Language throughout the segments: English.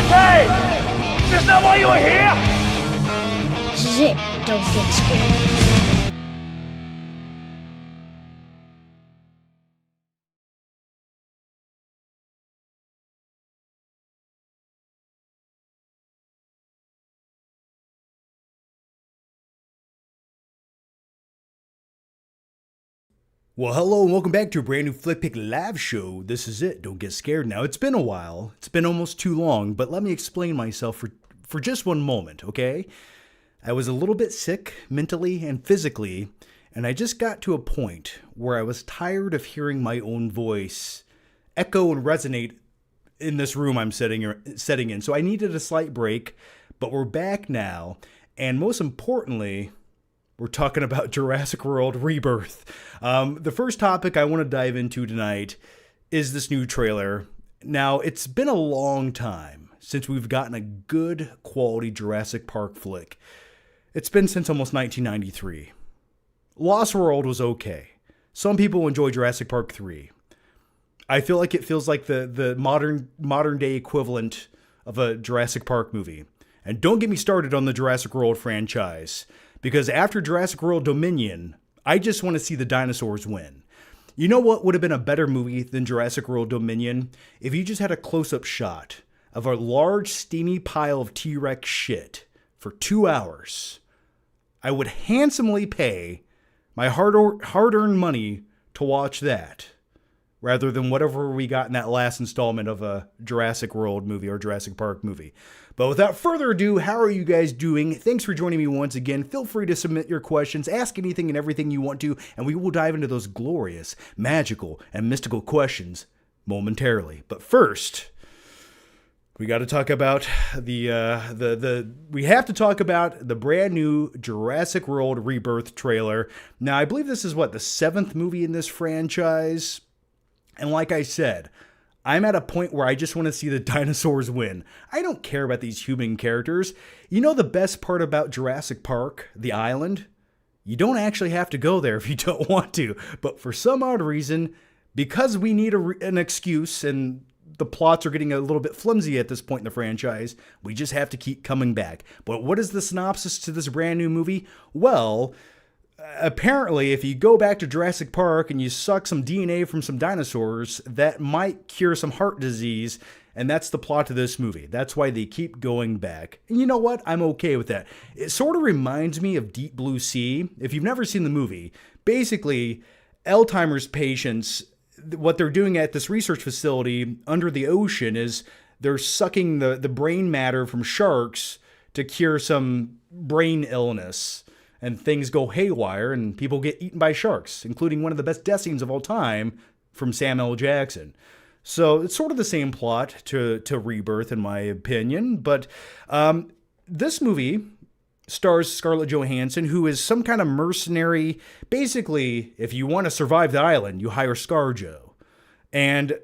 Hey! Is this not why you were here? This is it. Don't get scared. Well, hello and welcome back to a brand new Flick Pick live show. This is it. Don't get scared now. It's been a while. It's been almost too long, but let me explain myself for just one moment, okay? I was a little bit sick mentally and physically, and I just got to a point where I was tired of hearing my own voice echo and resonate in this room I'm sitting in. So I needed a slight break, but we're back now, and most importantly, we're talking about Jurassic World Rebirth. The first topic I want to dive into tonight is this new trailer. Now, it's been a long time since we've gotten a good quality Jurassic Park flick. It's been since almost 1993. Lost World was okay. Some people enjoy Jurassic Park 3. I feel like it feels like the modern day equivalent of a Jurassic Park movie. And don't get me started on the Jurassic World franchise, because after Jurassic World Dominion, I just want to see the dinosaurs win. You know what would have been a better movie than Jurassic World Dominion? If you just had a close-up shot of a large, steamy pile of T-Rex shit for 2 hours. I would handsomely pay my hard-earned money to watch that, rather than whatever we got in that last installment of a Jurassic World movie or Jurassic Park movie. But without further ado, how are you guys doing? Thanks for joining me once again. Feel free to submit your questions, ask anything and everything you want to, and we will dive into those glorious, magical, and mystical questions momentarily. But first, we got to talk about we have to talk about the brand new Jurassic World Rebirth trailer. Now, I believe this is the 7th movie in this franchise. And like I said, I'm at a point where I just want to see the dinosaurs win. I don't care about these human characters. You know the best part about Jurassic Park, the island? You don't actually have to go there if you don't want to. But for some odd reason, because we need an excuse and the plots are getting a little bit flimsy at this point in the franchise, we just have to keep coming back. But what is the synopsis to this brand new movie? Well, apparently, if you go back to Jurassic Park and you suck some DNA from some dinosaurs, that might cure some heart disease, and that's the plot of this movie. That's why they keep going back. And you know what? I'm okay with that. It sort of reminds me of Deep Blue Sea. If you've never seen the movie, basically, Alzheimer's patients, what they're doing at this research facility under the ocean is they're sucking the brain matter from sharks to cure some brain illness. And things go haywire, and people get eaten by sharks, including one of the best death scenes of all time from Samuel L. Jackson. So it's sort of the same plot to Rebirth, in my opinion. But this movie stars Scarlett Johansson, who is some kind of mercenary. Basically, if you want to survive the island, you hire ScarJo. And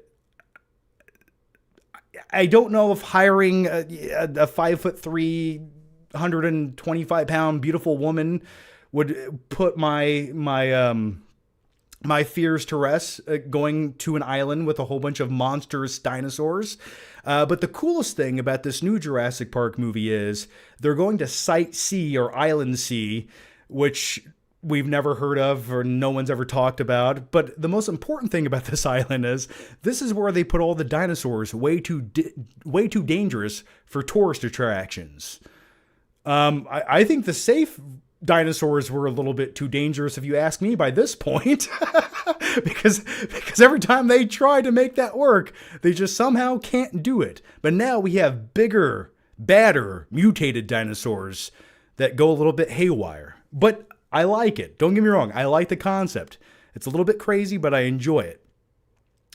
I don't know if hiring a 5'3", 125-pound beautiful woman would put my fears to rest, going to an island with a whole bunch of monstrous dinosaurs. But the coolest thing about this new Jurassic Park movie is they're going to Site C or Island C, which we've never heard of or no one's ever talked about. But the most important thing about this island is this is where they put all the dinosaurs way too dangerous for tourist attractions. I think the safe dinosaurs were a little bit too dangerous, if you ask me, by this point, because every time they try to make that work, they just somehow can't do it. But now we have bigger, badder, mutated dinosaurs that go a little bit haywire. But I like it. Don't get me wrong. I like the concept. It's a little bit crazy, but I enjoy it.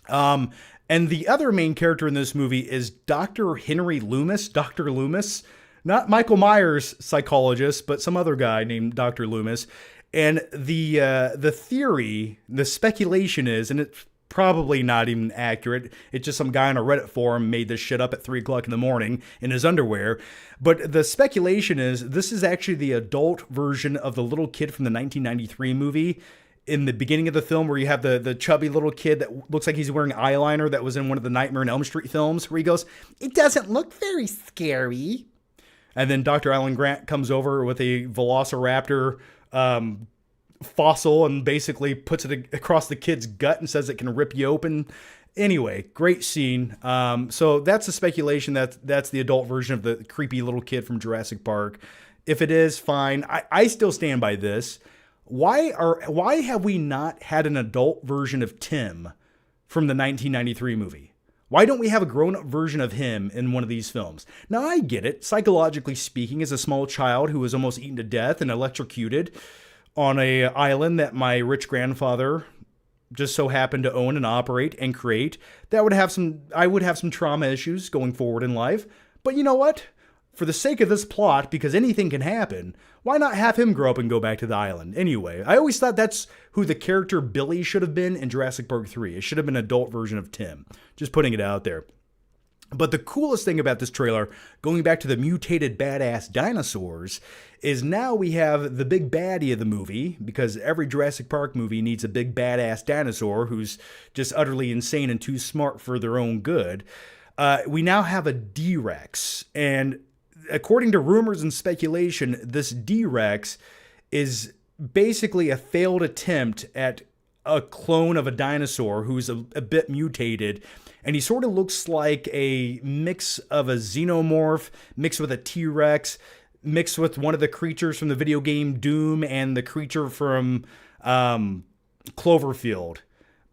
And the other main character in this movie is Dr. Henry Loomis. Dr. Loomis. Not Michael Myers, psychologist, but some other guy named Dr. Loomis. And the theory, the speculation is, and it's probably not even accurate, it's just some guy on a Reddit forum made this shit up at 3 o'clock in the morning in his underwear. But the speculation is this is actually the adult version of the little kid from the 1993 movie. in the beginning of the film where you have the chubby little kid that looks like he's wearing eyeliner that was in one of the Nightmare on Elm Street films, where he goes, "It doesn't look very scary." And then Dr. Alan Grant comes over with a velociraptor fossil and basically puts it across the kid's gut and says it can rip you open. Anyway, great scene. So that's the speculation that's the adult version of the creepy little kid from Jurassic Park. If it is, fine. I still stand by this. Why have we not had an adult version of Tim from the 1993 movie? Why don't we have a grown-up version of him in one of these films? Now, I get it. Psychologically speaking, as a small child who was almost eaten to death and electrocuted on a island that my rich grandfather just so happened to own and operate and create, I would have some trauma issues going forward in life. But you know what? For the sake of this plot, because anything can happen, why not have him grow up and go back to the island? Anyway, I always thought that's who the character Billy should have been in Jurassic Park 3. It should have been an adult version of Tim. Just putting it out there. But the coolest thing about this trailer, going back to the mutated badass dinosaurs, is now we have the big baddie of the movie, because every Jurassic Park movie needs a big badass dinosaur who's just utterly insane and too smart for their own good. We now have a D-Rex, and according to rumors and speculation, this D-Rex is basically a failed attempt at a clone of a dinosaur who's a bit mutated, and he sort of looks like a mix of a xenomorph mixed with a T-Rex mixed with one of the creatures from the video game Dune and the creature from Cloverfield.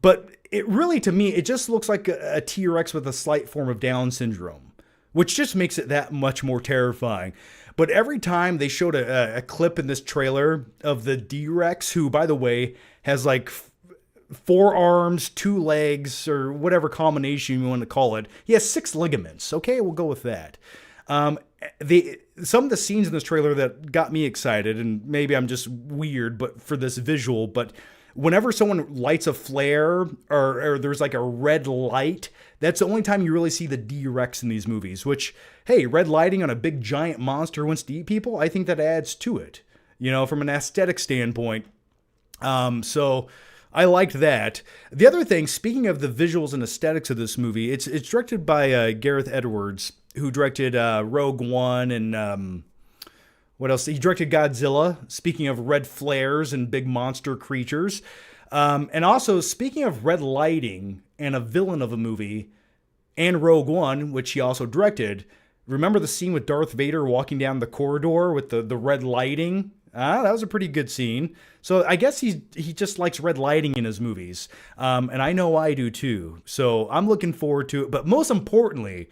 But it really, to me, it just looks like a T-Rex with a slight form of Down syndrome, which just makes it that much more terrifying. But every time they showed a clip in this trailer of the D-Rex, who, by the way, has like 4 arms, 2 legs, or whatever combination you want to call it. He has 6 ligaments. Okay, we'll go with that. Some of the scenes in this trailer that got me excited, and maybe I'm just weird, but for this visual, but whenever someone lights a flare or there's like a red light, that's the only time you really see the D-Rex in these movies, which, hey, red lighting on a big giant monster who wants to eat people, I think that adds to it, from an aesthetic standpoint. So I liked that. The other thing, speaking of the visuals and aesthetics of this movie, it's directed by Gareth Edwards, who directed Rogue One and what else? He directed Godzilla, speaking of red flares and big monster creatures. And also, speaking of red lighting and a villain of a movie, and Rogue One, which he also directed, remember the scene with Darth Vader walking down the corridor with the red lighting? That was a pretty good scene. So I guess he just likes red lighting in his movies. And I know I do too. So I'm looking forward to it. But most importantly,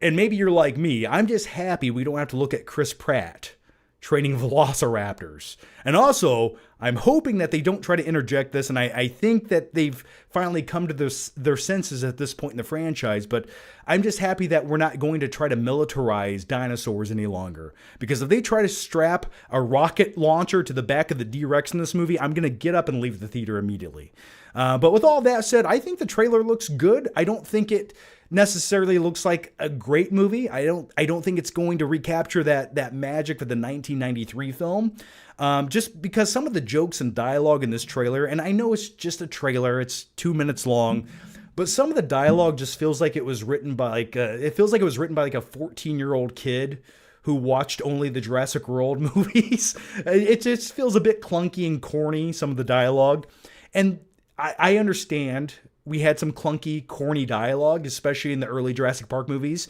and maybe you're like me, I'm just happy we don't have to look at Chris Pratt training velociraptors. And also, I'm hoping that they don't try to interject this, and I think that they've finally come to their senses at this point in the franchise, but I'm just happy that we're not going to try to militarize dinosaurs any longer. Because if they try to strap a rocket launcher to the back of the D-Rex in this movie, I'm going to get up and leave the theater immediately. But with all that said, I think the trailer looks good. I don't think it necessarily looks like a great movie. I don't think it's going to recapture that magic of the 1993 film. Just because some of the jokes and dialogue in this trailer, and I know it's just a trailer, it's 2 minutes long, but some of the dialogue just feels like it was written by like a 14-year-old kid who watched only the Jurassic World movies. It just feels a bit clunky and corny, some of the dialogue. And I understand we had some clunky, corny dialogue, especially in the early Jurassic Park movies.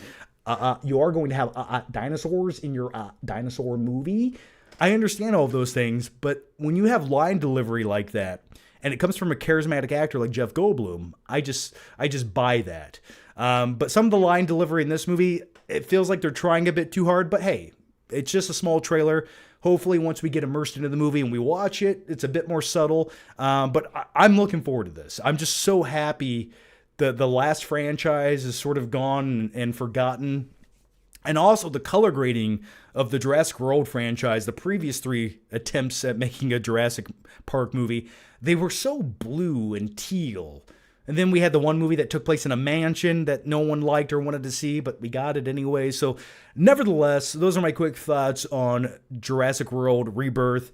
You are going to have dinosaurs in your dinosaur movie. I understand all of those things, but when you have line delivery like that, and it comes from a charismatic actor like Jeff Goldblum, I just buy that. But some of the line delivery in this movie, it feels like they're trying a bit too hard, but hey, it's just a small trailer. Hopefully, once we get immersed into the movie and we watch it, it's a bit more subtle. But I'm looking forward to this. I'm just so happy that the last franchise is sort of gone and forgotten. And also the color grading of the Jurassic World franchise, the previous 3 attempts at making a Jurassic Park movie, they were so blue and teal. And then we had the one movie that took place in a mansion that no one liked or wanted to see, but we got it anyway. So nevertheless, those are my quick thoughts on Jurassic World Rebirth.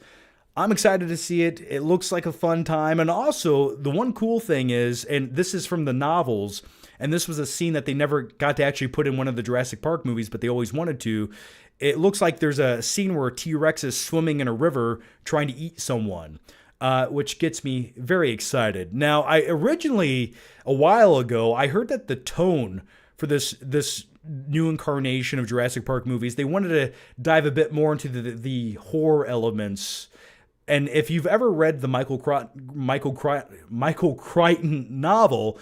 I'm excited to see it. It looks like a fun time. And also, the one cool thing is, and this is from the novels, and this was a scene that they never got to actually put in one of the Jurassic Park movies, but they always wanted to. It looks like there's a scene where a T-Rex is swimming in a river trying to eat someone, which gets me very excited. Now, I originally, a while ago, I heard that the tone for this new incarnation of Jurassic Park movies, they wanted to dive a bit more into the horror elements. And if you've ever read the Michael Crichton novel,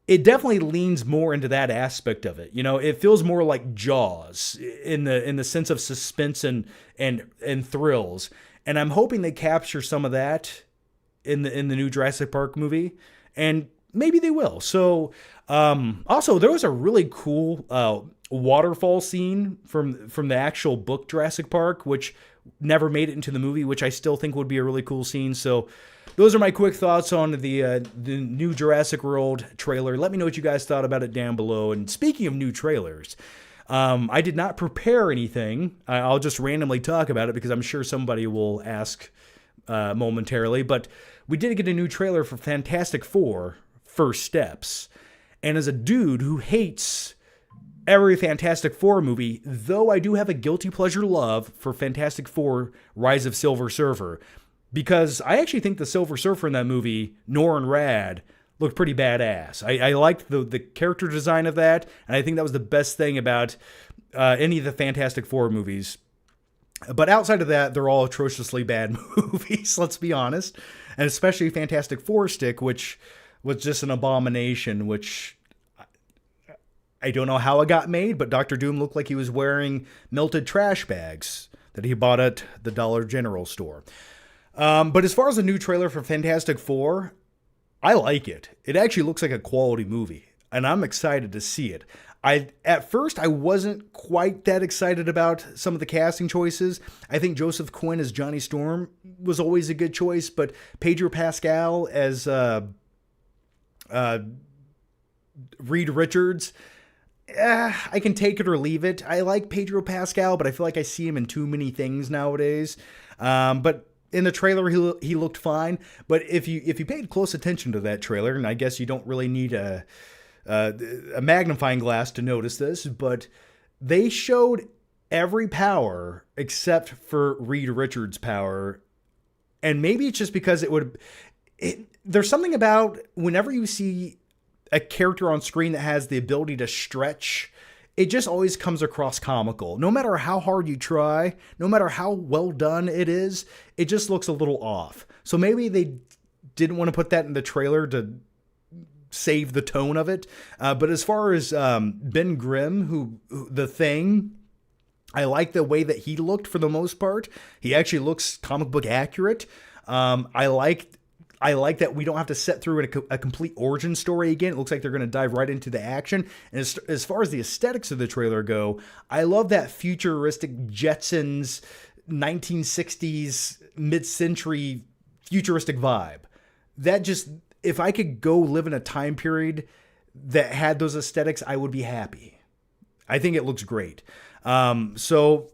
it definitely leans more into that aspect of it. You know, it feels more like Jaws in the sense of suspense and thrills. And I'm hoping they capture some of that in the new Jurassic Park movie, and maybe they will. So, also there was a really cool waterfall scene from the actual book Jurassic Park, which never made it into the movie, which I still think would be a really cool scene. So those are my quick thoughts on the new Jurassic World trailer. Let me know what you guys thought about it down below. And speaking of new trailers, I did not prepare anything. I'll just randomly talk about it because I'm sure somebody will ask momentarily. But we did get a new trailer for Fantastic Four: First Steps. And as a dude who hates every Fantastic Four movie, though I do have a guilty pleasure love for Fantastic Four: Rise of Silver Surfer, because I actually think the Silver Surfer in that movie, Norrin Rad, looked pretty badass. I liked the character design of that, and I think that was the best thing about any of the Fantastic Four movies. But outside of that, they're all atrociously bad movies, let's be honest. And especially Fantastic Four Stick, which was just an abomination, which I don't know how it got made, but Dr. Doom looked like he was wearing melted trash bags that he bought at the Dollar General store. But as far as the new trailer for Fantastic Four, I like it. It actually looks like a quality movie, and I'm excited to see it. At first, I wasn't quite that excited about some of the casting choices. I think Joseph Quinn as Johnny Storm was always a good choice, but Pedro Pascal as Reed Richards, I can take it or leave it. I like Pedro Pascal, but I feel like I see him in too many things nowadays. But in the trailer, he looked fine. But if you paid close attention to that trailer, and I guess you don't really need a magnifying glass to notice this, but they showed every power except for Reed Richards' power. And maybe it's just because there's something about whenever you see a character on screen that has the ability to stretch, it just always comes across comical. No matter how hard you try, no matter how well done it is, it just looks a little off. So maybe they didn't want to put that in the trailer to save the tone of it. But as far as Ben Grimm, who the Thing, I like the way that he looked for the most part. He actually looks comic book accurate. I like that we don't have to set through a complete origin story again. It looks like they're going to dive right into the action. And as far as the aesthetics of the trailer go, I love that futuristic Jetsons 1960s mid-century futuristic vibe. That just, if I could go live in a time period that had those aesthetics, I would be happy. I think it looks great. So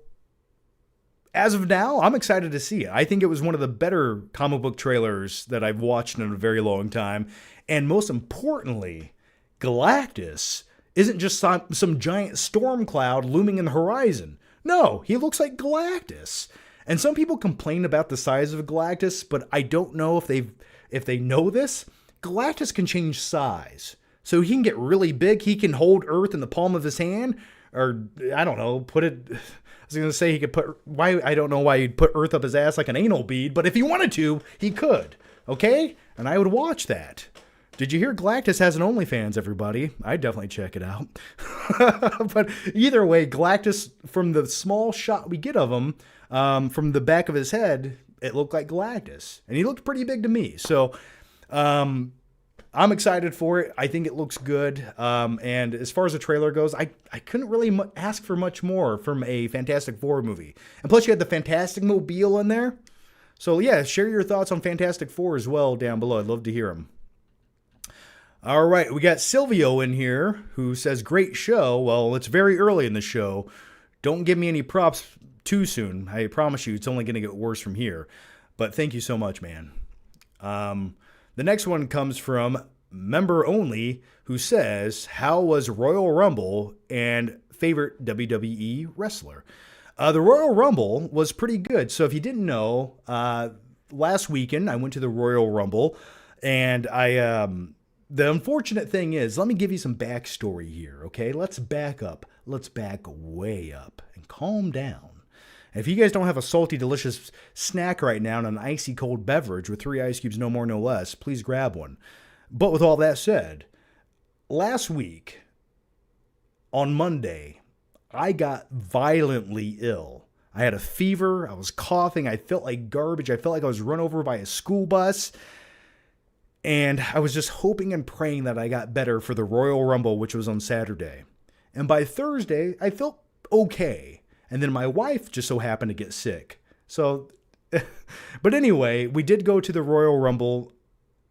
as of now, I'm excited to see it. I think it was one of the better comic book trailers that I've watched in a very long time. And most importantly, Galactus isn't just some giant storm cloud looming in the horizon. No, he looks like Galactus. And some people complain about the size of Galactus, but I don't know if they know this. Galactus can change size. So he can get really big. He can hold Earth in the palm of his hand. Or, I don't know, put it... I was going to say he could I don't know why he'd put Earth up his ass like an anal bead, but if he wanted to, he could. Okay? And I would watch that. Did you hear Galactus has an OnlyFans, everybody? I'd definitely check it out. But either way, Galactus, from the small shot we get of him, from the back of his head, it looked like Galactus. And he looked pretty big to me. So, I'm excited for it. I think it looks good. And as far as the trailer goes, I couldn't really ask for much more from a Fantastic Four movie. And plus you had the Fantastic Mobile in there. So yeah, share your thoughts on Fantastic Four as well down below. I'd love to hear them. All right, we got Silvio in here who says, great show. Well, it's very early in the show. Don't give me any props too soon. I promise you it's only going to get worse from here. But thank you so much, man. The next one comes from member only, who says, how was Royal Rumble and favorite WWE wrestler? The Royal Rumble was pretty good. So if you didn't know, last weekend I went to the Royal Rumble, and the unfortunate thing is, let me give you some backstory here, okay? Let's back up. Let's back way up and calm down. And if you guys don't have a salty, delicious snack right now and an icy cold beverage with 3 ice cubes, no more, no less, please grab one. But with all that said, last week, on Monday, I got violently ill. I had a fever. I was coughing. I felt like garbage. I felt like I was run over by a school bus. And I was just hoping and praying that I got better for the Royal Rumble, which was on Saturday. And by Thursday, I felt okay. And then my wife just so happened to get sick. So, but anyway, we did go to the Royal Rumble.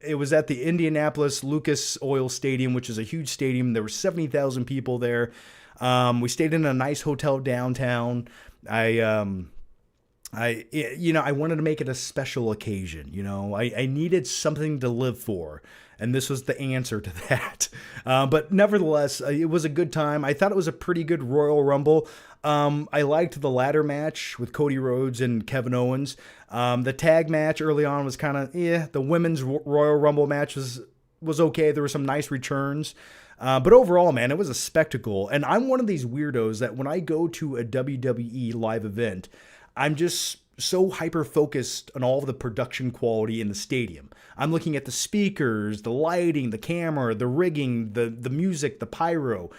It was at the Indianapolis Lucas Oil Stadium, which is a huge stadium. There were 70,000 people there. We stayed in a nice hotel downtown. I wanted to make it a special occasion. I needed something to live for, and this was the answer to that. But nevertheless, it was a good time. I thought it was a pretty good Royal Rumble. I liked the ladder match with Cody Rhodes and Kevin Owens. The tag match early on was kind of, the women's Royal Rumble match was okay. There were some nice returns. But overall, man, it was a spectacle. And I'm one of these weirdos that when I go to a WWE live event, I'm just so hyper-focused on all of the production quality in the stadium. I'm looking at the speakers, the lighting, the camera, the rigging, the music, the pyro.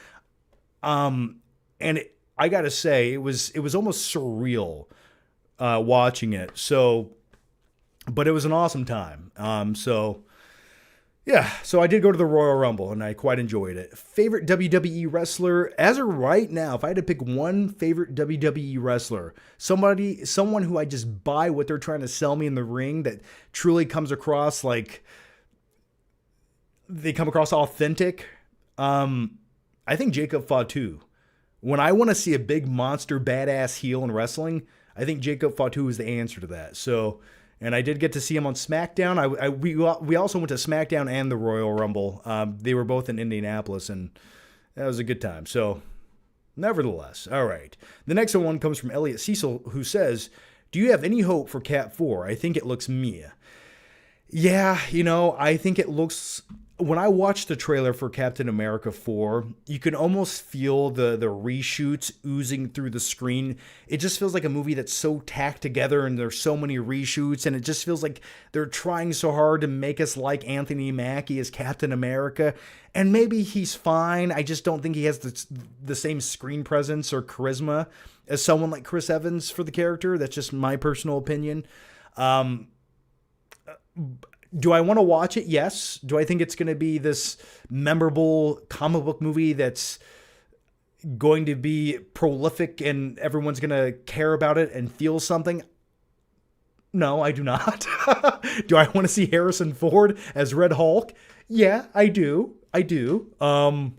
I gotta say, it was almost surreal watching it. So, but it was an awesome time. So I did go to the Royal Rumble, and I quite enjoyed it. Favorite WWE wrestler, as of right now, if I had to pick one favorite WWE wrestler, someone who I just buy what they're trying to sell me in the ring, that truly comes across like they come across authentic. I think Jacob Fatu. When I want to see a big monster badass heel in wrestling, I think Jacob Fatu is the answer to that. So, and I did get to see him on SmackDown. We also went to SmackDown and the Royal Rumble. They were both in Indianapolis, and that was a good time. So, nevertheless, all right. The next one comes from Elliot Cecil, who says, do you have any hope for Cat 4? I think it looks meh. Yeah, I think it looks... When I watched the trailer for Captain America 4, you can almost feel the reshoots oozing through the screen. It just feels like a movie that's so tacked together, and there's so many reshoots, and it just feels like they're trying so hard to make us like Anthony Mackie as Captain America. And maybe he's fine. I just don't think he has the same screen presence or charisma as someone like Chris Evans for the character. That's just my personal opinion. Do I want to watch it? Yes. Do I think it's going to be this memorable comic book movie that's going to be prolific and everyone's going to care about it and feel something? No, I do not. Do I want to see Harrison Ford as Red Hulk? Yeah, I do. But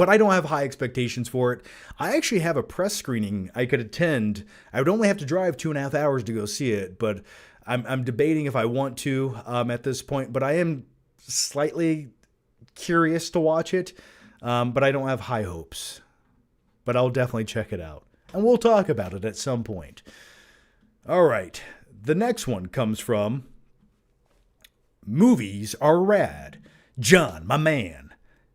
I don't have high expectations for it. I actually have a press screening I could attend. I would only have to drive 2.5 hours to go see it, but I'm debating if I want to at this point. But I am slightly curious to watch it, but I don't have high hopes. But I'll definitely check it out, and we'll talk about it at some point. All right, the next one comes from Movies Are Rad. John, my man.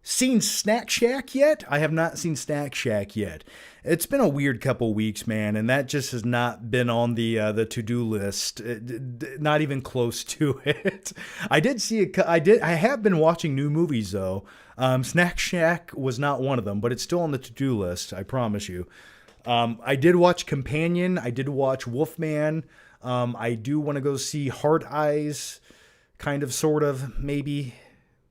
Seen Snack Shack yet? I have not seen Snack Shack yet. It's been a weird couple weeks, man, and that just has not been on the to-do list. Not even close to it. I have been watching new movies though. Snack Shack was not one of them, but it's still on the to-do list. I promise you. I did watch Companion. I did watch Wolfman. I do want to go see Hard Eyes, kind of, sort of, maybe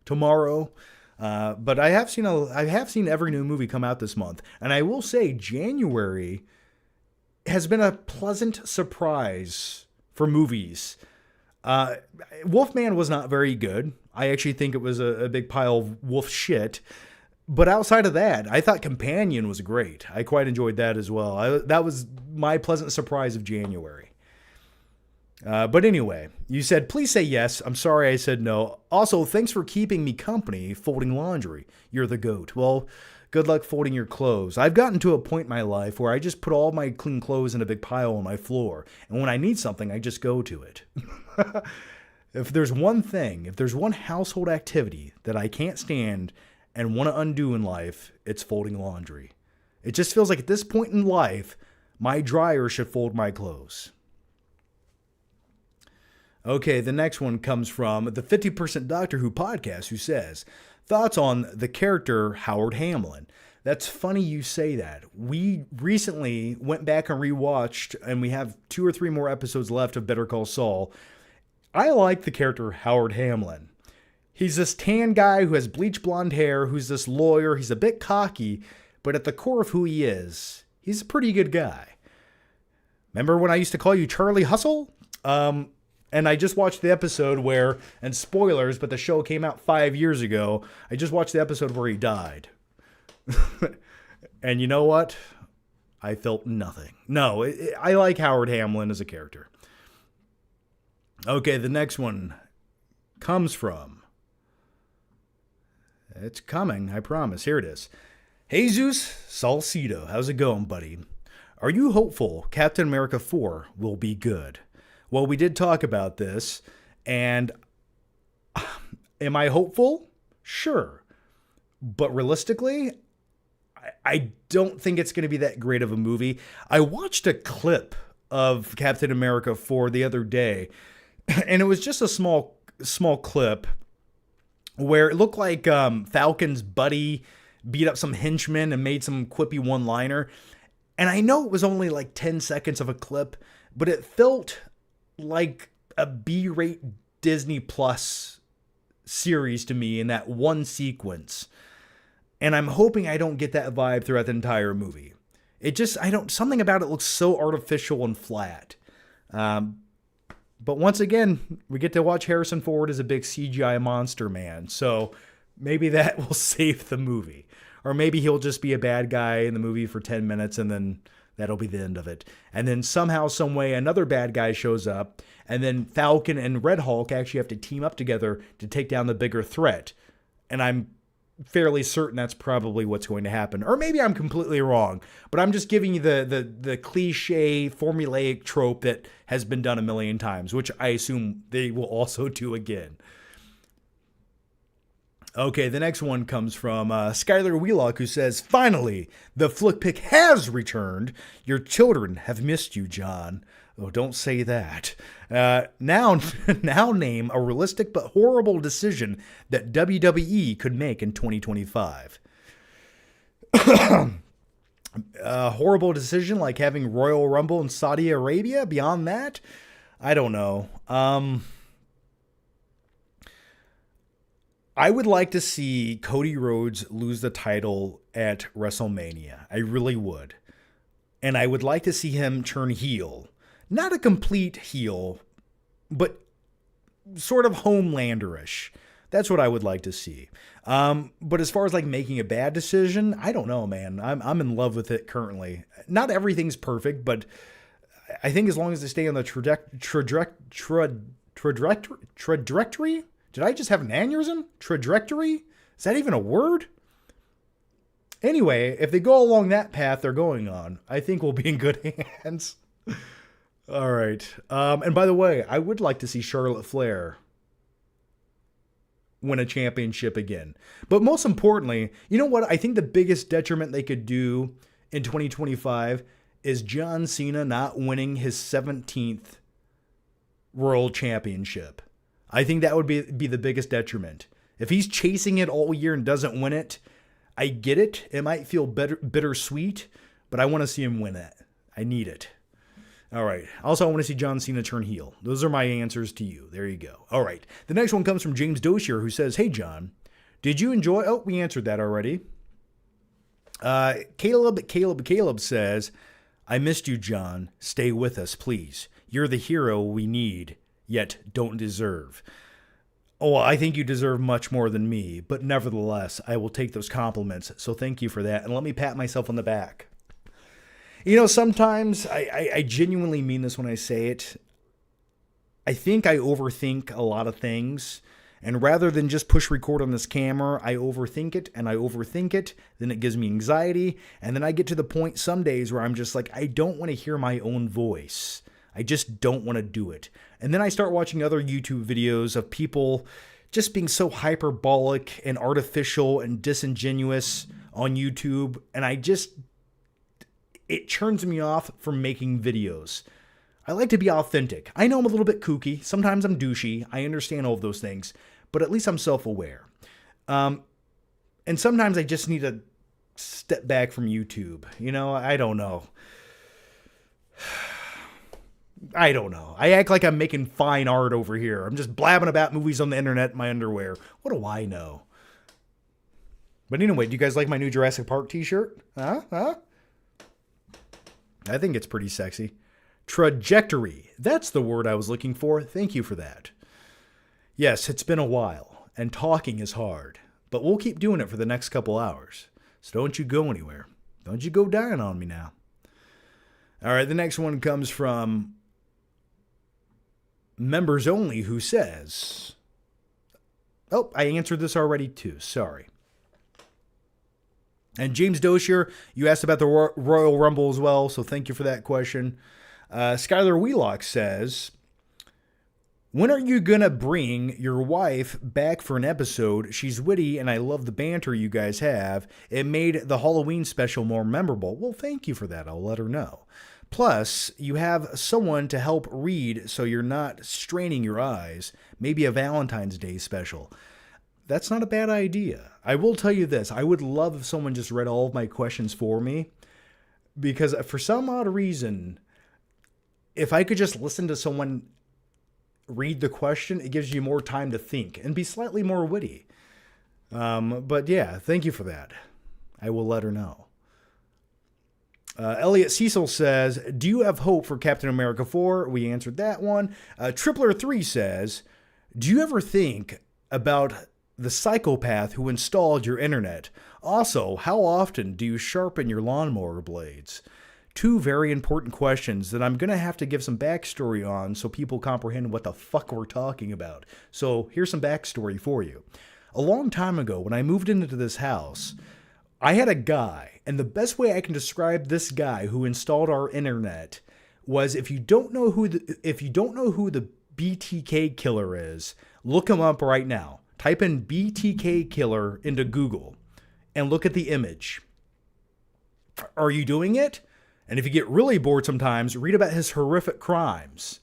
tomorrow. But I have seen every new movie come out this month, and I will say January has been a pleasant surprise for movies. Wolfman was not very good. I actually think it was a big pile of wolf shit. But outside of that, I thought Companion was great. I quite enjoyed that as well. That was my pleasant surprise of January. But anyway, you said, please say yes. I'm sorry I said no. Also, thanks for keeping me company folding laundry. You're the GOAT. Well, good luck folding your clothes. I've gotten to a point in my life where I just put all my clean clothes in a big pile on my floor. And when I need something, I just go to it. If there's one household activity that I can't stand and want to undo in life, it's folding laundry. It just feels like at this point in life, my dryer should fold my clothes. Okay, the next one comes from the 50% Doctor Who podcast, who says, thoughts on the character Howard Hamlin. That's funny you say that. We recently went back and rewatched, and we have 2 or 3 more episodes left of Better Call Saul. I like the character Howard Hamlin. He's this tan guy who has bleach blonde hair, who's this lawyer. He's a bit cocky, but at the core of who he is, he's a pretty good guy. Remember when I used to call you Charlie Hustle? And I just watched the episode where, and spoilers, but the show came out 5 years ago. I just watched the episode where he died. And you know what? I felt nothing. No, I like Howard Hamlin as a character. Okay, the next one comes from... It's coming, I promise. Here it is. Jesus Salcido. How's it going, buddy? Are you hopeful Captain America 4 will be good? Well, we did talk about this, and am I hopeful? Sure. But realistically, I don't think it's going to be that great of a movie. I watched a clip of Captain America 4 the other day, and it was just a small clip where it looked like Falcon's buddy beat up some henchmen and made some quippy one-liner. And I know it was only like 10 seconds of a clip, but it felt like a B-rate Disney Plus series to me in that one sequence. And I'm hoping I don't get that vibe throughout the entire movie. Something about it looks so artificial and flat. But once again, we get to watch Harrison Ford as a big CGI monster man. So maybe that will save the movie. Or maybe he'll just be a bad guy in the movie for 10 minutes and then that'll be the end of it. And then somehow, some way, another bad guy shows up. And then Falcon and Red Hulk actually have to team up together to take down the bigger threat. And I'm fairly certain that's probably what's going to happen. Or maybe I'm completely wrong. But I'm just giving you the cliche, formulaic trope that has been done a million times, which I assume they will also do again. Okay, the next one comes from Skylar Wheelock, who says, finally, the flick pick has returned. Your children have missed you, John. Oh, don't say that. Now name a realistic but horrible decision that WWE could make in 2025. A horrible decision like having Royal Rumble in Saudi Arabia? Beyond that? I don't know. I would like to see Cody Rhodes lose the title at WrestleMania. I really would. And I would like to see him turn heel. Not a complete heel, but sort of Homelander-ish. That's what I would like to see. But as far as like making a bad decision, I don't know, man. I'm in love with it currently. Not everything's perfect, but I think as long as they stay on the trajectory. Did I just have an aneurysm? Trajectory? Is that even a word? Anyway, if they go along that path they're going on, I think we'll be in good hands. All right. And by the way, I would like to see Charlotte Flair win a championship again. But most importantly, you know what? I think the biggest detriment they could do in 2025 is John Cena not winning his 17th World Championship. I think that would be the biggest detriment. If he's chasing it all year and doesn't win it, I get it. It might feel bittersweet, but I want to see him win it. I need it. All right. Also, I want to see John Cena turn heel. Those are my answers to you. There you go. All right. The next one comes from James Dosier, who says, hey, John, did you enjoy... Oh, we answered that already. Caleb says, I missed you, John. Stay with us, please. You're the hero we need, yet don't deserve. Oh, I think you deserve much more than me, but nevertheless, I will take those compliments. So thank you for that. And let me pat myself on the back. You know, sometimes I genuinely mean this when I say it. I think I overthink a lot of things. And rather than just push record on this camera, I overthink it and I overthink it. Then it gives me anxiety. And then I get to the point some days where I'm just like, I don't want to hear my own voice. I just don't want to do it. And then I start watching other YouTube videos of people just being so hyperbolic and artificial and disingenuous on YouTube. And it turns me off from making videos. I like to be authentic. I know I'm a little bit kooky. Sometimes I'm douchey. I understand all of those things. But at least I'm self-aware. And sometimes I just need to step back from YouTube. You know, I don't know. I act like I'm making fine art over here. I'm just blabbing about movies on the internet in my underwear. What do I know? But anyway, do you guys like my new Jurassic Park t-shirt? Huh? I think it's pretty sexy. Trajectory. That's the word I was looking for. Thank you for that. Yes, it's been a while, and talking is hard. But we'll keep doing it for the next couple hours. So don't you go anywhere. Don't you go dying on me now. All right, the next one comes from Members Only, who says... Oh, I answered this already too. Sorry. And James Doshier, you asked about the Royal Rumble as well, so thank you for that question. Skylar Wheelock says, when are you going to bring your wife back for an episode? She's witty, and I love the banter you guys have. It made the Halloween special more memorable. Well, thank you for that. I'll let her know. Plus, you have someone to help read so you're not straining your eyes. Maybe a Valentine's Day special. That's not a bad idea. I will tell you this. I would love if someone just read all of my questions for me. Because for some odd reason, if I could just listen to someone read the question, it gives you more time to think and be slightly more witty. But yeah, thank you for that. I will let her know. Elliot Cecil says, do you have hope for Captain America 4? We answered that one. Tripler3 says, do you ever think about the psychopath who installed your internet? Also, how often do you sharpen your lawnmower blades? Two very important questions that I'm going to have to give some backstory on so people comprehend what the fuck we're talking about. So here's some backstory for you. A long time ago, when I moved into this house, I had a guy, and the best way I can describe this guy who installed our internet was if you don't know who the BTK killer is, look him up right now. Type in BTK killer into Google and look at the image. Are you doing it? And if you get really bored sometimes, read about his horrific crimes.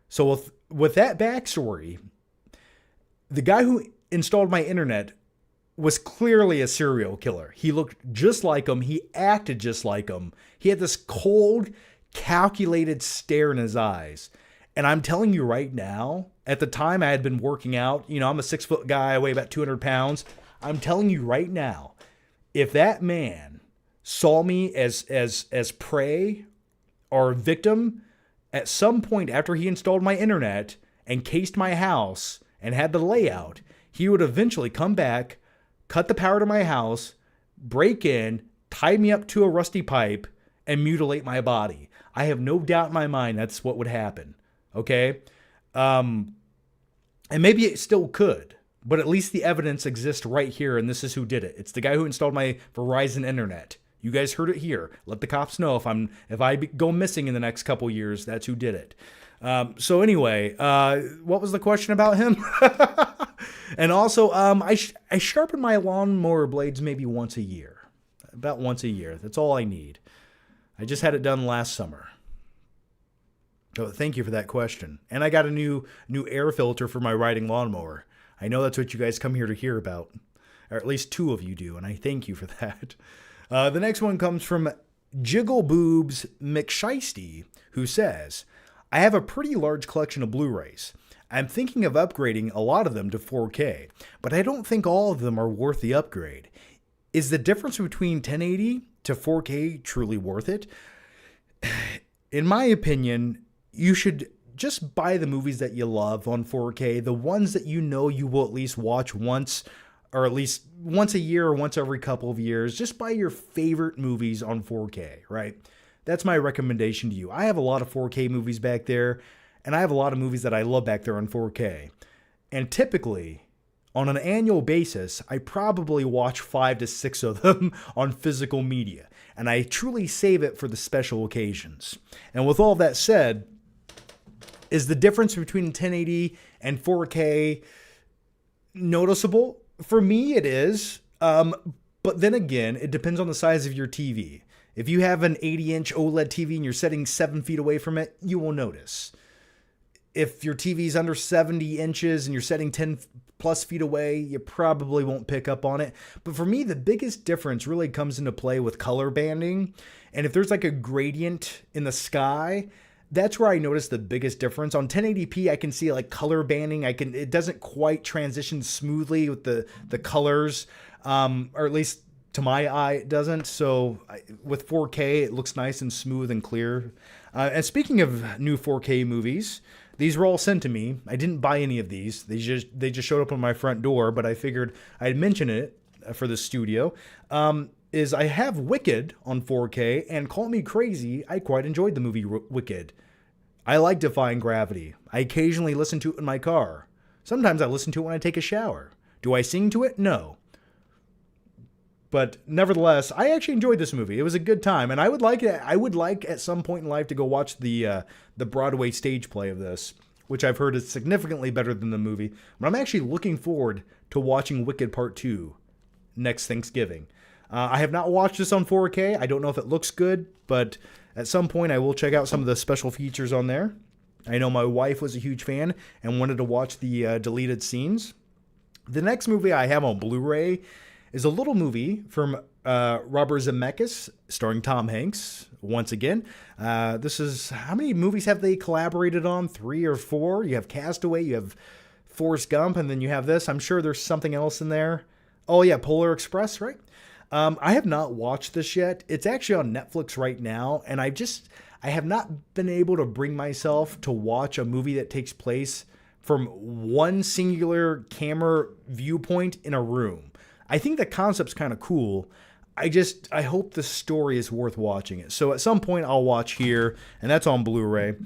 So with that backstory, the guy who installed my internet was clearly a serial killer. He looked just like him. He acted just like him. He had this cold, calculated stare in his eyes. And I'm telling you right now, at the time I had been working out, you know, I'm a 6-foot guy, I weigh about 200 pounds. I'm telling you right now, if that man saw me as prey or victim at some point after he installed my internet and cased my house and had the layout, he would eventually come back, cut the power to my house, break in, tie me up to a rusty pipe, and mutilate my body. I have no doubt in my mind that's what would happen. Okay? And maybe it still could, but at least the evidence exists right here, and this is who did it. It's the guy who installed my Verizon internet. You guys heard it here. Let the cops know if I go missing in the next couple years, that's who did it. So anyway, what was the question about him? And also, I sharpen my lawnmower blades maybe once a year. About once a year. That's all I need. I just had it done last summer. So thank you for that question. And I got a new air filter for my riding lawnmower. I know that's what you guys come here to hear about. Or at least two of you do, and I thank you for that. The next one comes from Jiggle Boobs McSheisty, who says, I have a pretty large collection of Blu-rays. I'm thinking of upgrading a lot of them to 4K, but I don't think all of them are worth the upgrade. Is the difference between 1080 to 4K truly worth it? In my opinion, you should just buy the movies that you love on 4K, the ones that you know you will at least watch once, or at least once a year or once every couple of years. Just buy your favorite movies on 4K, right? That's my recommendation to you. I have a lot of 4K movies back there, and I have a lot of movies that I love back there on 4K. And typically, on an annual basis, I probably watch 5 to 6 of them on physical media. And I truly save it for the special occasions. And with all that said, is the difference between 1080 and 4K noticeable? For me, it is. But then again, it depends on the size of your TV. If you have an 80-inch OLED TV and you're sitting 7 feet away from it, you will notice. If your TV is under 70 inches and you're setting 10 plus feet away, you probably won't pick up on it. But for me, the biggest difference really comes into play with color banding. And if there's like a gradient in the sky, that's where I notice the biggest difference. On 1080p, I can see like color banding. It doesn't quite transition smoothly with the colors, or at least to my eye, it doesn't. So with 4K, it looks nice and smooth and clear. And speaking of new 4K movies, these were all sent to me. I didn't buy any of these. They just showed up on my front door, but I figured I'd mention it for the studio. Is I have Wicked on 4K, and call me crazy, I quite enjoyed the movie Wicked. I like Defying Gravity. I occasionally listen to it in my car. Sometimes I listen to it when I take a shower. Do I sing to it? No. But nevertheless, I actually enjoyed this movie. It was a good time, and I would like at some point in life to go watch the Broadway stage play of this, which I've heard is significantly better than the movie. But I'm actually looking forward to watching Wicked Part 2 next Thanksgiving. I have not watched this on 4K. I don't know if it looks good, but at some point I will check out some of the special features on there. I know my wife was a huge fan and wanted to watch the deleted scenes. The next movie I have on Blu-ray is a little movie from Robert Zemeckis, starring Tom Hanks, once again. This is, how many movies have they collaborated on? 3 or 4? You have Castaway, you have Forrest Gump, and then you have this. I'm sure there's something else in there. Oh yeah, Polar Express, right? I have not watched this yet. It's actually on Netflix right now, and I have not been able to bring myself to watch a movie that takes place from one singular camera viewpoint in a room. I think the concept's kind of cool. I hope the story is worth watching it. So at some point I'll watch here, and that's on Blu-ray,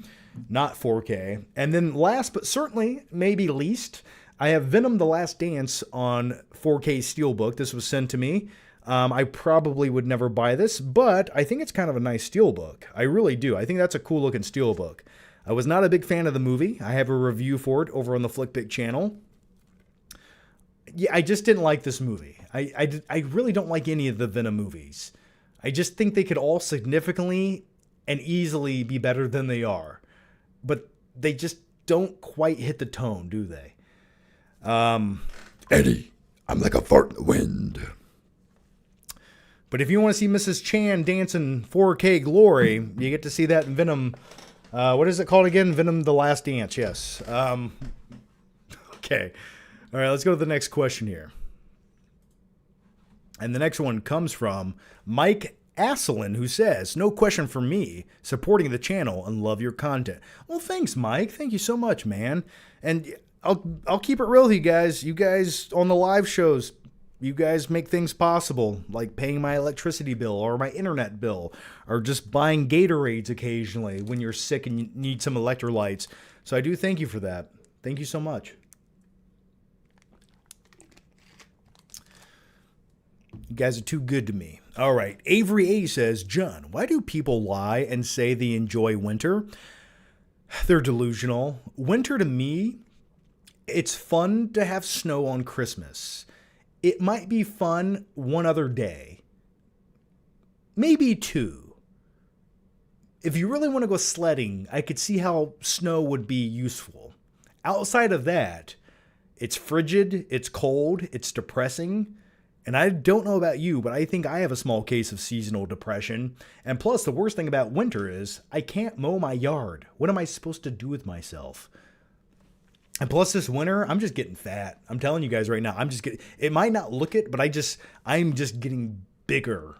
not 4K. And then last but certainly maybe least, I have Venom: The Last Dance on 4K Steelbook. This was sent to me. I probably would never buy this, but I think it's kind of a nice steelbook. I really do. I think that's a cool looking steelbook. I was not a big fan of the movie. I have a review for it over on the Flickpick channel. Yeah, I just didn't like this movie. I really don't like any of the Venom movies. I just think they could all significantly and easily be better than they are. But they just don't quite hit the tone, do they? Eddie, I'm like a fart in the wind. But if you want to see Mrs. Chan dancing 4K glory, you get to see that in Venom. What is it called again? Venom: The Last Dance, yes. Okay. All right, let's go to the next question here. And the next one comes from Mike Asselin, who says, "No question for me, supporting the channel and love your content." Well, thanks, Mike. Thank you so much, man. And I'll keep it real with you guys. You guys on the live shows, you guys make things possible, like paying my electricity bill or my internet bill, or just buying Gatorades occasionally when you're sick and you need some electrolytes. So I do thank you for that. Thank you so much. You guys are too good to me. All right. Avery A says, "John, why do people lie and say they enjoy winter? They're delusional. Winter to me, it's fun to have snow on Christmas. It might be fun one other day. Maybe 2. If you really want to go sledding, I could see how snow would be useful. Outside of that, it's frigid, it's cold, it's depressing. And I don't know about you, but I think I have a small case of seasonal depression. And plus, the worst thing about winter is I can't mow my yard. What am I supposed to do with myself? And plus this winter, I'm just getting fat. I'm telling you guys right now, it might not look it, but I'm just getting bigger.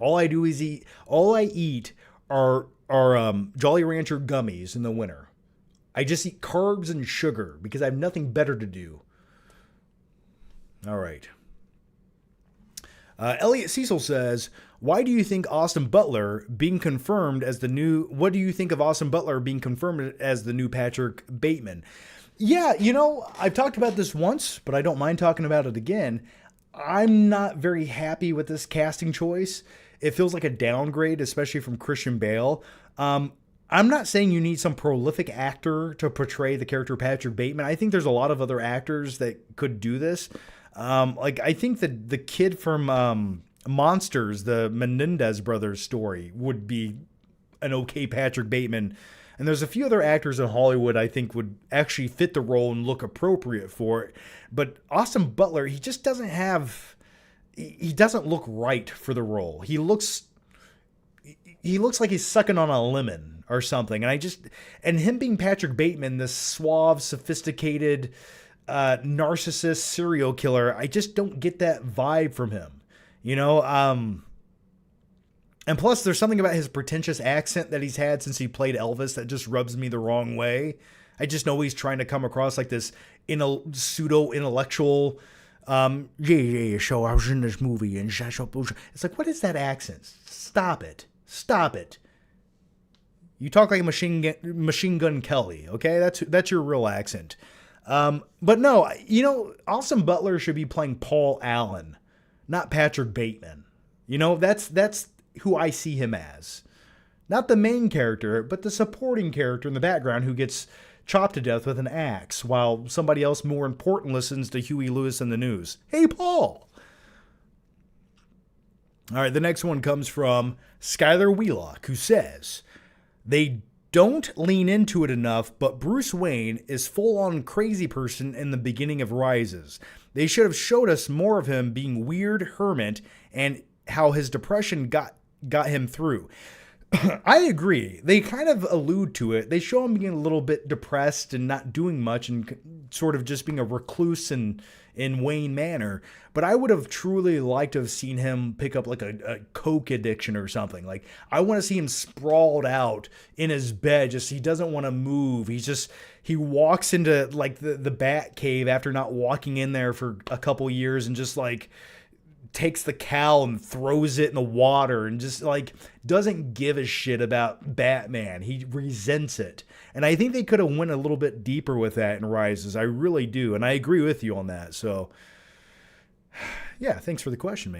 All I do is eat. All I eat are Jolly Rancher gummies in the winter. I just eat carbs and sugar because I have nothing better to do. All right. Elliot Cecil says, why do you think Austin Butler being confirmed as the new, what do you think of Austin Butler being confirmed as the new Patrick Bateman? Yeah, I've talked about this once, but I don't mind talking about it again. I'm not very happy with this casting choice. It feels like a downgrade, especially from Christian Bale. I'm not saying you need some prolific actor to portray the character Patrick Bateman. I think there's a lot of other actors that could do this. I think that the kid from Monsters, the Menendez brothers story, would be an okay Patrick Bateman. And there's a few other actors in Hollywood I think would actually fit the role and look appropriate for it. But Austin Butler, he just doesn't look right for the role. He looks like he's sucking on a lemon or something. And him being Patrick Bateman, this suave, sophisticated, narcissist serial killer, I just don't get that vibe from him, and plus there's something about his pretentious accent that he's had since he played Elvis that just rubs me the wrong way. I just know he's trying to come across like this pseudo intellectual, so I was in this movie and it's like, what is that accent? Stop it. You talk like Machine Gun Kelly, okay? That's your real accent. But no, Austin Butler should be playing Paul Allen, not Patrick Bateman. That's who I see him as. Not the main character, but the supporting character in the background who gets chopped to death with an axe while somebody else more important listens to Huey Lewis and the News. Hey, Paul! All right, the next one comes from Skylar Wheelock, who says, they don't lean into it enough, but Bruce Wayne is full-on crazy person in the beginning of Rises. They should have showed us more of him being weird hermit and how his depression got him through. I agree. They kind of allude to it. They show him being a little bit depressed and not doing much and sort of just being a recluse in Wayne Manor. But I would have truly liked to have seen him pick up like a coke addiction or something. Like, I want to see him sprawled out in his bed. Just, he doesn't want to move. He walks into like the bat cave after not walking in there for a couple years and just like takes the cowl and throws it in the water and just like doesn't give a shit about Batman. He resents it. And I think they could have went a little bit deeper with that in Rises. I really do. And I agree with you on that. So yeah, thanks for the question,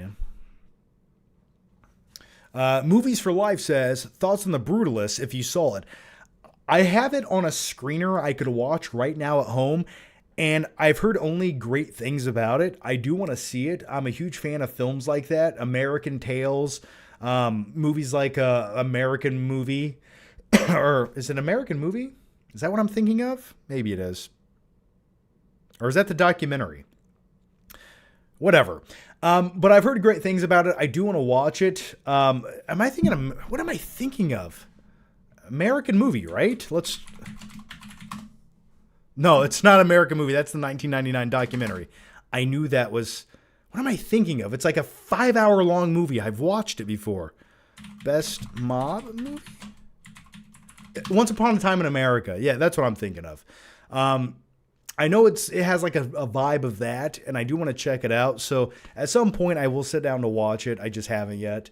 man. Movies for Life says, thoughts on The Brutalist if you saw it. I have it on a screener I could watch right now at home. And I've heard only great things about it. I do want to see it. I'm a huge fan of films like that. American Tales, movies like American Movie. Or is it American Movie? Is that what I'm thinking of? Maybe it is. Or is that the documentary? Whatever. But I've heard great things about it. I do want to watch it. What am I thinking of? American Movie, right? No, it's not American Movie. That's the 1999 documentary. I knew that was... What am I thinking of? It's like a 5-hour-long movie. I've watched it before. Best mob movie? Once Upon a Time in America. Yeah, that's what I'm thinking of. I know it has like a vibe of that, and I do want to check it out. So at some point, I will sit down to watch it. I just haven't yet.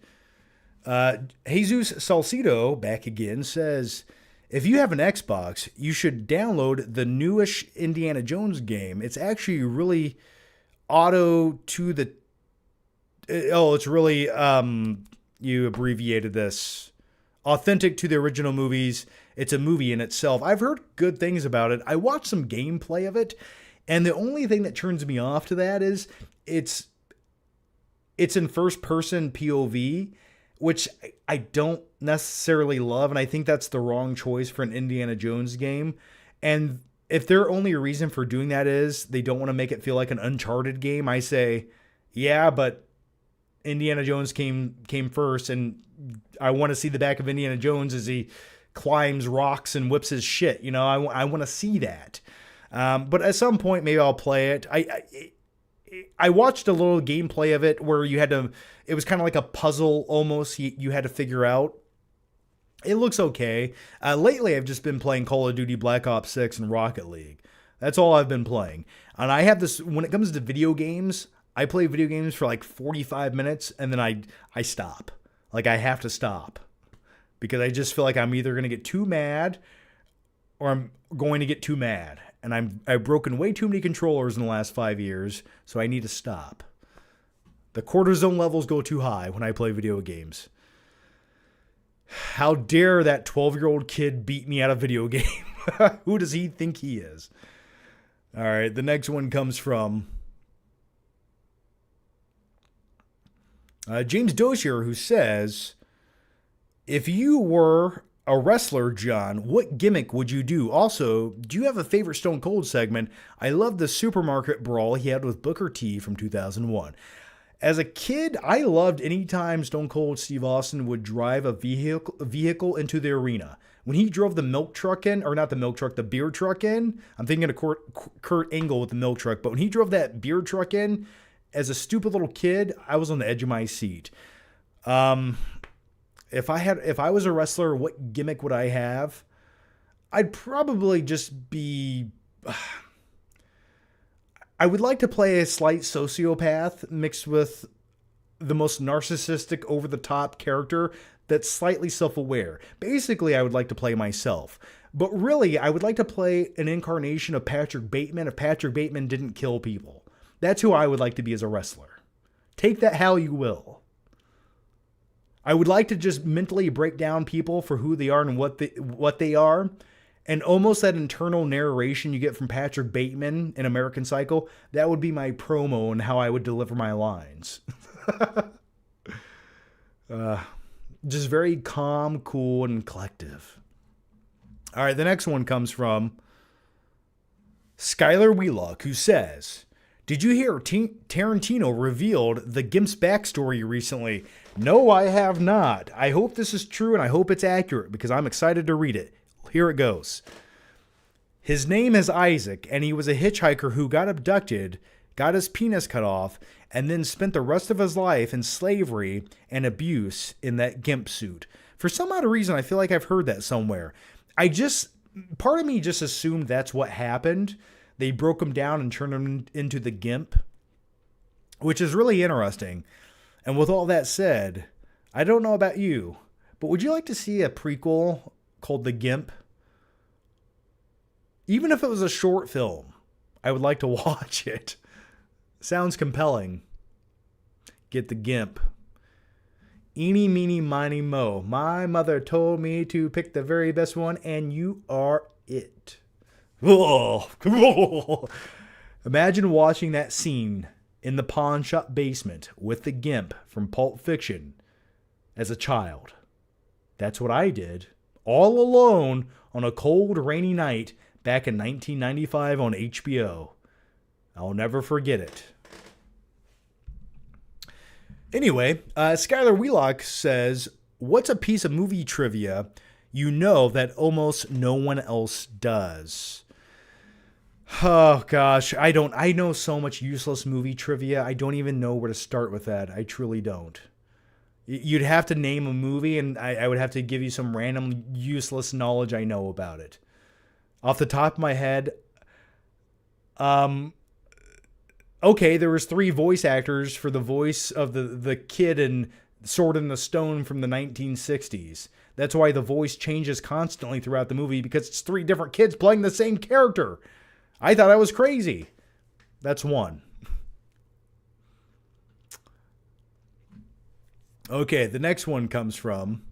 Jesus Salcido, back again, says... If you have an Xbox, you should download the newish Indiana Jones game. It's actually really it's really, you abbreviated this. Authentic to the original movies. It's a movie in itself. I've heard good things about it. I watched some gameplay of it, and the only thing that turns me off to that is it's in first person POV, which I don't necessarily love, and I think that's the wrong choice for an Indiana Jones game. And if their only reason for doing that is they don't want to make it feel like an Uncharted game, I say, yeah, but Indiana Jones came first, and I want to see the back of Indiana Jones as he climbs rocks and whips his shit. I want to see that. But at some point, maybe I'll play it. I watched a little gameplay of it where it was kind of like a puzzle almost you had to figure out. It looks okay. Lately, I've just been playing Call of Duty Black Ops 6 and Rocket League. That's all I've been playing. And I have this, when it comes to video games, I play video games for like 45 minutes and then I stop. Like I have to stop because I just feel like I'm either going to get too mad or I'm going to get too mad. And I've broken way too many controllers in the last 5 years, so I need to stop. The cortisone levels go too high when I play video games. How dare that 12-year-old kid beat me at a video game? Who does he think he is? All right, the next one comes from James Dozier, who says, if you were a wrestler, John, what gimmick would you do? Also, do you have a favorite Stone Cold segment? I love the supermarket brawl he had with Booker T from 2001. As a kid, I loved any time Stone Cold Steve Austin would drive a vehicle into the arena. When he drove the milk truck in, or not the milk truck, the beer truck in, I'm thinking of Kurt Angle with the milk truck, but when he drove that beer truck in, as a stupid little kid, I was on the edge of my seat. If I was a wrestler, what gimmick would I have? I'd probably just be... I would like to play a slight sociopath mixed with the most narcissistic, over-the-top character that's slightly self-aware. Basically, I would like to play myself. But really, I would like to play an incarnation of Patrick Bateman if Patrick Bateman didn't kill people. That's who I would like to be as a wrestler. Take that how you will. I would like to just mentally break down people for who they are and what they are. And almost that internal narration you get from Patrick Bateman in American Psycho, that would be my promo and how I would deliver my lines. Just very calm, cool, and collective. All right, the next one comes from Skylar Wheelock, who says, did you hear Tarantino revealed the Gimp's backstory recently? No, I have not. I hope this is true and I hope it's accurate because I'm excited to read it. Here it goes. His name is Isaac, and he was a hitchhiker who got abducted, got his penis cut off, and then spent the rest of his life in slavery and abuse in that gimp suit. For some odd reason, I feel like I've heard that somewhere. Part of me just assumed that's what happened. They broke him down and turned him into the gimp, which is really interesting. And with all that said, I don't know about you, but would you like to see a prequel called The Gimp? Even if it was a short film, I would like to watch it. Sounds compelling. Get The Gimp. Eeny, meeny, miny, mo. My mother told me to pick the very best one, and you are it. Oh. Imagine watching that scene in the pawn shop basement with the Gimp from Pulp Fiction as a child. That's what I did. All alone on a cold, rainy night back in 1995 on HBO. I'll never forget it. Anyway, Skylar Wheelock says, what's a piece of movie trivia you know that almost no one else does? Oh, gosh. I know so much useless movie trivia. I don't even know where to start with that. I truly don't. You'd have to name a movie, and I would have to give you some random useless knowledge I know about it. Off the top of my head, okay, there was 3 voice actors for the voice of the kid in Sword in the Stone from the 1960s. That's why the voice changes constantly throughout the movie, because it's 3 different kids playing the same character. I thought I was crazy. That's one. Okay, the next one comes from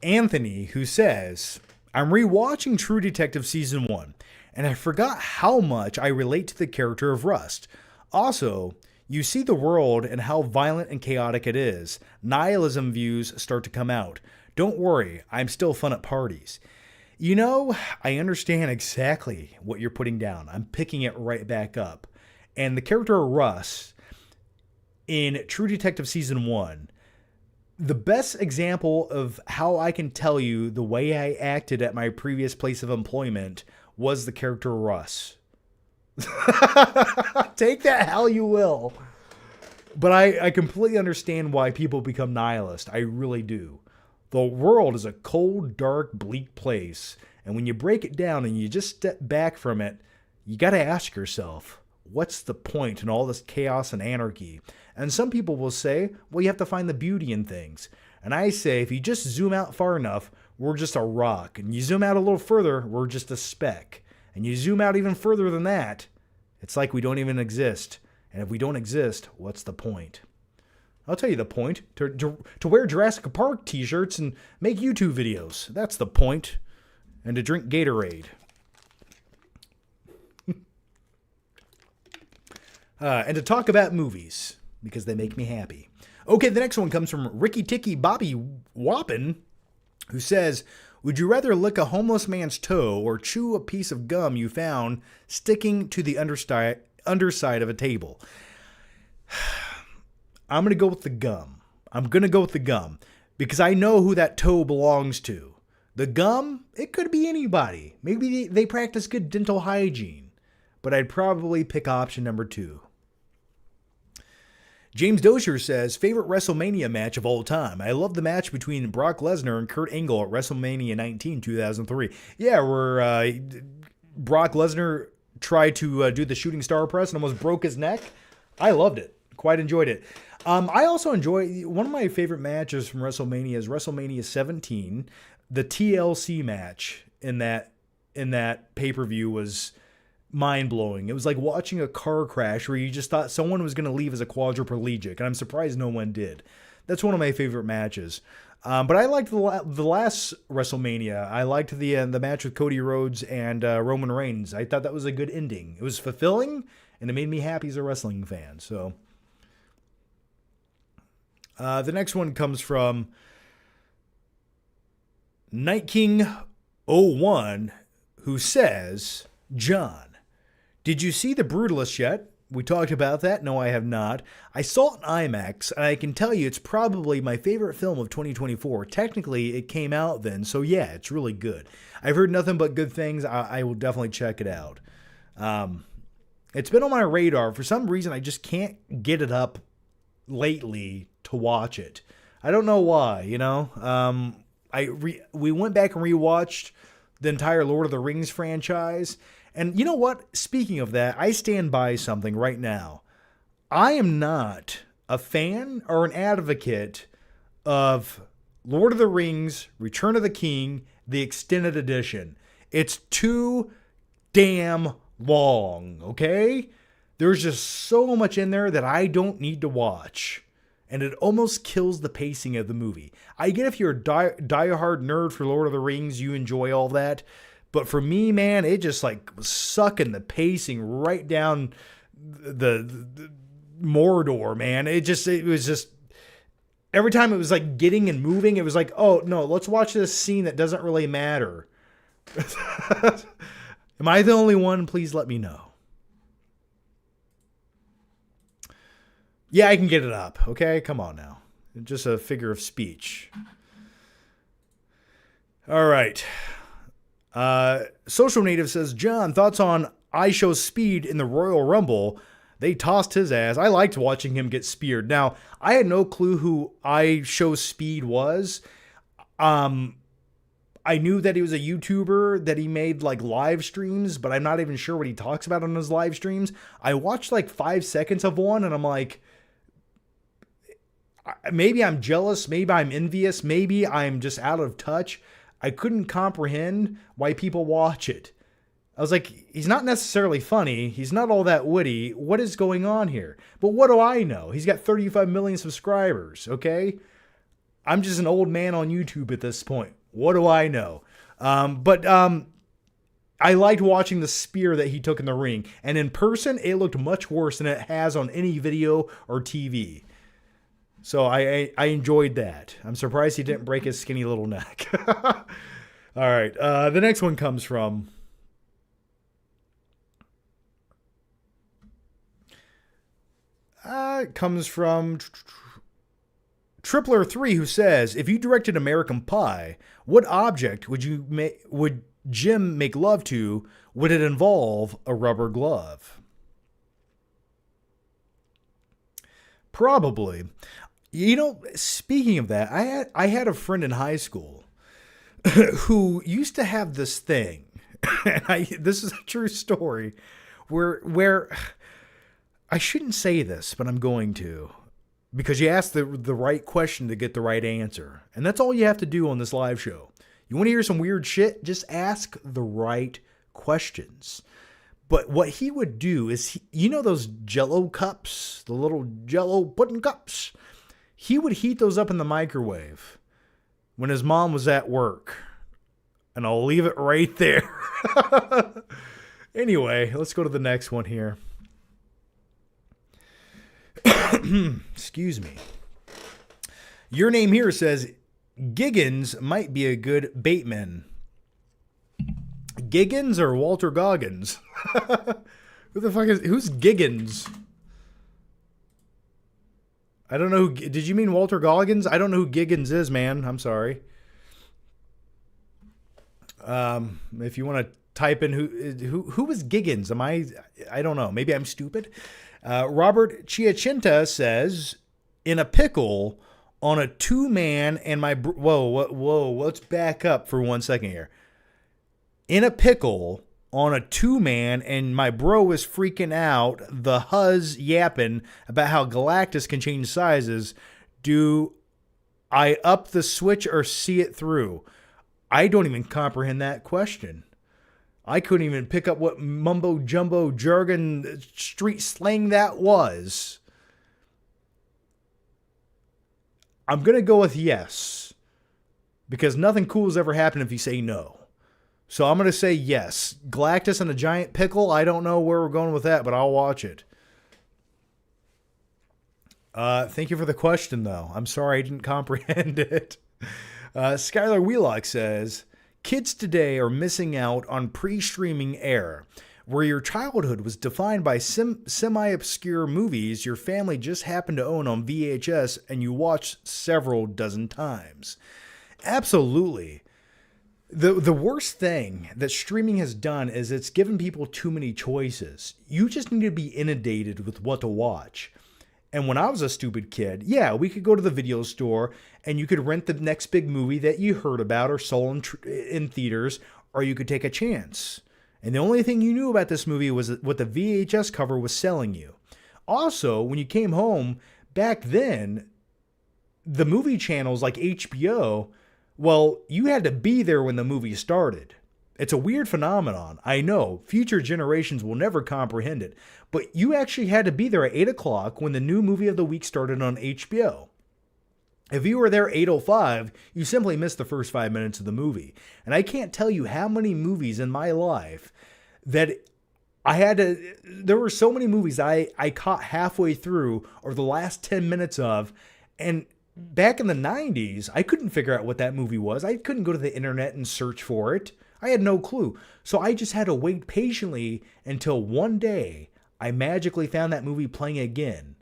Anthony, who says, I'm rewatching True Detective Season 1, and I forgot how much I relate to the character of Rust. Also, you see the world and how violent and chaotic it is. Nihilism views start to come out. Don't worry, I'm still fun at parties. You know, I understand exactly what you're putting down. I'm picking it right back up. And the character of Russ in True Detective Season 1, the best example of how I can tell you the way I acted at my previous place of employment was the character Russ. Take that how you will. But I completely understand why people become nihilist. I really do. The world is a cold, dark, bleak place. And when you break it down and you just step back from it, you got to ask yourself, what's the point in all this chaos and anarchy? And some people will say, well, you have to find the beauty in things. And I say, if you just zoom out far enough, we're just a rock. And you zoom out a little further, we're just a speck. And you zoom out even further than that, it's like we don't even exist. And if we don't exist, what's the point? I'll tell you the point. To wear Jurassic Park t-shirts and make YouTube videos. That's the point. And to drink Gatorade. And to talk about movies. Because they make me happy. Okay, the next one comes from Ricky Ticky Bobby Woppin, who says, would you rather lick a homeless man's toe or chew a piece of gum you found sticking to the underside of a table? I'm going to go with the gum. Because I know who that toe belongs to. The gum, it could be anybody. Maybe they practice good dental hygiene. But I'd probably pick option number 2. James Dozier says, favorite WrestleMania match of all time. I love the match between Brock Lesnar and Kurt Angle at WrestleMania 19, 2003. Yeah, where Brock Lesnar tried to do the shooting star press and almost broke his neck. I loved it. Quite enjoyed it. I also enjoy, one of my favorite matches from WrestleMania is WrestleMania 17. The TLC match in that pay-per-view was mind-blowing. It was like watching a car crash where you just thought someone was going to leave as a quadriplegic, and I'm surprised no one did. That's one of my favorite matches. But I liked the last WrestleMania. I liked the match with Cody Rhodes and Roman Reigns. I thought that was a good ending. It was fulfilling, and it made me happy as a wrestling fan. So the next one comes from Night King 01, who says, John, did you see The Brutalist yet? We talked about that. No, I have not. I saw it in IMAX, and I can tell you it's probably my favorite film of 2024. Technically, it came out then, so yeah, it's really good. I've heard nothing but good things. I will definitely check it out. It's been on my radar. For some reason, I just can't get it up lately to watch it. I don't know why, you know? We went back and rewatched the entire Lord of the Rings franchise. And you know what? Speaking of that, I stand by something right now. I am not a fan or an advocate of Lord of the Rings, Return of the King, the extended edition. It's too damn long, okay? There's just so much in there that I don't need to watch. And it almost kills the pacing of the movie. I get if you're a diehard nerd for Lord of the Rings, you enjoy all that. But for me, man, it just like was sucking the pacing right down the Mordor, man. It was just every time it was like getting and moving, it was like, oh no, let's watch this scene that doesn't really matter. Am I the only one? Please let me know. Yeah, I can get it up. Okay, come on now. Just a figure of speech. All right. Social Native says, John, thoughts on I Show Speed in the Royal Rumble? They tossed his ass. I liked watching him get speared. Now, I had no clue who I Show Speed was. I knew that he was a YouTuber, that he made like live streams, but I'm not even sure what he talks about on his live streams. I watched like 5 seconds of one and I'm like, maybe I'm jealous, maybe I'm envious, maybe I'm just out of touch. I couldn't comprehend why people watch it. I was like, he's not necessarily funny. He's not all that witty. What is going on here? But what do I know? He's got 35 million subscribers, okay? I'm just an old man on YouTube at this point. What do I know? But I liked watching the spear that he took in the ring. And in person, it looked much worse than it has on any video or TV. So I enjoyed that. I'm surprised he didn't break his skinny little neck. All right. The next one comes from Tripler3, who says, if you directed American Pie, what object would Jim make love to? Would it involve a rubber glove? Probably. You know, speaking of that, I had a friend in high school who used to have this thing, and this is a true story, where I shouldn't say this, but I'm going to. Because you asked the right question to get the right answer. And that's all you have to do on this live show. You want to hear some weird shit? Just ask the right questions. But what he would do is, you know those Jell-O cups? The little Jell-O pudding cups? He would heat those up in the microwave when his mom was at work. And I'll leave it right there. Anyway, let's go to the next one here. Excuse me. Your name here says Giggins might be a good Bateman. Giggins or Walter Goggins? Who's Giggins? I don't know. Did you mean Walter Goggins? I don't know who Giggins is, man. I'm sorry. If you want to type in who was Giggins? I don't know. Maybe I'm stupid. Robert Chiachinta says, in a pickle on a 2-man and my... Whoa. Let's back up for 1 second here. In a pickle on a 2-man and my bro is freaking out, the huzz yapping about how Galactus can change sizes. Do I up the switch or see it through? I don't even comprehend that question. I couldn't even pick up what mumbo jumbo jargon street slang that was. I'm going to go with yes. Because nothing cool has ever happened if you say no. So I'm going to say yes. Galactus and a giant pickle, I don't know where we're going with that, but I'll watch it. Thank you for the question, though. I'm sorry I didn't comprehend it. Skylar Wheelock says, kids today are missing out on pre-streaming era, where your childhood was defined by semi-obscure movies your family just happened to own on VHS and you watched several dozen times. Absolutely. The worst thing that streaming has done is it's given people too many choices. You just need to be inundated with what to watch. And when I was a stupid kid, yeah, we could go to the video store and you could rent the next big movie that you heard about or saw in theaters, or you could take a chance. And the only thing you knew about this movie was what the VHS cover was selling you. Also, when you came home, back then, the movie channels like HBO, well, you had to be there when the movie started. It's a weird phenomenon. I know future generations will never comprehend it, but you actually had to be there at 8 o'clock when the new movie of the week started on HBO. If you were there 8:05, you simply missed the first 5 minutes of the movie. And I can't tell you how many movies in my life that there were so many movies I caught halfway through or the last 10 minutes of, and back in the 90s, I couldn't figure out what that movie was. I couldn't go to the internet and search for it. I had no clue. So I just had to wait patiently until one day I magically found that movie playing again.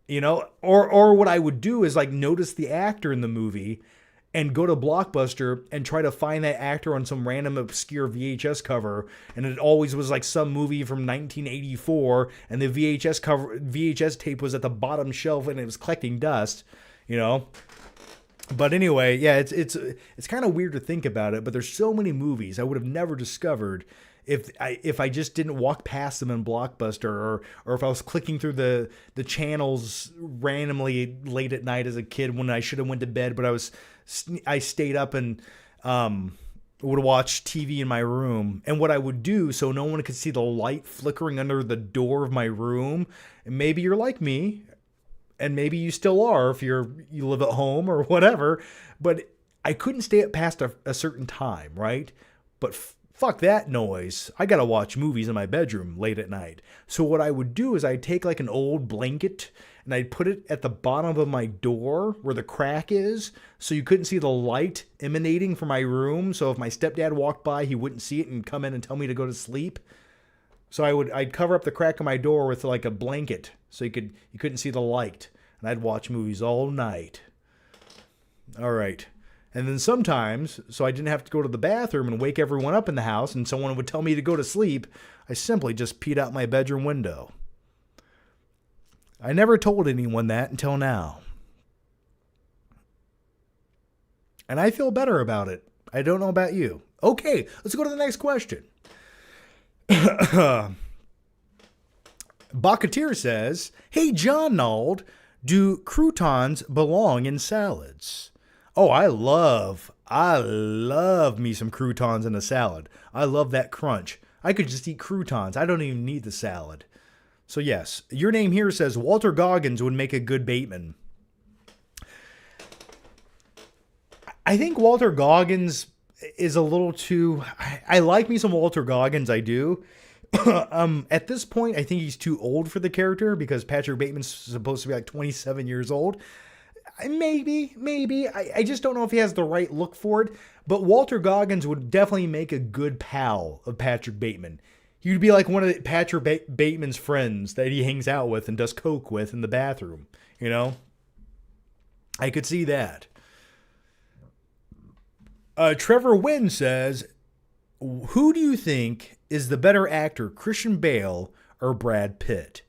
You know, or what I would do is like notice the actor in the movie and go to Blockbuster and try to find that actor on some random obscure VHS cover. And it always was like some movie from 1984 and the VHS tape was at the bottom shelf and it was collecting dust, you know. But anyway, yeah, it's kind of weird to think about it, but there's so many movies I would have never discovered if I just didn't walk past them in Blockbuster or if I was clicking through the channels randomly late at night as a kid when I should have went to bed, but I stayed up and would watch TV in my room. And what I would do so no one could see the light flickering under the door of my room, and maybe you're like me, and maybe you still are if you live at home or whatever, but I couldn't stay up past a certain time, right? But fuck that noise. I gotta watch movies in my bedroom late at night. So what I would do is I'd take like an old blanket and I'd put it at the bottom of my door where the crack is so you couldn't see the light emanating from my room. So if my stepdad walked by, he wouldn't see it and come in and tell me to go to sleep. So I'd cover up the crack of my door with like a blanket so you couldn't see the light, and I'd watch movies all night. All right. And then sometimes, so I didn't have to go to the bathroom and wake everyone up in the house and someone would tell me to go to sleep, I simply just peed out my bedroom window. I never told anyone that until now. And I feel better about it. I don't know about you. Okay, let's go to the next question. Bakatir says, "Hey, John Nald, do croutons belong in salads?" Oh, I love me some croutons in a salad. I love that crunch. I could just eat croutons. I don't even need the salad. So yes, your name here says Walter Goggins would make a good Bateman. I think Walter Goggins is a little too... I like me some Walter Goggins, I do. At this point, I think he's too old for the character because Patrick Bateman's supposed to be like 27 years old. Maybe. I just don't know if he has the right look for it. But Walter Goggins would definitely make a good pal of Patrick Bateman. He would be like one of Patrick Bateman's friends that he hangs out with and does coke with in the bathroom. You know? I could see that. Trevor Wynn says, "Who do you think is the better actor, Christian Bale or Brad Pitt?"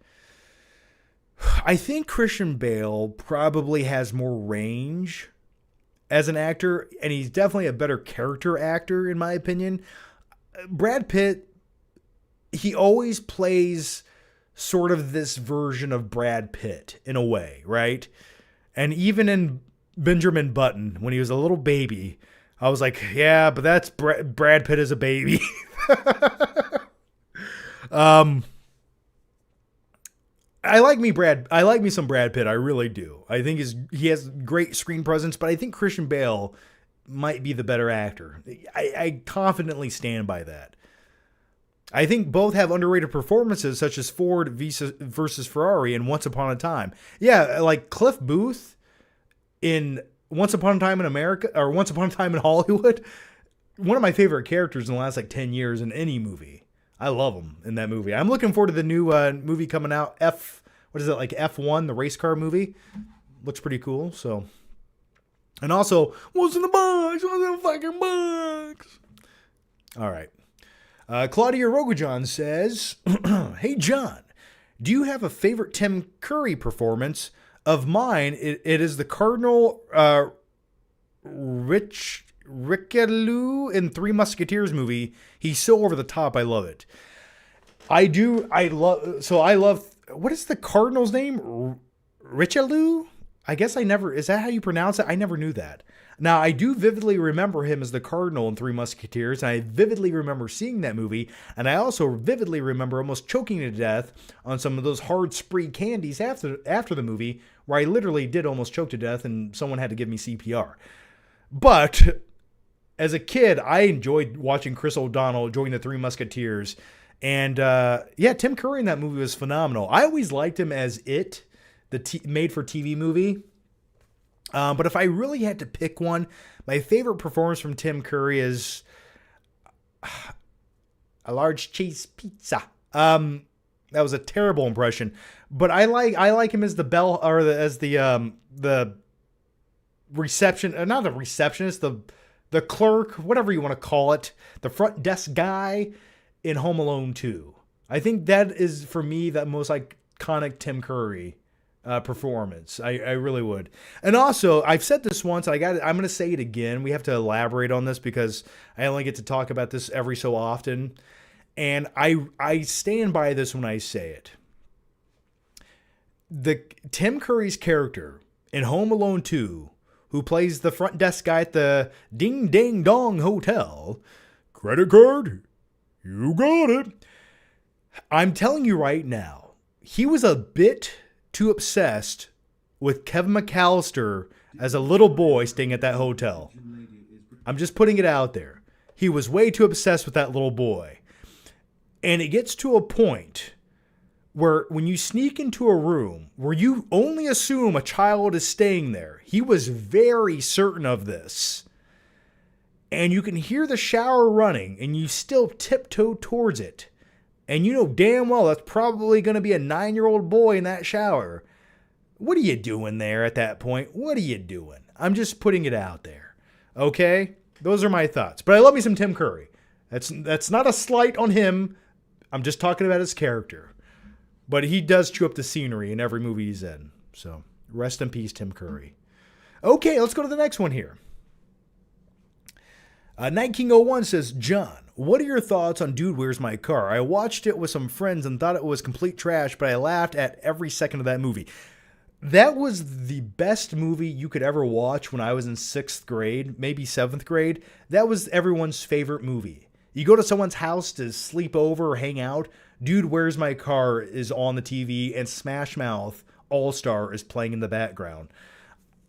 I think Christian Bale probably has more range as an actor, and he's definitely a better character actor, in my opinion. Brad Pitt, he always plays sort of this version of Brad Pitt in a way, right? And even in Benjamin Button, when he was a little baby, I was like, yeah, but that's Brad Pitt as a baby. I like me some Brad Pitt. I really do. I think he has great screen presence, but I think Christian Bale might be the better actor. I confidently stand by that. I think both have underrated performances, such as Ford versus Ferrari and Once Upon a Time. Yeah, like Cliff Booth in Once Upon a Time in America, or Once Upon a Time in Hollywood. One of my favorite characters in the last like 10 years in any movie. I love him in that movie. I'm looking forward to the new movie coming out. F1, the race car movie. Looks pretty cool. So, and also, what's in the box? What's in the fucking box? All right. Claudia Rogojan says, "Hey John, do you have a favorite Tim Curry performance? Of mine, it is the Cardinal Richelieu in Three Musketeers movie. He's so over the top. I love it. I love. What is the Cardinal's name? Richelieu? I guess is that how you pronounce it? I never knew that. Now, I do vividly remember him as the Cardinal in Three Musketeers, and I vividly remember seeing that movie, and I also vividly remember almost choking to death on some of those hard spree candies after the movie, where I literally did almost choke to death, and someone had to give me CPR. But as a kid, I enjoyed watching Chris O'Donnell join the Three Musketeers, and Tim Curry in that movie was phenomenal. I always liked him as It, the made-for-TV movie. But if I really had to pick one, my favorite performance from Tim Curry is a large cheese pizza. That was a terrible impression, but I like him as the bell, or the reception, not the receptionist, the clerk, whatever you want to call it, the front desk guy in Home Alone 2. I think that is, for me, the most iconic Tim Curry performance. I really would. And also, I've said this once, I'm going to say it again. We have to elaborate on this because I only get to talk about this every so often. And I stand by this when I say it. The Tim Curry's character in Home Alone 2, who plays the front desk guy at the Ding Ding Dong Hotel, credit card, you got it. I'm telling you right now, he was a bit too obsessed with Kevin McAllister as a little boy staying at that hotel. I'm just putting it out there. He was way too obsessed with that little boy. And it gets to a point where when you sneak into a room where you only assume a child is staying there, he was very certain of this. And you can hear the shower running and you still tiptoe towards it. And you know damn well that's probably going to be a 9-year-old boy in that shower. What are you doing there at that point? What are you doing? I'm just putting it out there. Okay? Those are my thoughts. But I love me some Tim Curry. That's not a slight on him. I'm just talking about his character. But he does chew up the scenery in every movie he's in. So, rest in peace, Tim Curry. Okay, let's go to the next one here. Night King 01 says, John, What are your thoughts on Dude, Where's My Car? I watched it with some friends and thought it was complete trash, but I laughed at every second of that movie. That was the best movie you could ever watch when I was in 6th grade, maybe 7th grade. That was everyone's favorite movie. You go to someone's house to sleep over or hang out, Dude, Where's My Car is on the TV, and Smash Mouth All-Star is playing in the background.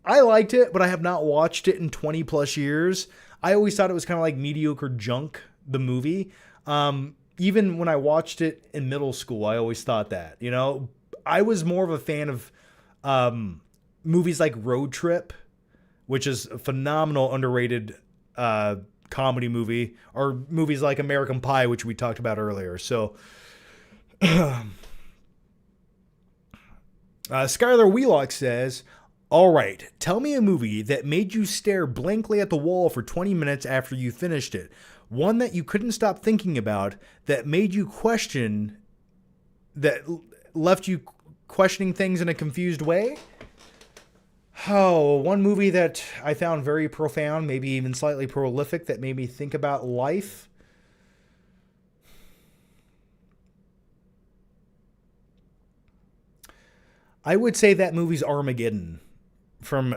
I liked it, but I have not watched it in 20 plus years. I always thought it was kind of like mediocre junk, the movie. Even when I watched it in middle school, I always thought that, you know. I was more of a fan of movies like Road Trip, which is a phenomenal, underrated comedy movie, or movies like American Pie, which we talked about earlier. So, Skylar Wheelock says, all right, tell me a movie that made you stare blankly at the wall for 20 minutes after you finished it. One that you couldn't stop thinking about, that made you question, that left you questioning things in a confused way. Oh, one movie that I found very profound, maybe even slightly prolific, that made me think about life. I would say that movie's Armageddon from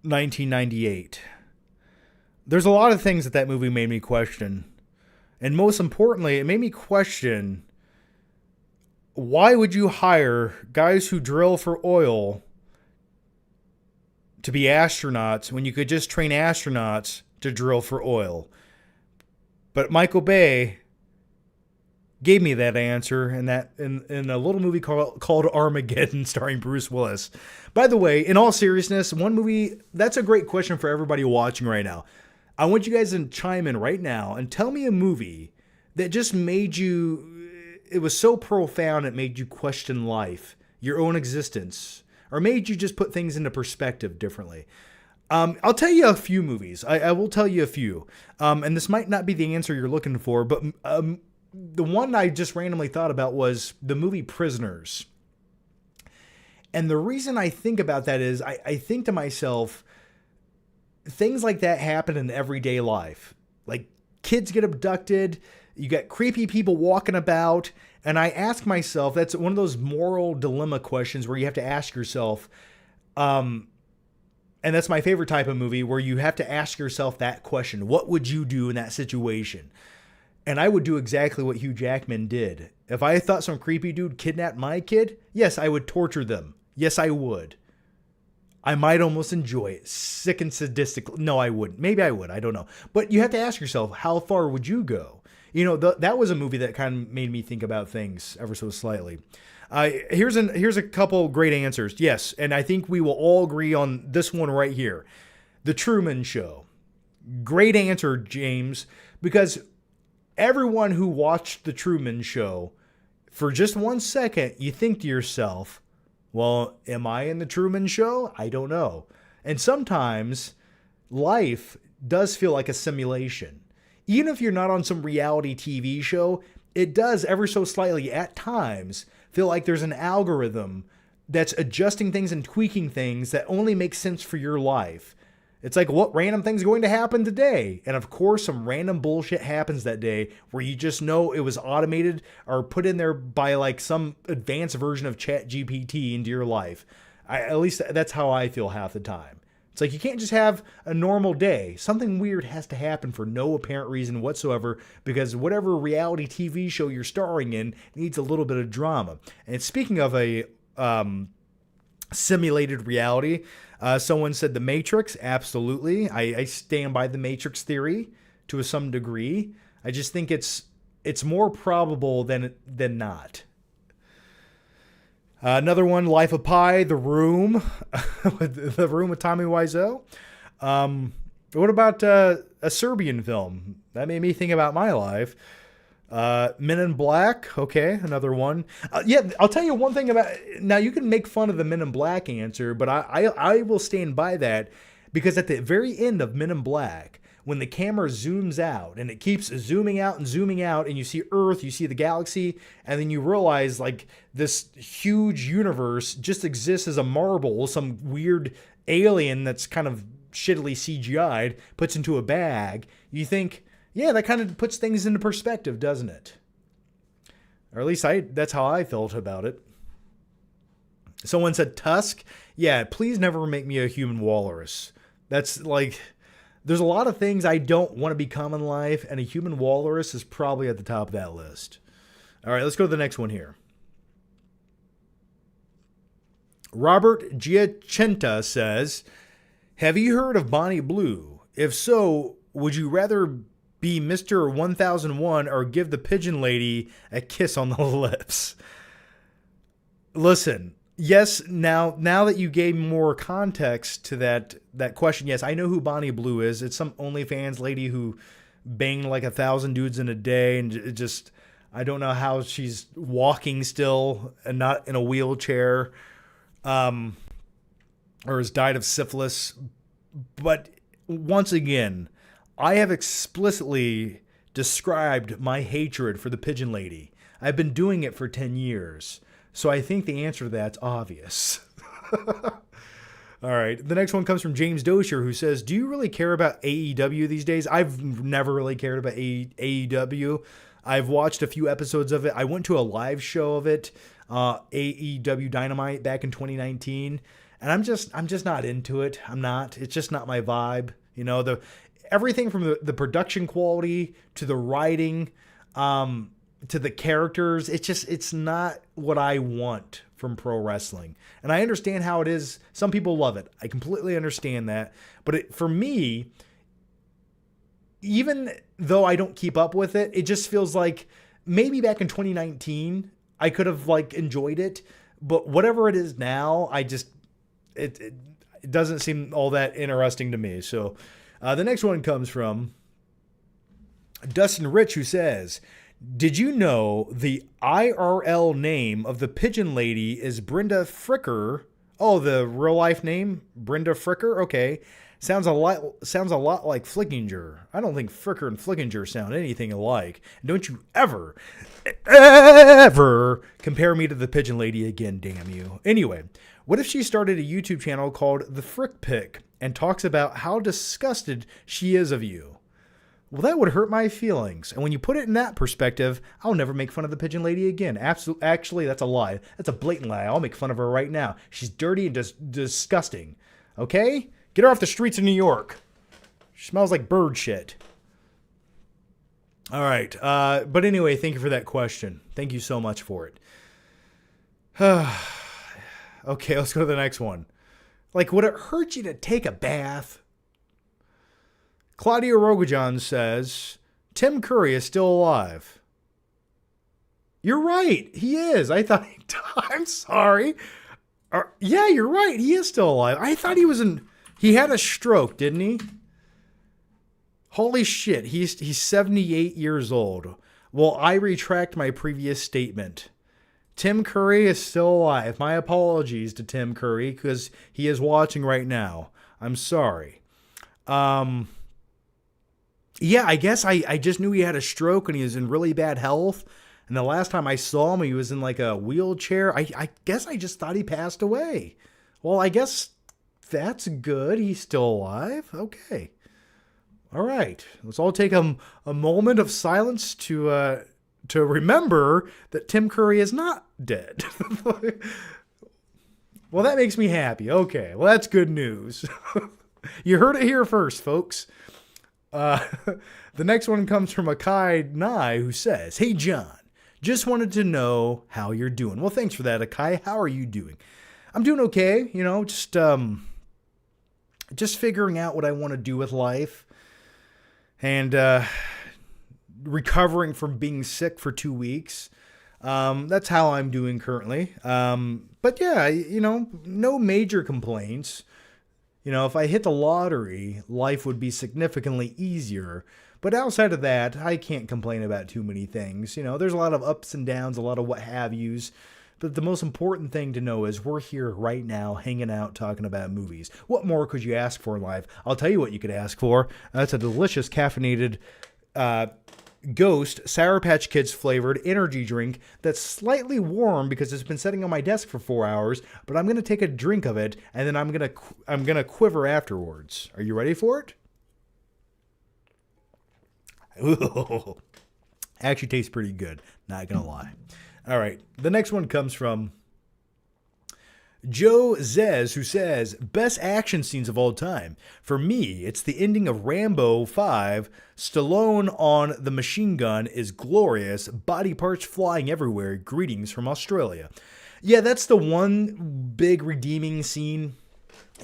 1998. There's a lot of things that movie made me question. And most importantly, it made me question, why would you hire guys who drill for oil to be astronauts when you could just train astronauts to drill for oil? But Michael Bay gave me that answer in a little movie called Armageddon, starring Bruce Willis. By the way, in all seriousness, one movie, that's a great question for everybody watching right now. I want you guys to chime in right now and tell me a movie that just made you, it was so profound it made you question life, your own existence, or made you just put things into perspective differently. I'll tell you a few movies. I will tell you a few. And this might not be the answer you're looking for, but the one I just randomly thought about was the movie Prisoners. And the reason I think about that is I think to myself, things like that happen in everyday life. Like, kids get abducted, you got creepy people walking about, and I ask myself, that's one of those moral dilemma questions where you have to ask yourself, and that's my favorite type of movie, where you have to ask yourself that question. What would you do in that situation? And I would do exactly what Hugh Jackman did. If I thought some creepy dude kidnapped my kid, yes, I would torture them. Yes, I would. I might almost enjoy it. Sick and sadistic. No, I wouldn't. Maybe I would. I don't know. But you have to ask yourself, how far would you go? You know, that was a movie that kind of made me think about things ever so slightly. Here's a couple great answers. Yes, and I think we will all agree on this one right here. The Truman Show. Great answer, James, because everyone who watched The Truman Show, for just 1 second, you think to yourself, well, am I in The Truman Show? I don't know. And sometimes life does feel like a simulation. Even if you're not on some reality TV show, it does ever so slightly at times feel like there's an algorithm that's adjusting things and tweaking things that only make sense for your life. It's like, what random thing's going to happen today? And of course, some random bullshit happens that day where you just know it was automated or put in there by like some advanced version of ChatGPT into your life. At least that's how I feel half the time. It's like, you can't just have a normal day. Something weird has to happen for no apparent reason whatsoever, because whatever reality TV show you're starring in needs a little bit of drama. And speaking of a simulated reality, someone said The Matrix. Absolutely. I stand by the Matrix theory to some degree. I just think it's more probable than not. Another one, Life of Pi, The Room. The Room with Tommy Wiseau. What about a Serbian film? That made me think about my life. Men in Black. Okay, another one. Yeah, I'll tell you one thing about... Now, you can make fun of the Men in Black answer, but I will stand by that, because at the very end of Men in Black, when the camera zooms out and it keeps zooming out, and you see Earth, you see the galaxy, and then you realize like this huge universe just exists as a marble, some weird alien that's kind of shittily CGI'd puts into a bag. You think, Yeah, that kind of puts things into perspective, doesn't it? Or at least that's how I felt about it. Someone said Tusk. Yeah, please never make me a human walrus. That's like, there's a lot of things I don't want to become in life, and a human walrus is probably at the top of that list. All right, let's go to the next one here. Robert Giacenta says, have you heard of Bonnie Blue? If so, would you rather be Mr. 1001 or give the pigeon lady a kiss on the lips? Listen, yes, now that you gave more context to that question, yes, I know who Bonnie Blue is. It's some OnlyFans lady who banged like 1,000 dudes in a day, and it just, I don't know how she's walking still and not in a wheelchair, or has died of syphilis. But once again, I have explicitly described my hatred for the pigeon lady. I've been doing it for 10 years. So I think the answer to that's obvious. All right. The next one comes from James Dosher, who says, do you really care about AEW these days? I've never really cared about AEW. I've watched a few episodes of it. I went to a live show of it, AEW Dynamite, back in 2019. And I'm just not into it. I'm not. It's just not my vibe. You know, everything from the production quality to the writing, to the characters, it's not what I want from pro wrestling. And I understand how it is. Some people love it. I completely understand that. But for me, even though I don't keep up with it, it just feels like maybe back in 2019, I could have like enjoyed it. But whatever it is now, it doesn't seem all that interesting to me. So the next one comes from Dustin Rich, who says, did you know the IRL name of the pigeon lady is Brenda Fricker? Oh, the real life name? Brenda Fricker? Okay. Sounds a lot like Flickinger. I don't think Fricker and Flickinger sound anything alike. Don't you ever compare me to the pigeon lady again, damn you. Anyway, what if she started a YouTube channel called The Frick Pick and talks about how disgusted she is of you? Well, that would hurt my feelings. And when you put it in that perspective, I'll never make fun of the pigeon lady again. Actually, that's a lie. That's a blatant lie. I'll make fun of her right now. She's dirty and disgusting. Okay? Get her off the streets of New York. She smells like bird shit. All right. But anyway, thank you for that question. Thank you so much for it. Okay, let's go to the next one. Like, would it hurt you to take a bath? Claudia Rogajan says, Tim Curry is still alive. You're right. He is. I thought he died. I'm sorry. Yeah, you're right. He is still alive. I thought he had a stroke, didn't he? Holy shit. He's 78 years old. Well, I retract my previous statement. Tim Curry is still alive. My apologies to Tim Curry because he is watching right now. I'm sorry. Yeah, I guess I just knew he had a stroke and he was in really bad health. And the last time I saw him, he was in like a wheelchair. I guess I just thought he passed away. Well, I guess that's good. He's still alive. Okay. All right. Let's all take a moment of silence to remember that Tim Curry is not dead. Well, that makes me happy. Okay. Well, that's good news. You heard it here first, folks. The next one comes from Akai Nye, who says, hey, John, just wanted to know how you're doing. Well, thanks for that, Akai. How are you doing? I'm doing okay. You know, just figuring out what I want to do with life and recovering from being sick for 2 weeks. That's how I'm doing currently. But yeah, you know, no major complaints. You know, if I hit the lottery, life would be significantly easier. But outside of that, I can't complain about too many things. You know, there's a lot of ups and downs, a lot of what have yous. But the most important thing to know is we're here right now, hanging out, talking about movies. What more could you ask for in life? I'll tell you what you could ask for. That's a delicious caffeinated Ghost Sour Patch Kids flavored energy drink that's slightly warm because it's been sitting on my desk for 4 hours, but I'm going to take a drink of it and then I'm going to quiver afterwards. Are you ready for it? Ooh. Actually tastes pretty good. Not gonna lie. All right. The next one comes from Joe Zez, who says, best action scenes of all time. For me, it's the ending of Rambo 5. Stallone on the machine gun is glorious. Body parts flying everywhere. Greetings from Australia. Yeah, that's the one big redeeming scene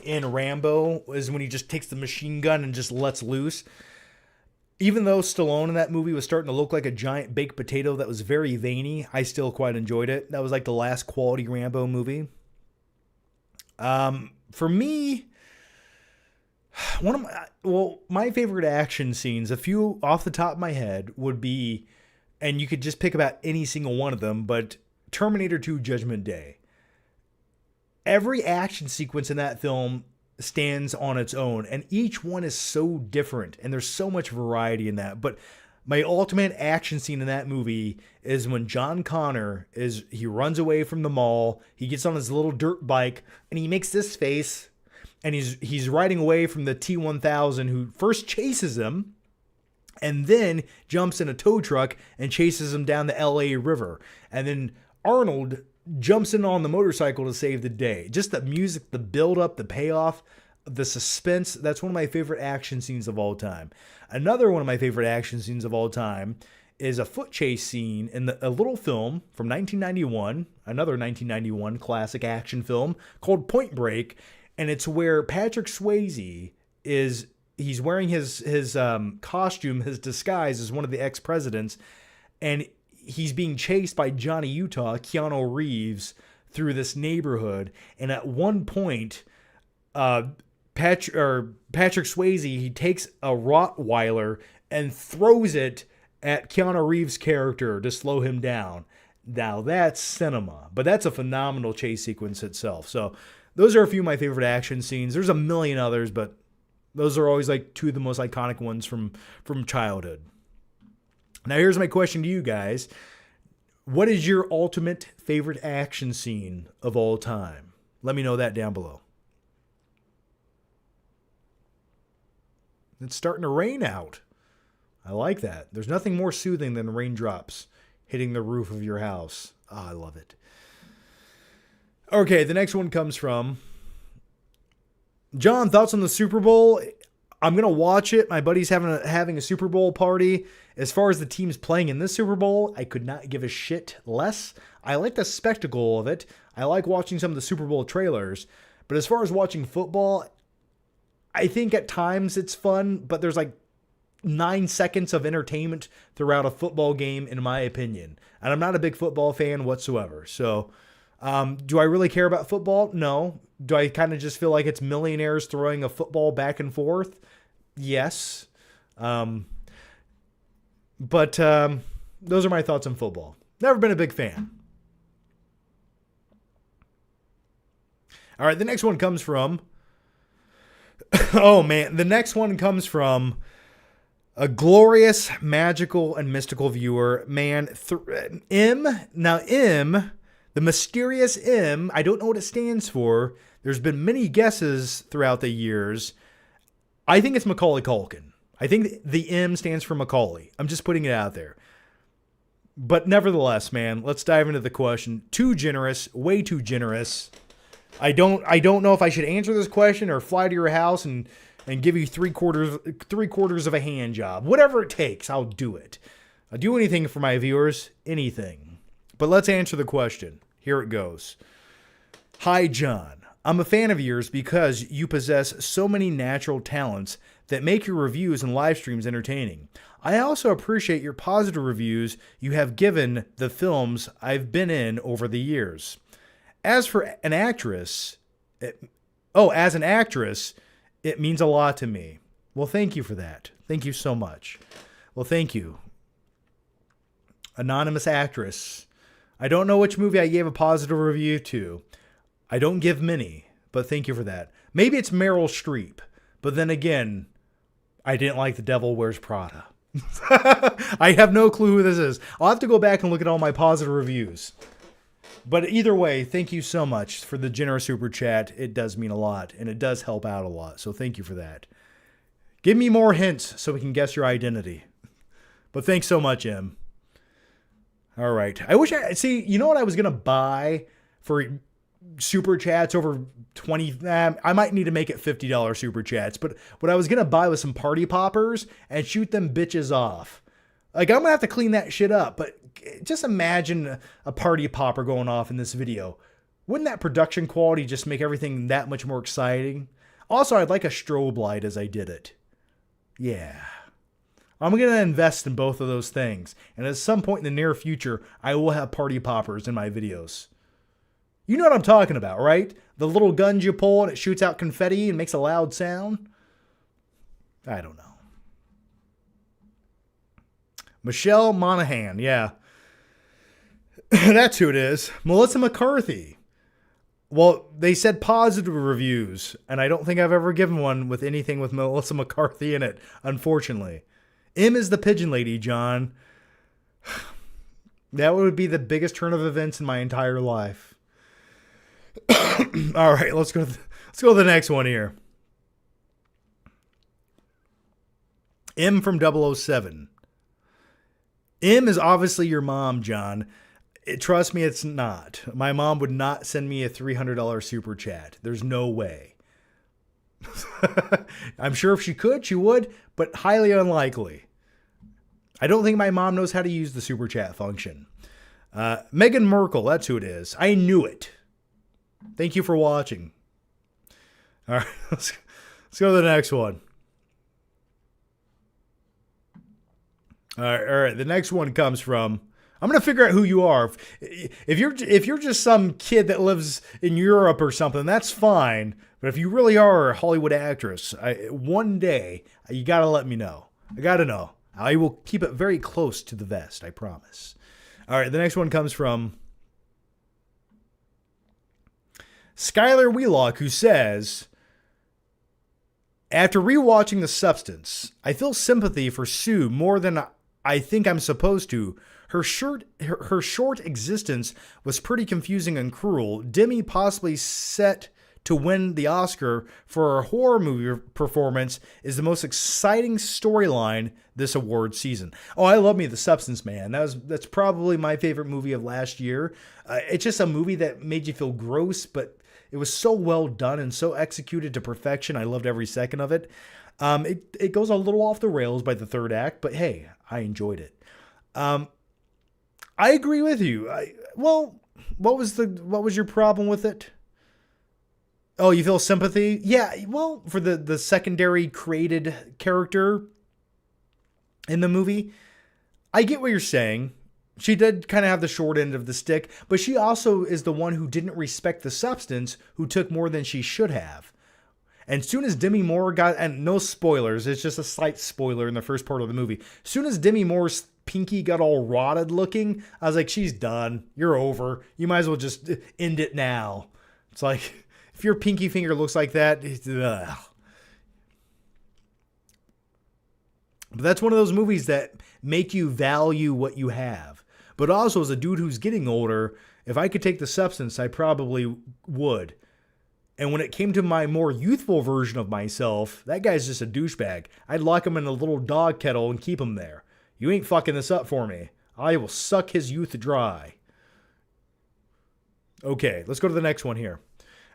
in Rambo, is when he just takes the machine gun and just lets loose. Even though Stallone in that movie was starting to look like a giant baked potato that was very veiny, I still quite enjoyed it. That was like the last quality Rambo movie. For me, my favorite action scenes, a few off the top of my head would be, and you could just pick about any single one of them, but Terminator 2 Judgment Day. Every action sequence in that film stands on its own, and each one is so different, and there's so much variety in that. But my ultimate action scene in that movie is when John Connor he runs away from the mall, he gets on his little dirt bike, and he makes this face, and he's riding away from the T-1000, who first chases him, and then jumps in a tow truck and chases him down the LA River. And then Arnold jumps in on the motorcycle to save the day. Just the music, the build-up, the payoff, the suspense. That's one of my favorite action scenes of all time. Another one of my favorite action scenes of all time is a foot chase scene in a little film from 1991, another 1991 classic action film called Point Break. And it's where Patrick Swayze he's wearing his costume, his disguise as one of the ex-presidents, and he's being chased by Johnny Utah, Keanu Reeves, through this neighborhood. And at one point, Patrick Swayze, he takes a Rottweiler and throws it at Keanu Reeves' character to slow him down. Now that's cinema, but that's a phenomenal chase sequence itself. So those are a few of my favorite action scenes. There's a million others, but those are always like two of the most iconic ones from childhood. Now, here's my question to you guys. What is your ultimate favorite action scene of all time? Let me know that down below. It's starting to rain out. I like that. There's nothing more soothing than raindrops hitting the roof of your house. Oh, I love it. Okay, the next one comes from John. Thoughts on the Super Bowl? I'm going to watch it. My buddy's having a Super Bowl party. As far as the teams playing in this Super Bowl, I could not give a shit less. I like the spectacle of it. I like watching some of the Super Bowl trailers. But as far as watching football, I think at times it's fun, but there's like 9 seconds of entertainment throughout a football game, in my opinion. And I'm not a big football fan whatsoever. So, do I really care about football? No. Do I kind of just feel like it's millionaires throwing a football back and forth? Yes. But those are my thoughts on football. Never been a big fan. All right, the next one comes from... the next one comes from a glorious, magical, and mystical viewer. Man, M. Now, M, the mysterious M, I don't know what it stands for. There's been many guesses throughout the years. I think it's Macaulay Culkin. I think the M stands for Macaulay. I'm just putting it out there. But nevertheless, man, let's dive into the question. Too generous, way too generous. I don't know if I should answer this question or fly to your house and give you three quarters of a hand job. Whatever it takes, I'll do it. I'll do anything for my viewers, anything. But let's answer the question. Here it goes. Hi, John. I'm a fan of yours because you possess so many natural talents that make your reviews and live streams entertaining. I also appreciate your positive reviews you have given the films I've been in over the years. As an actress, it means a lot to me. Well, thank you for that. Thank you so much. Well, thank you. Anonymous actress. I don't know which movie I gave a positive review to. I don't give many, but thank you for that. Maybe it's Meryl Streep, but then again, I didn't like The Devil Wears Prada. I have no clue who this is. I'll have to go back and look at all my positive reviews. But either way, thank you so much for the generous super chat. It does mean a lot, and it does help out a lot, so thank you for that. Give me more hints so we can guess your identity. But thanks so much, Em. All right. I wish see, you know what I was going to buy for super chats over 20, I might need to make it $50 super chats, but what I was going to buy was some party poppers and shoot them bitches off. Like, I'm going to have to clean that shit up, but just imagine a party popper going off in this video. Wouldn't that production quality just make everything that much more exciting? Also, I'd like a strobe light as I did it. Yeah. I'm going to invest in both of those things. And at some point in the near future, I will have party poppers in my videos. You know what I'm talking about, right? The little guns you pull and it shoots out confetti and makes a loud sound. I don't know. Michelle Monaghan, yeah. That's who it is. Melissa McCarthy. Well, they said positive reviews, and I don't think I've ever given one with anything with Melissa McCarthy in it, unfortunately. M is the pigeon lady, John. That would be the biggest turn of events in my entire life. All right, let's go to the next one here. M from 007. M is obviously your mom, John. Trust me, it's not. My mom would not send me a $300 super chat. There's no way. I'm sure if she could, she would, but highly unlikely. I don't think my mom knows how to use the super chat function. Meghan Merkel, that's who it is. I knew it. Thank you for watching. All right, let's go to the next one. All right. The next one comes from. I'm gonna figure out who you are. If you're just some kid that lives in Europe or something, that's fine. But if you really are a Hollywood actress, one day you gotta let me know. I gotta know. I will keep it very close to the vest. I promise. All right. The next one comes from Skylar Wheelock, who says, after rewatching The Substance, I feel sympathy for Sue more than I think I'm supposed to. Her short existence was pretty confusing and cruel. Demi possibly set to win the Oscar for her horror movie performance is the most exciting storyline this award season. Oh, I love me The Substance, man. That's probably my favorite movie of last year. It's just a movie that made you feel gross, but it was so well done and so executed to perfection. I loved every second of it. It goes a little off the rails by the third act, but hey, I enjoyed it. I agree with you. What was your problem with it? Oh, you feel sympathy? Yeah, well, for the secondary created character in the movie, I get what you're saying. She did kind of have the short end of the stick, but she also is the one who didn't respect The Substance, who took more than she should have. And soon as Demi Moore got, and no spoilers, it's just a slight spoiler in the first part of the movie. Soon as Demi Moore's pinky got all rotted looking, I was like, she's done. You're over. You might as well just end it now. It's like, if your pinky finger looks like that, ugh. But that's one of those movies that make you value what you have. But also, as a dude who's getting older, if I could take The Substance, I probably would. And when it came to my more youthful version of myself, that guy's just a douchebag. I'd lock him in a little dog kettle and keep him there. You ain't fucking this up for me. I will suck his youth dry. Okay, let's go to the next one here.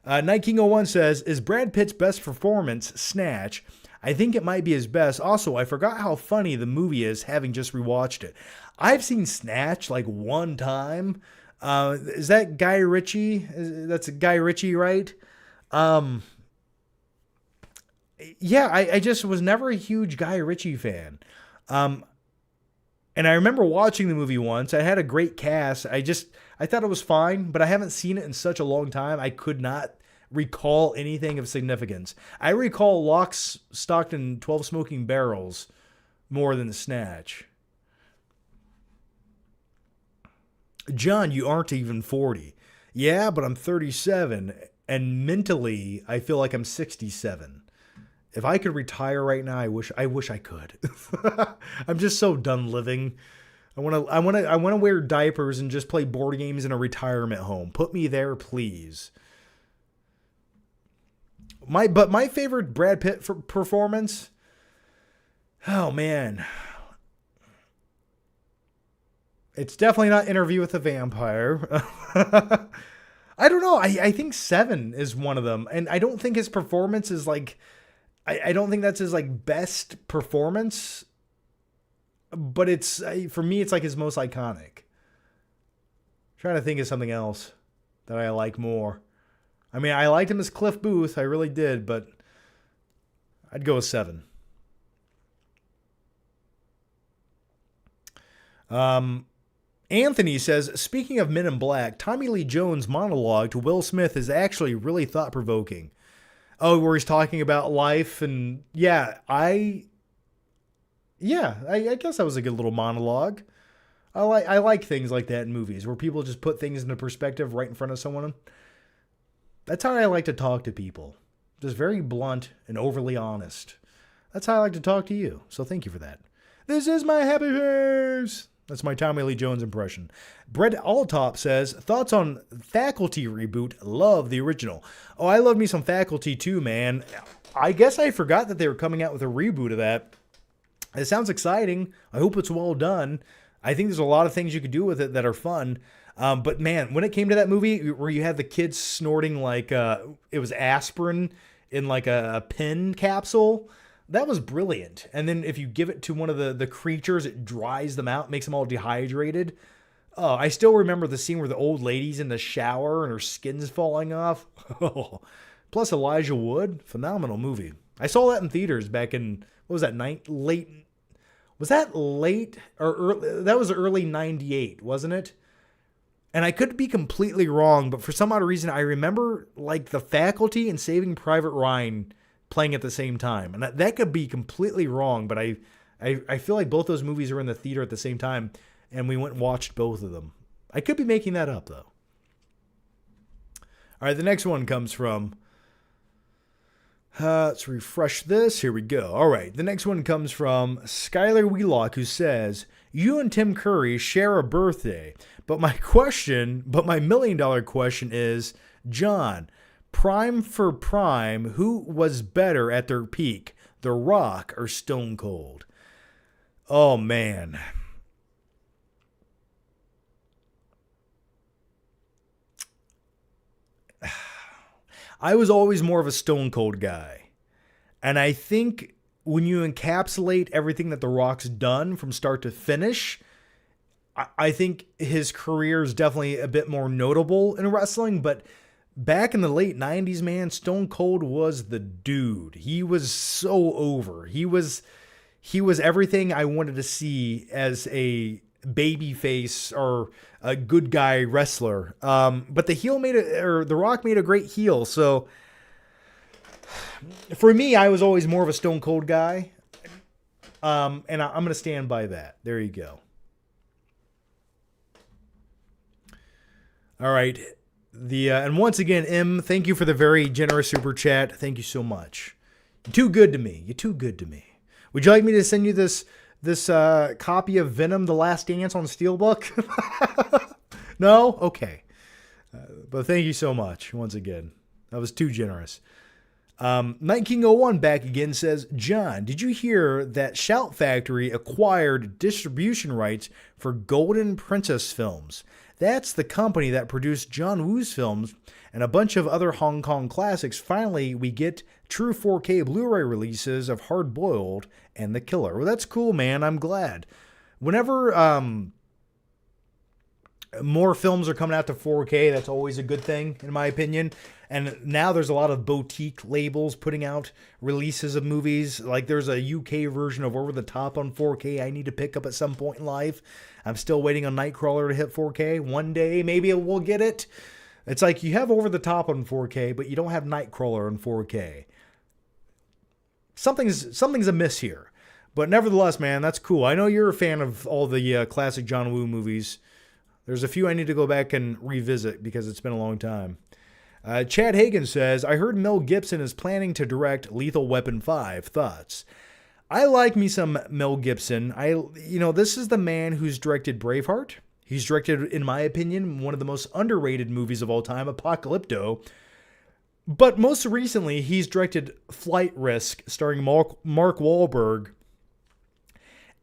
Night King 01 says, is Brad Pitt's best performance Snatch? I think it might be his best. Also, I forgot how funny the movie is, having just rewatched it. I've seen Snatch like one time. Is that Guy Ritchie? That's Guy Ritchie, right? Yeah, I just was never a huge Guy Ritchie fan. And I remember watching the movie once. I had a great cast. I thought it was fine, but I haven't seen it in such a long time. I could not recall anything of significance. I recall Lock, Stock, and 12 Smoking Barrels more than the Snatch. John, you aren't even 40. Yeah, but I'm 37, and mentally, I feel like I'm 67. If I could retire right now, I wish I could. I'm just so done living. I want to wear diapers and just play board games in a retirement home. Put me there, please. My favorite Brad Pitt performance. Oh man. It's definitely not Interview with a Vampire. I don't know. I think 7 is one of them. And I don't think his performance is like... I don't think that's his like best performance. But it's... For me, it's like his most iconic. I'm trying to think of something else that I like more. I mean, I liked him as Cliff Booth. I really did. But I'd go with 7. Anthony says, speaking of Men in Black, Tommy Lee Jones' monologue to Will Smith is actually really thought-provoking. Oh, where he's talking about life and I guess that was a good little monologue. I like things like that in movies where people just put things into perspective right in front of someone. That's how I like to talk to people. Just very blunt and overly honest. That's how I like to talk to you. So thank you for that. This is my happy face. That's my Tommy Lee Jones impression. Brett Alltop says, thoughts on Faculty reboot? Love the original. Oh, I love me some Faculty too, man. I guess I forgot that they were coming out with a reboot of that. It sounds exciting. I hope it's well done. I think there's a lot of things you could do with it that are fun. But man, when it came to that movie where you had the kids snorting like it was aspirin in like a pen capsule, that was brilliant. And then if you give it to one of the creatures, it dries them out, makes them all dehydrated. Oh, I still remember the scene where the old lady's in the shower and her skin's falling off. Plus Elijah Wood, phenomenal movie. I saw that in theaters back in, what was that, late? Was that late or early? That was early 98, wasn't it? And I could be completely wrong, but for some odd reason, I remember like The Faculty and Saving Private Ryan playing at the same time. And that could be completely wrong, but I feel like both those movies were in the theater at the same time, and we went and watched both of them. I could be making that up, though. All right, the next one comes from... let's refresh this. Here we go. All right, the next one comes from Skylar Wheelock, who says, you and Tim Curry share a birthday, but my $1 million question is, John... Prime for prime, who was better at their peak, The Rock or Stone Cold? Oh, man. I was always more of a Stone Cold guy. And I think when you encapsulate everything that The Rock's done from start to finish, I think his career is definitely a bit more notable in wrestling, but... Back in the late 90s, man, Stone Cold was the dude. He was so over. He was everything I wanted to see as a baby face or a good guy wrestler. But The Rock made a great heel. So for me, I was always more of a Stone Cold guy. And I'm going to stand by that. There you go. All right. And once again, M, thank you for the very generous super chat. Thank you so much. You're too good to me. You're too good to me. Would you like me to send you this copy of Venom: The Last Dance on Steelbook? No? Okay. But thank you so much once again. That was too generous. Night King 01 back again says, John, did you hear that Shout Factory acquired distribution rights for Golden Princess films? That's the company that produced John Woo's films and a bunch of other Hong Kong classics. Finally, we get true 4K Blu-ray releases of Hard Boiled and The Killer. Well, that's cool, man. I'm glad. Whenever more films are coming out to 4K, that's always a good thing, in my opinion. And now there's a lot of boutique labels putting out releases of movies. Like there's a UK version of Over the Top on 4K I need to pick up at some point in life. I'm still waiting on Nightcrawler to hit 4K. One day, maybe we'll get it. It's like you have Over the Top on 4K, but you don't have Nightcrawler on 4K. Something's amiss here. But nevertheless, man, that's cool. I know you're a fan of all the classic John Woo movies. There's a few I need to go back and revisit because it's been a long time. Chad Hagen says, I heard Mel Gibson is planning to direct Lethal Weapon 5. Thoughts? I like me some Mel Gibson. This is the man who's directed Braveheart. He's directed, in my opinion, one of the most underrated movies of all time, Apocalypto. But most recently, he's directed Flight Risk, starring Mark Wahlberg.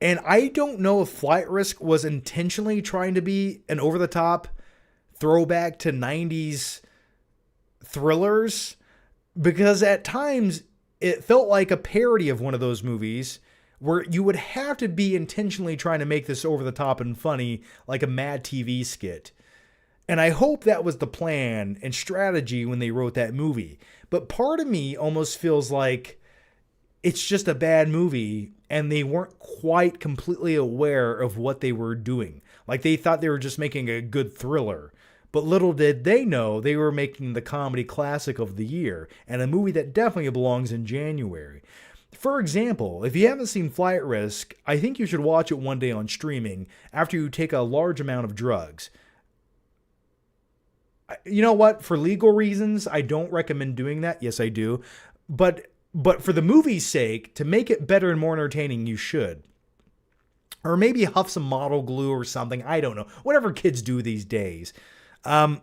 And I don't know if Flight Risk was intentionally trying to be an over-the-top throwback to 90s thrillers, because at times it felt like a parody of one of those movies where you would have to be intentionally trying to make this over the top and funny, like a Mad TV skit. And I hope that was the plan and strategy when they wrote that movie. But part of me almost feels like it's just a bad movie and they weren't quite completely aware of what they were doing. Like they thought they were just making a good thriller. But little did they know they were making the comedy classic of the year and a movie that definitely belongs in January. For example, if you haven't seen Flight Risk, I think you should watch it one day on streaming after you take a large amount of drugs. You know what? For legal reasons, I don't recommend doing that. Yes, I do. But for the movie's sake, to make it better and more entertaining, you should. Or maybe huff some model glue or something. I don't know. Whatever kids do these days. But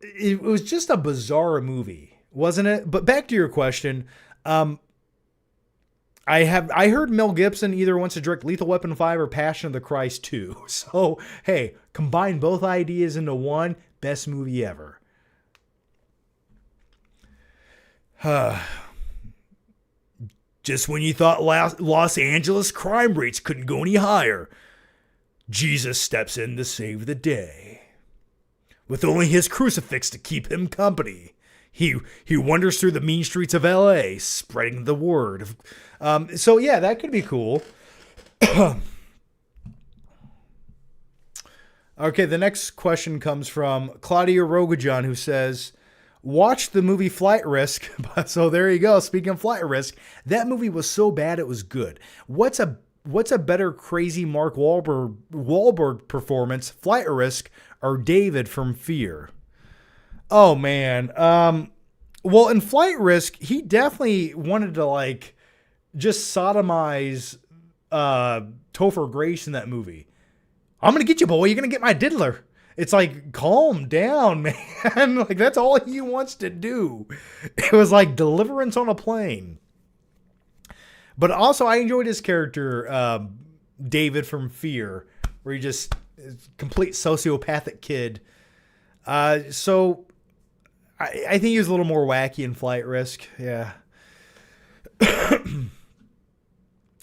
it was just a bizarre movie, wasn't it? But back to your question. I heard Mel Gibson either wants to direct Lethal Weapon 5 or Passion of the Christ 2. So, hey, combine both ideas into one, best movie ever. Just when you thought Los Angeles crime rates couldn't go any higher, Jesus steps in to save the day. With only his crucifix to keep him company, he wanders through the mean streets of L.A., spreading the word. So yeah, that could be cool. Okay, the next question comes from Claudia Rogajan, who says, watch the movie Flight Risk. So there you go. Speaking of Flight Risk, that movie was so bad it was good. What's a better crazy Mark Walberg performance, Flight Risk or David from Fear? Oh man. Well, in Flight Risk, he definitely wanted to like just sodomize Topher Grace in that movie. I'm gonna get you, boy. You're gonna get my diddler. It's like, calm down, man. Like that's all he wants to do. It was like Deliverance on a plane. But also, I enjoyed his character, David from Fear, where he just is a complete sociopathic kid. So I think he was a little more wacky in Flight Risk. Yeah.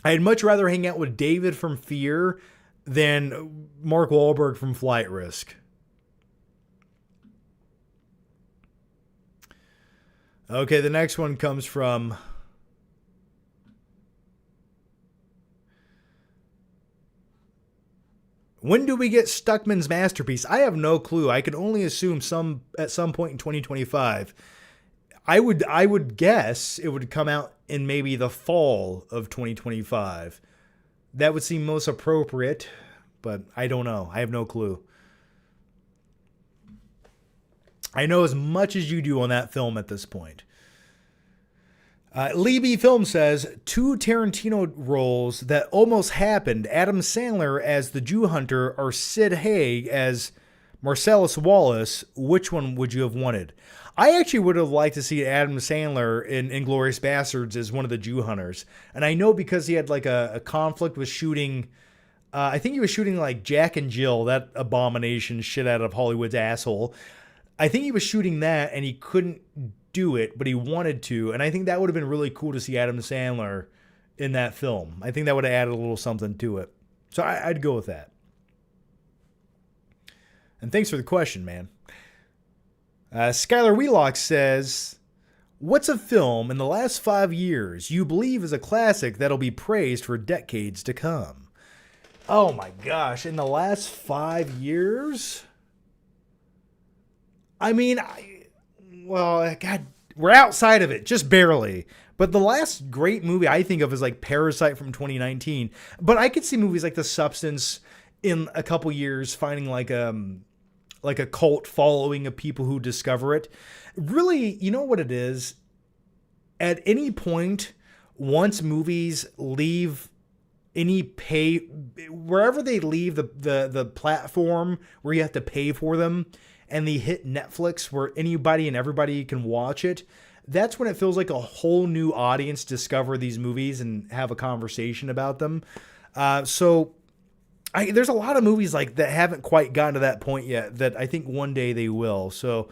I'd much rather hang out with David from Fear than Mark Wahlberg from Flight Risk. Okay, the next one comes from when do we get Stuckman's masterpiece? I have no clue. I can only assume at some point in 2025. I would guess it would come out in maybe the fall of 2025. That would seem most appropriate, but I don't know. I have no clue. I know as much as you do on that film at this point. Libby Film says, 2 Tarantino roles that almost happened. Adam Sandler as the Jew Hunter or Sid Haig as Marcellus Wallace. Which one would you have wanted? I actually would have liked to see Adam Sandler in Inglourious Bastards as one of the Jew Hunters. And I know because he had like a conflict with shooting, I think he was shooting like Jack and Jill, that abomination shit out of Hollywood's asshole. I think he was shooting that and he couldn't do it, but he wanted to. And I think that would have been really cool to see Adam Sandler in that film. I think that would have added a little something to it. So I'd go with that. And thanks for the question, man. Skylar Wheelock says, what's a film in the last 5 years you believe is a classic that'll be praised for decades to come? Oh my gosh, in the last 5 years? I mean, God, we're outside of it, just barely. But the last great movie I think of is like Parasite from 2019. But I could see movies like The Substance in a couple years finding like a cult following of people who discover it. Really, you know what it is? At any point, once movies leave wherever they leave the platform where you have to pay for them, and they hit Netflix where anybody and everybody can watch it, that's when it feels like a whole new audience discover these movies and have a conversation about them. So there's a lot of movies like that haven't quite gotten to that point yet that I think one day they will. So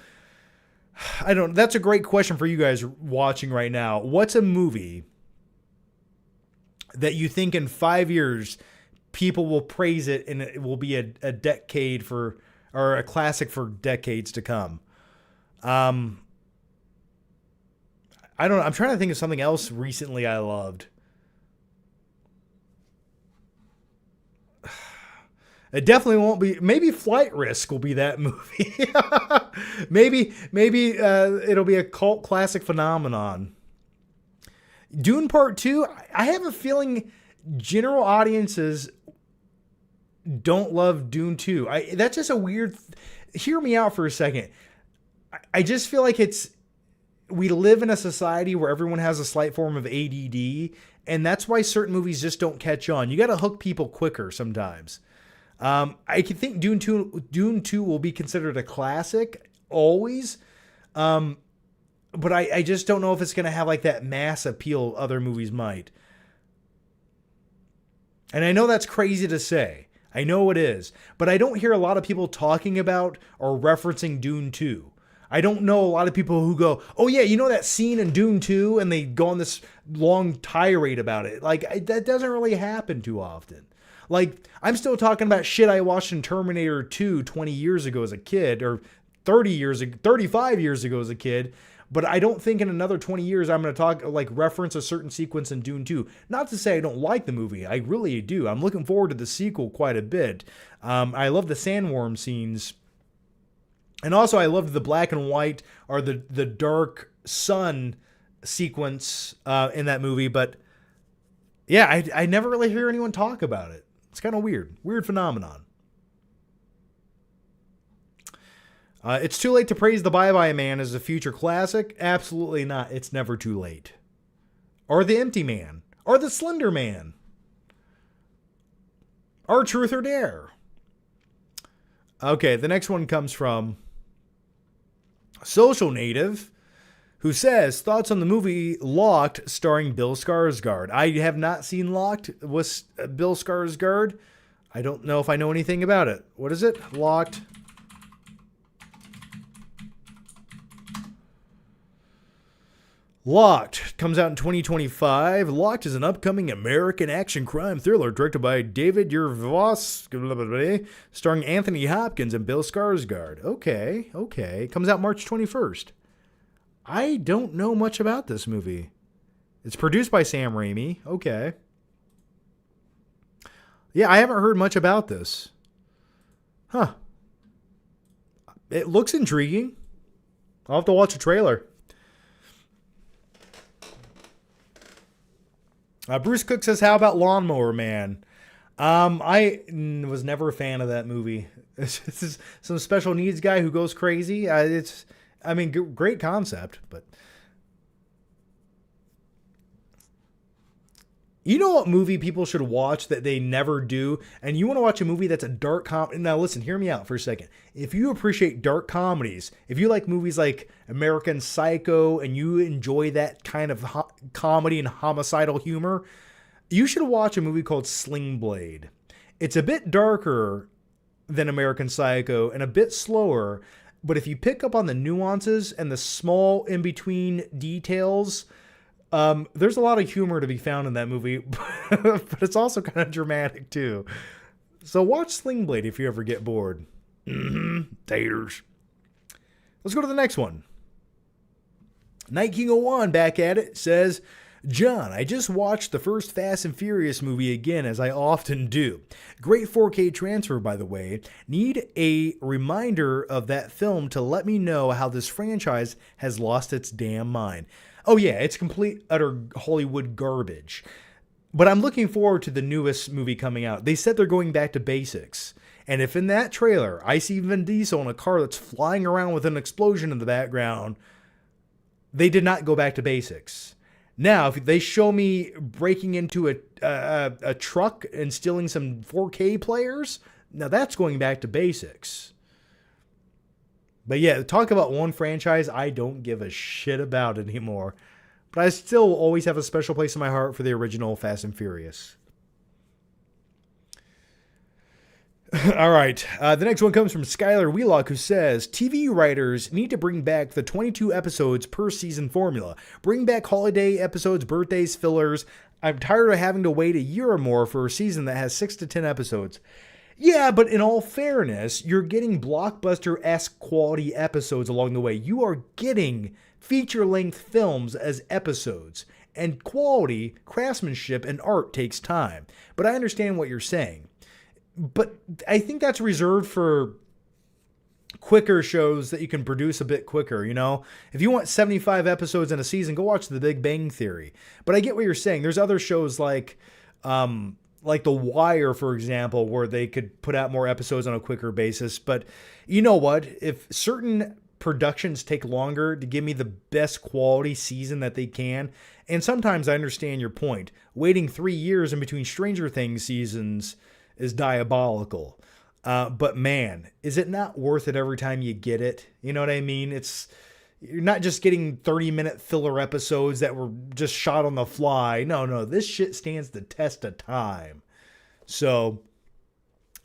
that's a great question for you guys watching right now. What's a movie that you think in 5 years people will praise it and it will be a decade or a classic for decades to come? I don't know. I'm trying to think of something else recently I loved. It definitely won't be. Maybe Flight Risk will be that movie. maybe it'll be a cult classic phenomenon. Dune Part 2, I have a feeling general audiences don't love Dune 2. That's just a weird... Hear me out for a second. I just feel like we live in a society where everyone has a slight form of ADD, and that's why certain movies just don't catch on. You got to hook people quicker sometimes. I can think Dune 2 will be considered a classic always. But I just don't know if it's going to have like that mass appeal other movies might. And I know that's crazy to say. I know it is. But I don't hear a lot of people talking about or referencing Dune 2. I don't know a lot of people who go, oh yeah, you know that scene in Dune 2? And they go on this long tirade about it. Like, that doesn't really happen too often. Like, I'm still talking about shit I watched in Terminator 2 20 years ago as a kid, or 35 years ago as a kid. But I don't think in another 20 years I'm going to reference a certain sequence in Dune 2. Not to say I don't like the movie. I really do. I'm looking forward to the sequel quite a bit. I love the sandworm scenes. And also I loved the black and white or the dark sun sequence in that movie. But yeah, I never really hear anyone talk about it. It's kind of weird. Weird phenomenon. It's too late to praise The Bye-Bye Man as a future classic. Absolutely not. It's never too late. Or The Empty Man. Or The Slender Man. Or Truth or Dare. Okay, the next one comes from Social Native, who says, thoughts on the movie Locked starring Bill Skarsgård. I have not seen Locked with Bill Skarsgård. I don't know if I know anything about it. What is it? Locked. Locked comes out in 2025. Locked is an upcoming American action crime thriller directed by David Yervos, starring Anthony Hopkins and Bill Skarsgård. Okay. Comes out March 21st. I don't know much about this movie. It's produced by Sam Raimi. Okay. Yeah, I haven't heard much about this. Huh. It looks intriguing. I'll have to watch a trailer. Bruce Cook says, how about Lawnmower Man? I was never a fan of that movie. This is some special needs guy who goes crazy. Great concept, but you know what movie people should watch that they never do? And you want to watch a movie that's a dark comedy. Now listen, hear me out for a second. If you appreciate dark comedies, if you like movies like American Psycho and you enjoy that kind of comedy and homicidal humor, you should watch a movie called Sling Blade. It's a bit darker than American Psycho and a bit slower, but if you pick up on the nuances and the small in-between details, there's a lot of humor to be found in that movie, but it's also kind of dramatic too. So watch Sling Blade if you ever get bored. Taters. Let's go to the next one. Night King 01 back at it says, John, I just watched the first Fast and Furious movie again, as I often do. Great 4K transfer, by the way. Need a reminder of that film to let me know how this franchise has lost its damn mind. Oh yeah, it's complete, utter Hollywood garbage. But I'm looking forward to the newest movie coming out. They said they're going back to basics. And if in that trailer I see Vin Diesel in a car that's flying around with an explosion in the background, they did not go back to basics. Now, if they show me breaking into a truck and stealing some 4K players, now that's going back to basics. But yeah, talk about one franchise I don't give a shit about anymore. But I still always have a special place in my heart for the original Fast and Furious. All right. The next one comes from Skylar Wheelock, who says, TV writers need to bring back the 22 episodes per season formula. Bring back holiday episodes, birthdays, fillers. I'm tired of having to wait a year or more for a season that has 6 to 10 episodes. Yeah, but in all fairness, you're getting blockbuster-esque quality episodes along the way. You are getting feature-length films as episodes. And quality, craftsmanship, and art takes time. But I understand what you're saying. But I think that's reserved for quicker shows that you can produce a bit quicker, you know? If you want 75 episodes in a season, go watch The Big Bang Theory. But I get what you're saying. There's other shows like The Wire, for example, where they could put out more episodes on a quicker basis. But you know what? If certain productions take longer to give me the best quality season that they can, and sometimes I understand your point, waiting 3 years in between Stranger Things seasons is diabolical. But man, is it not worth it every time you get it? You know what I mean? You're not just getting 30-minute filler episodes that were just shot on the fly. No, this shit stands the test of time. So,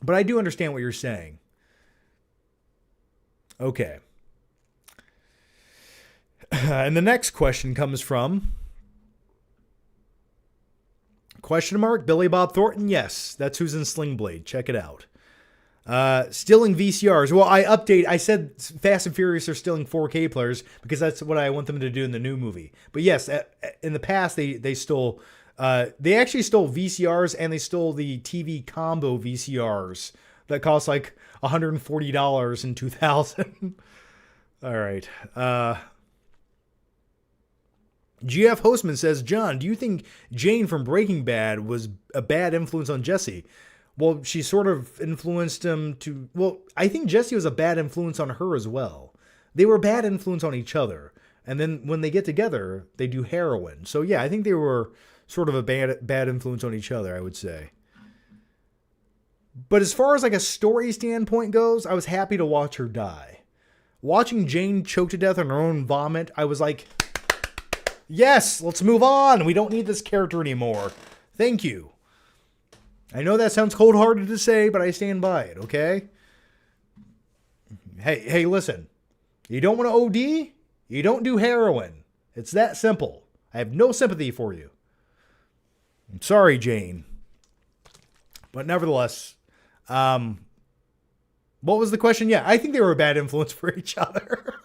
but I do understand what you're saying. Okay. And the next question comes from Billy Bob Thornton. Yes, that's who's in Sling Blade. Check it out. Stealing VCRs. Well, I said Fast and Furious are stealing 4K players because that's what I want them to do in the new movie. But yes, in the past they stole. They actually stole VCRs, and they stole the TV combo VCRs that cost like $140 in 2000. All right. GF Hostman says, John, do you think Jane from Breaking Bad was a bad influence on Jesse? Well, she sort of influenced him to... Well, I think Jesse was a bad influence on her as well. They were a bad influence on each other. And then when they get together, they do heroin. So yeah, I think they were sort of a bad influence on each other, I would say. But as far as like a story standpoint goes, I was happy to watch her die. Watching Jane choke to death on her own vomit, I was like... Yes, let's move on. We don't need this character anymore. Thank you. I know that sounds cold-hearted to say, but I stand by it, okay? Hey, listen. You don't want to OD? You don't do heroin. It's that simple. I have no sympathy for you. I'm sorry, Jane. But nevertheless, what was the question? Yeah, I think they were a bad influence for each other.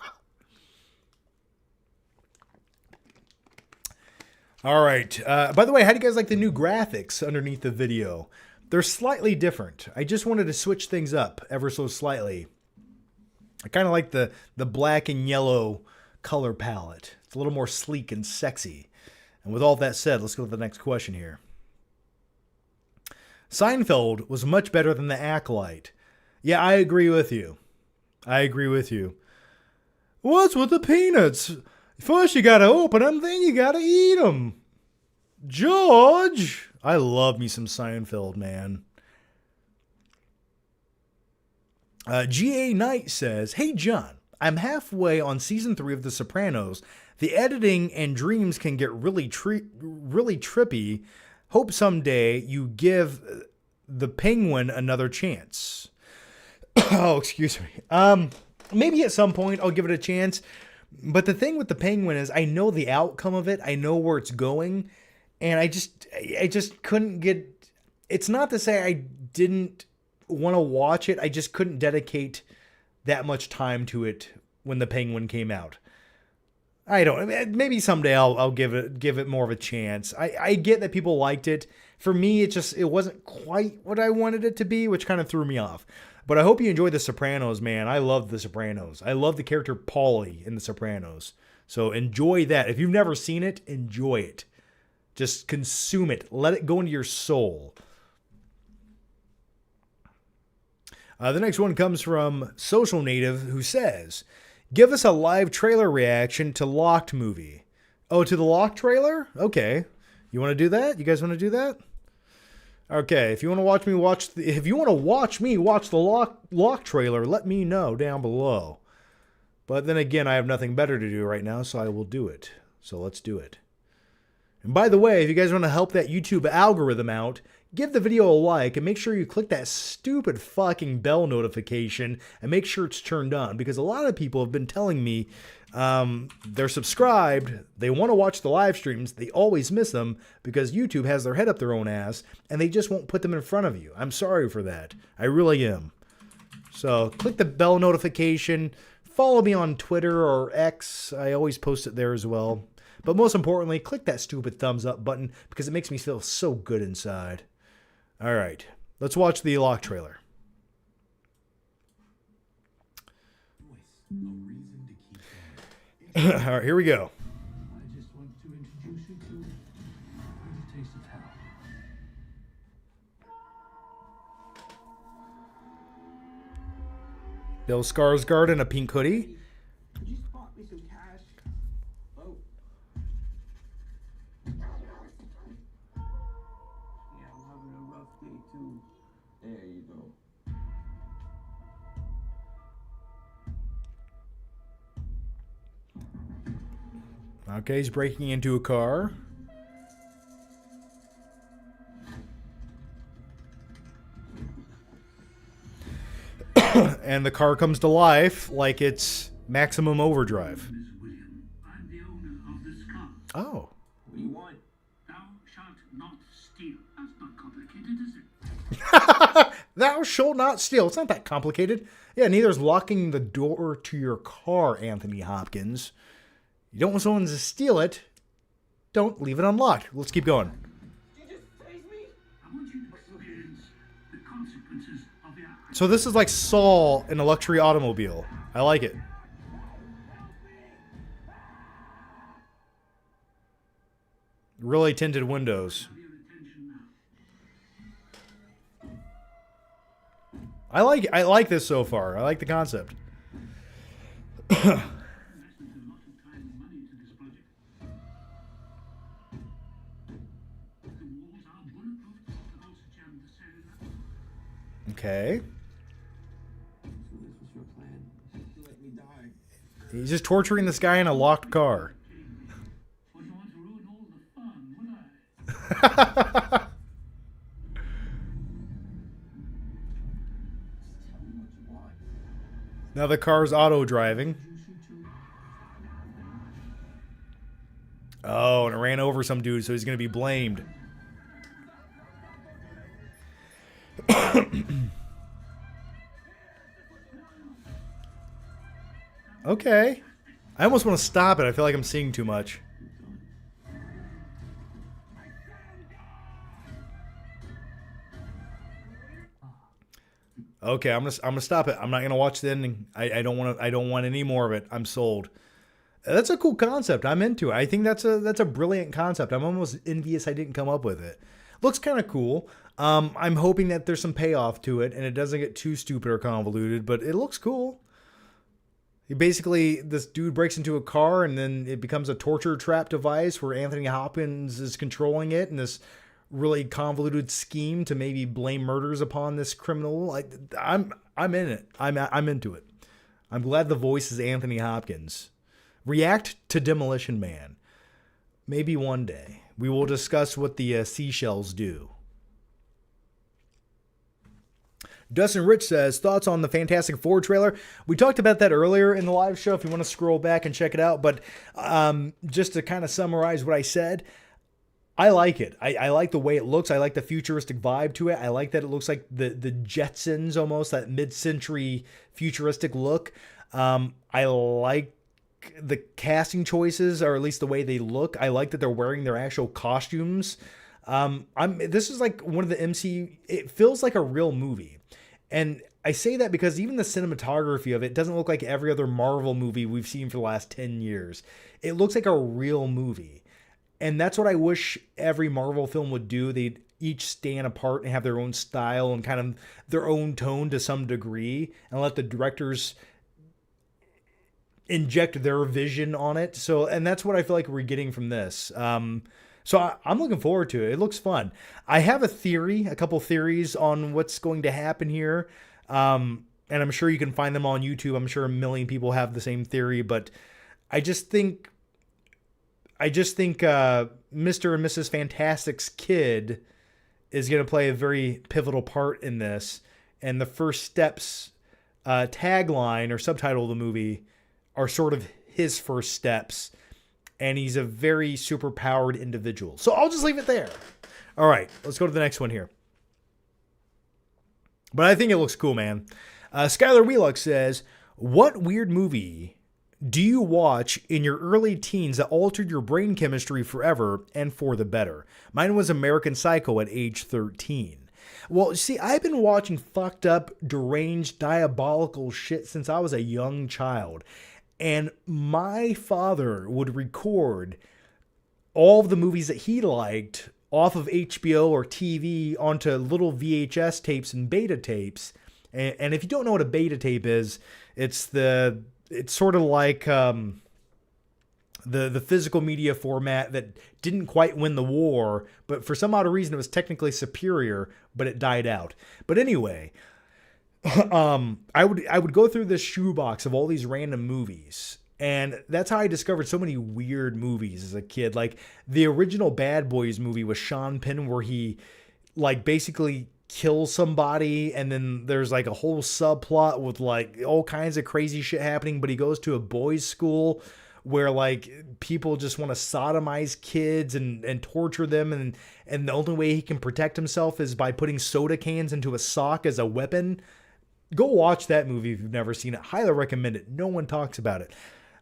All right. By the way, how do you guys like the new graphics underneath the video? They're slightly different. I just wanted to switch things up ever so slightly. I kind of like the black and yellow color palette. It's a little more sleek and sexy. And with all that said, let's go to the next question here. Seinfeld was much better than The Acolyte. Yeah, I agree with you. What's with the peanuts? First you gotta open them, then you gotta eat them. George! I love me some Seinfeld, man. G.A. Knight says, Hey, John, I'm halfway on season 3 of The Sopranos. The editing and dreams can get really trippy. Hope someday you give the Penguin another chance. Oh, excuse me. Maybe at some point I'll give it a chance. But the thing with the Penguin is I know the outcome of it. I know where it's going. And I just couldn't get... It's not to say I didn't want to watch it. I just couldn't dedicate that much time to it when the Penguin came out. I don't... Maybe someday I'll give it more of a chance. I get that people liked it. For me, it wasn't quite what I wanted it to be, which kind of threw me off. But I hope you enjoy The Sopranos, man. I love The Sopranos. I love the character Paulie in The Sopranos. So enjoy that. If you've never seen it, enjoy it. Just consume it. Let it go into your soul. The next one comes from Social Native, who says, give us a live trailer reaction to Locked movie. Oh, to the Locked trailer? Okay. You want to do that? You guys want to do that? Okay, if you want to watch me watch the Lock trailer, let me know down below. But then again, I have nothing better to do right now, so I will do it. So let's do it. And by the way, if you guys want to help that YouTube algorithm out, give the video a like and make sure you click that stupid fucking bell notification and make sure it's turned on, because a lot of people have been telling me they're subscribed, they want to watch the live streams, they always miss them because YouTube has their head up their own ass and they just won't put them in front of you. I'm sorry for that. I really am. So click the bell notification. Follow me on Twitter or X. I always post it there as well. But most importantly, click that stupid thumbs up button because it makes me feel so good inside. All right, let's watch the lock trailer. All right, here we go. I just want to introduce you to a taste of hell. Bill Skarsgård in a pink hoodie. Could you spot me some cash? Oh. Yeah, I'm having a rough day too. There you go. Okay, he's breaking into a car. And the car comes to life like it's maximum overdrive. Miss William, I'm the owner of this car. Oh. What do you want? Thou shalt not steal. That's not complicated, is it? Thou shalt not steal. It's not that complicated. Yeah, neither is locking the door to your car, Anthony Hopkins. You don't want someone to steal it. Don't leave it unlocked. Let's keep going. Did you just tase me? I want you to experience the consequences of your actions. So this is like Saul in a luxury automobile. I like it. Really tinted windows. Have your attention now. I like this so far. I like the concept. Invested a lot of time and money into this project. The walls are bulletproof. I've also jammed the cellular. Okay. So this was your plan? To let me die? He's just torturing this guy in a locked car. Wouldn't want to ruin all the fun, would I? Tell me what you want. Now the car's auto driving. Introduce you to Oh, and it ran over some dude, so he's going to be blamed. Okay. I almost want to stop it. I feel like I'm seeing too much. Okay, I'm gonna stop it. I'm not gonna watch the ending. I don't want any more of it. I'm sold. That's a cool concept. I'm into it. I think that's a brilliant concept. I'm almost envious I didn't come up with it. Looks kind of cool. I'm hoping that there's some payoff to it and it doesn't get too stupid or convoluted, but it looks cool. Basically, this dude breaks into a car and then it becomes a torture trap device where Anthony Hopkins is controlling it in this really convoluted scheme to maybe blame murders upon this criminal. I'm in it. I'm into it. I'm glad the voice is Anthony Hopkins. React to Demolition Man. Maybe one day we will discuss what the seashells do. Dustin Rich says, thoughts on the Fantastic Four trailer? We talked about that earlier in the live show if you want to scroll back and check it out. But just to kind of summarize what I said, I like it. I like the way it looks. I like the futuristic vibe to it. I like that it looks like the Jetsons almost, that mid-century futuristic look. I like the casting choices, or at least the way they look. I like that they're wearing their actual costumes. This is like one of the MC. It feels like a real movie. And I say that because even the cinematography of it doesn't look like every other Marvel movie we've seen for the last 10 years. It looks like a real movie. And that's what I wish every Marvel film would do. They'd each stand apart and have their own style and kind of their own tone to some degree, and let the directors inject their vision on it. So, and that's what I feel like we're getting from this. So I'm looking forward to it. It looks fun. I have a couple theories on what's going to happen here. And and I'm sure you can find them on YouTube. I'm sure a million people have the same theory, but I just think Mr. and Mrs. Fantastic's kid is going to play a very pivotal part in this. And the First Steps tagline or subtitle of the movie are sort of his first steps. And he's a very super powered individual. So I'll just leave it there. All right, let's go to the next one here. But I think it looks cool, man. Skylar Wheelock says, what weird movie do you watch in your early teens that altered your brain chemistry forever and for the better? Mine was American Psycho at age 13. Well, see, I've been watching fucked up, deranged, diabolical shit since I was a young child. And my father would record all of the movies that he liked off of HBO or TV onto little VHS tapes and beta tapes. And if you don't know what a beta tape is, it's sort of like the physical media format that didn't quite win the war, but for some odd reason it was technically superior, but it died out. But anyway, I would go through this shoebox of all these random movies. And that's how I discovered so many weird movies as a kid. Like the original Bad Boys movie with Sean Penn, where he like basically kills somebody, and then there's like a whole subplot with like all kinds of crazy shit happening, but he goes to a boys' school where like people just want to sodomize kids and torture them, and the only way he can protect himself is by putting soda cans into a sock as a weapon. Go watch that movie if you've never seen it. Highly recommend it. No one talks about it.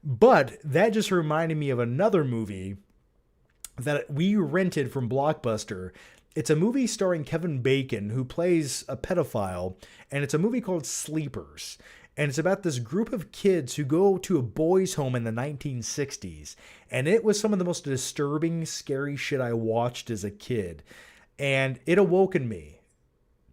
But that just reminded me of another movie that we rented from Blockbuster. It's a movie starring Kevin Bacon, who plays a pedophile, and it's a movie called Sleepers. And it's about this group of kids who go to a boys' home in the 1960s. And it was some of the most disturbing, scary shit I watched as a kid. And it awoken me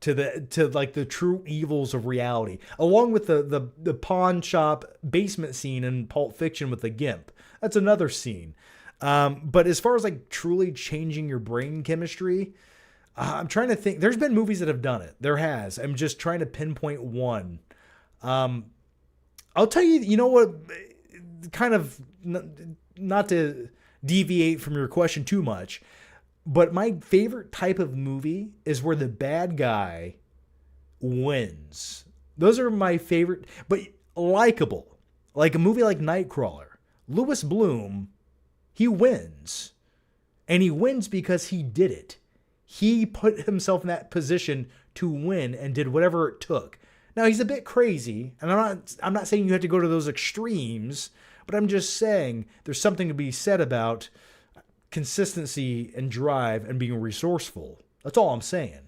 to the true evils of reality, along with the pawn shop basement scene in Pulp Fiction with the Gimp. That's another scene. But as far as like truly changing your brain chemistry, I'm trying to think. There's been movies that have done it. There has. I'm just trying to pinpoint one. I'll tell you, you know what, kind of not to deviate from your question too much, but my favorite type of movie is where the bad guy wins. Those are my favorite, but likable. Like a movie like Nightcrawler. Louis Bloom, he wins. And he wins because he did it. He put himself in that position to win and did whatever it took. Now, he's a bit crazy, and I'm not saying you have to go to those extremes, but I'm just saying there's something to be said about consistency and drive and being resourceful. That's all I'm saying.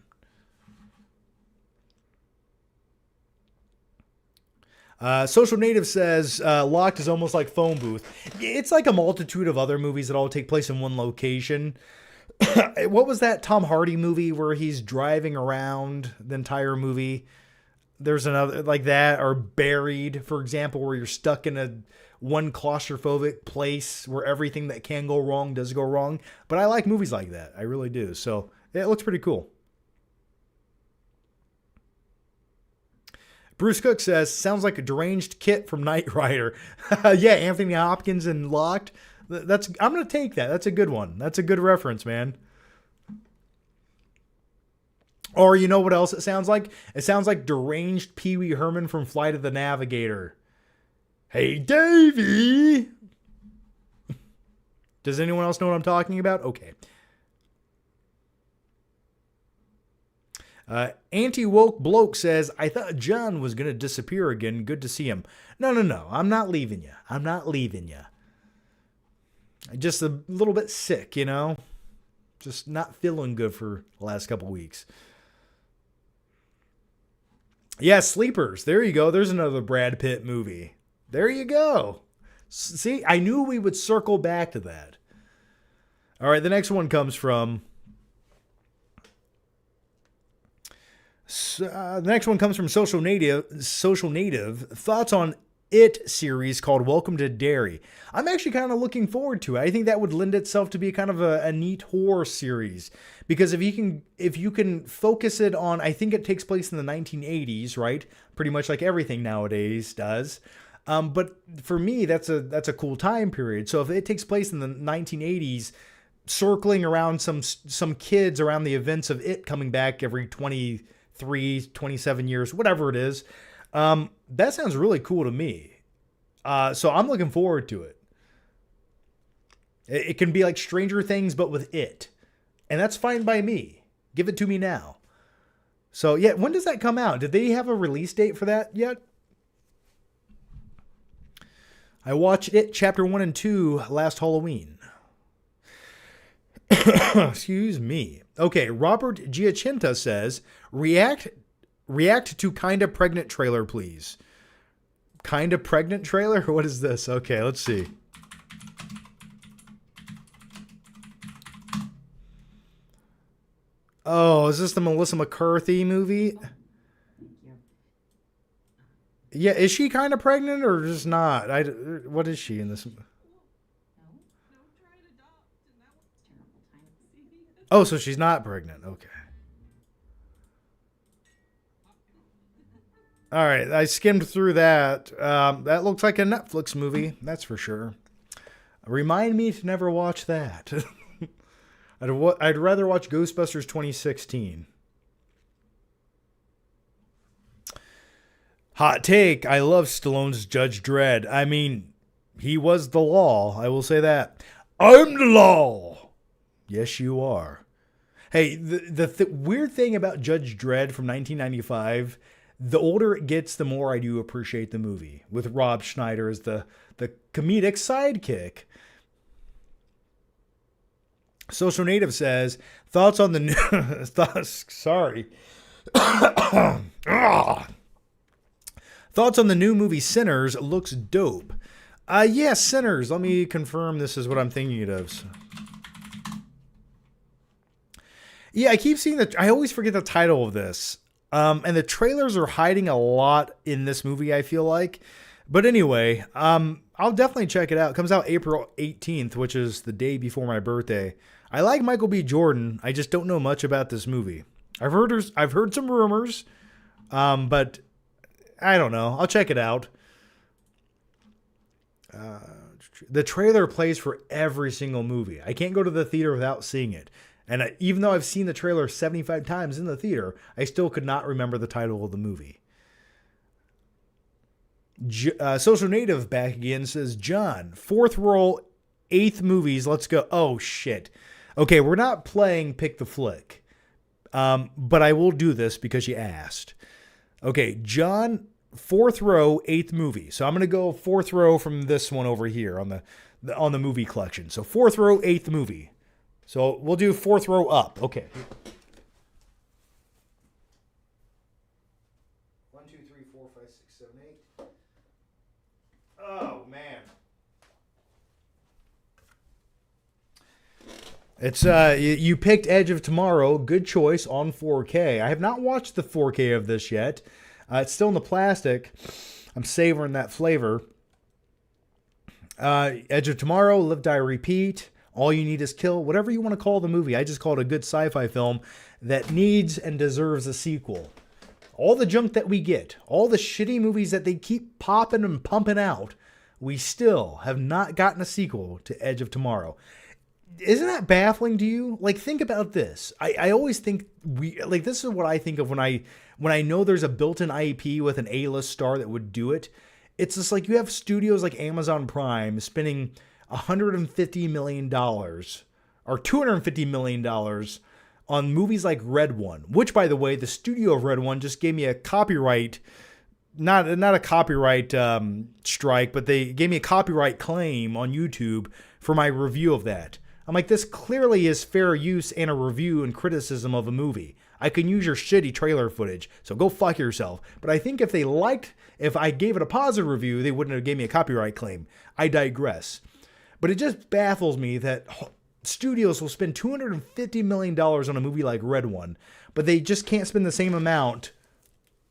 Social Native says Locked is almost like Phone Booth. It's like a multitude of other movies that all take place in one location. What was that Tom Hardy movie where he's driving around the entire movie? There's another like that, or Buried, for example, where you're stuck in a one claustrophobic place where everything that can go wrong does go wrong. But I like movies like that. I really do. So yeah, it looks pretty cool. Bruce Cook says, sounds like a deranged Kit from Knight Rider. Yeah, Anthony Hopkins and Locked. I'm going to take that. That's a good one. That's a good reference, man. Or you know what else it sounds like? It sounds like deranged Pee Wee Herman from Flight of the Navigator. Hey, Davey! Does anyone else know what I'm talking about? Okay. Anti-woke bloke says, I thought John was going to disappear again. Good to see him. No. I'm not leaving you. I'm just a little bit sick, you know? Just not feeling good for the last couple weeks. Yeah, Sleepers. There you go. There's another Brad Pitt movie. There you go. See, I knew we would circle back to that. All right, the next one comes from... the next one comes from Social Native. Thoughts on It series called Welcome to Derry. I'm actually kind of looking forward to it. I think that would lend itself to be kind of a neat horror series, because if you can focus it on, I think it takes place in the 1980s, right? Pretty much like everything nowadays does. But for me, that's a cool time period. So if it takes place in the 1980s, circling around some kids around the events of it coming back every 23, 27 years, whatever it is, that sounds really cool to me. So I'm looking forward to it. It can be like Stranger Things, but with it. And that's fine by me. Give it to me now. So yeah, when does that come out? Did they have a release date for that yet? I watched it chapter 1 and 2 last Halloween. Excuse me. Okay, Robert Giacinta says, react to Kinda Pregnant trailer, please. Kinda Pregnant trailer? What is this? Okay, let's see. Oh, is this the Melissa McCarthy movie? Yeah, is she kind of pregnant or just not? What is she in this? Oh, so she's not pregnant. Okay. All right, I skimmed through that. That looks like a Netflix movie, that's for sure. Remind me to never watch that. I'd rather watch Ghostbusters 2016. Hot take, I love Stallone's Judge Dredd. I mean, he was the law, I will say that. I'm the law! Yes, you are. Hey, the weird thing about Judge Dredd from 1995, the older it gets, the more I do appreciate the movie, with Rob Schneider as the comedic sidekick. Social Native says, thoughts on the new... sorry. Thoughts on the new movie Sinners. Looks dope. Yeah, Sinners. Let me confirm this is what I'm thinking of. Yeah, I keep seeing I always forget the title of this. And the trailers are hiding a lot in this movie, I feel like. But anyway, I'll definitely check it out. It comes out April 18th, which is the day before my birthday. I like Michael B. Jordan. I just don't know much about this movie. I've heard some rumors, but I don't know. I'll check it out. The trailer plays for every single movie. I can't go to the theater without seeing it. And even though I've seen the trailer 75 times in the theater, I still could not remember the title of the movie. Social Native back again says, John, 4th roll, 8th movies, let's go. Oh, shit. Okay, we're not playing Pick the Flick. But I will do this because you asked. Okay, John, 4th row, 8th movie. So I'm going to go 4th row from this one over here on the movie collection. So 4th row, 8th movie. So we'll do 4th row up. Okay. 1, 2, 3, 4, 5, 6, 7, 8. Oh, man. It's you picked Edge of Tomorrow. Good choice on 4K. I have not watched the 4K of this yet. It's still in the plastic. I'm savoring that flavor. Edge of Tomorrow, Live, Die, Repeat. All You Need Is Kill. Whatever you want to call the movie. I just call it a good sci-fi film that needs and deserves a sequel. All the junk that we get, all the shitty movies that they keep popping and pumping out, we still have not gotten a sequel to Edge of Tomorrow. Isn't that baffling to you? Like, think about this. I always think this is what I think of when I know there's a built-in IP with an A-list star that would do it. It's just like you have studios like Amazon Prime spending $150 million or $250 million on movies like Red One, which, by the way, the studio of Red One just gave me a copyright, not a copyright strike, but they gave me a copyright claim on YouTube for my review of that. I'm like, this clearly is fair use and a review and criticism of a movie. I can use your shitty trailer footage, so go fuck yourself. But I think if I gave it a positive review, they wouldn't have gave me a copyright claim. I digress. But it just baffles me that studios will spend $250 million on a movie like Red One, but they just can't spend the same amount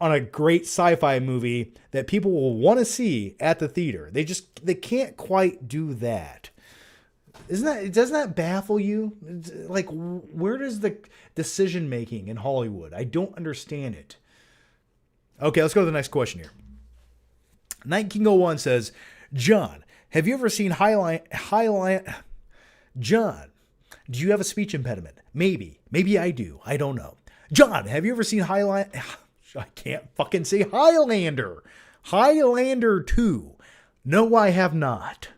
on a great sci-fi movie that people will want to see at the theater. They can't quite do that. Doesn't that baffle you? Like, where does the decision making in Hollywood? I don't understand it. Okay, let's go to the next question here. Night King 01 says, John, have you ever seen John, do you have a speech impediment? Maybe I do. I don't know. John, have you ever seen I can't fucking say Highlander. Highlander 2. No, I have not.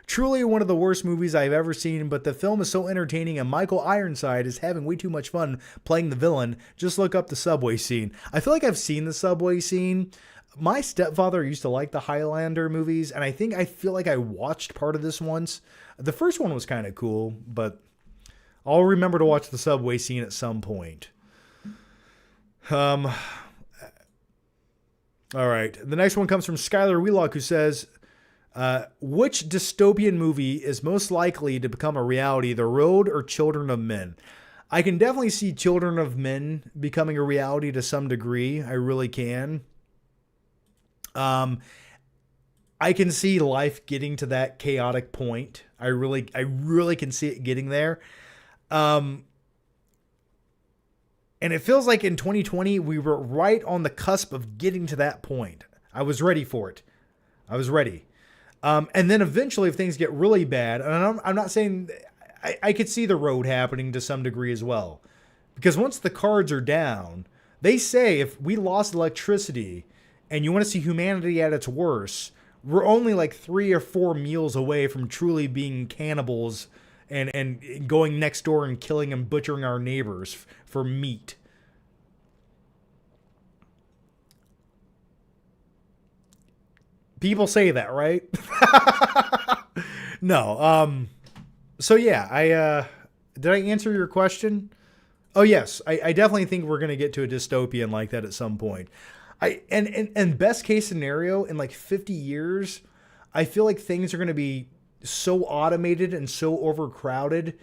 Truly one of the worst movies I've ever seen, but the film is so entertaining and Michael Ironside is having way too much fun playing the villain. Just look up the subway scene. I feel like I've seen the subway scene. My stepfather used to like the Highlander movies, and I feel like I watched part of this once. The first one was kind of cool, but I'll remember to watch the subway scene at some point. All right. The next one comes from Skylar Wheelock, who says, which dystopian movie is most likely to become a reality, The Road or Children of Men? I can definitely see Children of Men becoming a reality to some degree. I really can. I can see life getting to that chaotic point. I really can see it getting there. And it feels like in 2020, we were right on the cusp of getting to that point. I was ready for it. I was ready. And then eventually, if things get really bad, and I'm not saying I could see The Road happening to some degree as well, because once the cards are down, they say if we lost electricity and you want to see humanity at its worst, we're only like 3 or 4 meals away from truly being cannibals and going next door and killing and butchering our neighbors for meat. People say that, right? No. So yeah, did I answer your question? Oh yes, I definitely think we're gonna get to a dystopian like that at some point. And best case scenario, in like 50 years, I feel like things are gonna be so automated and so overcrowded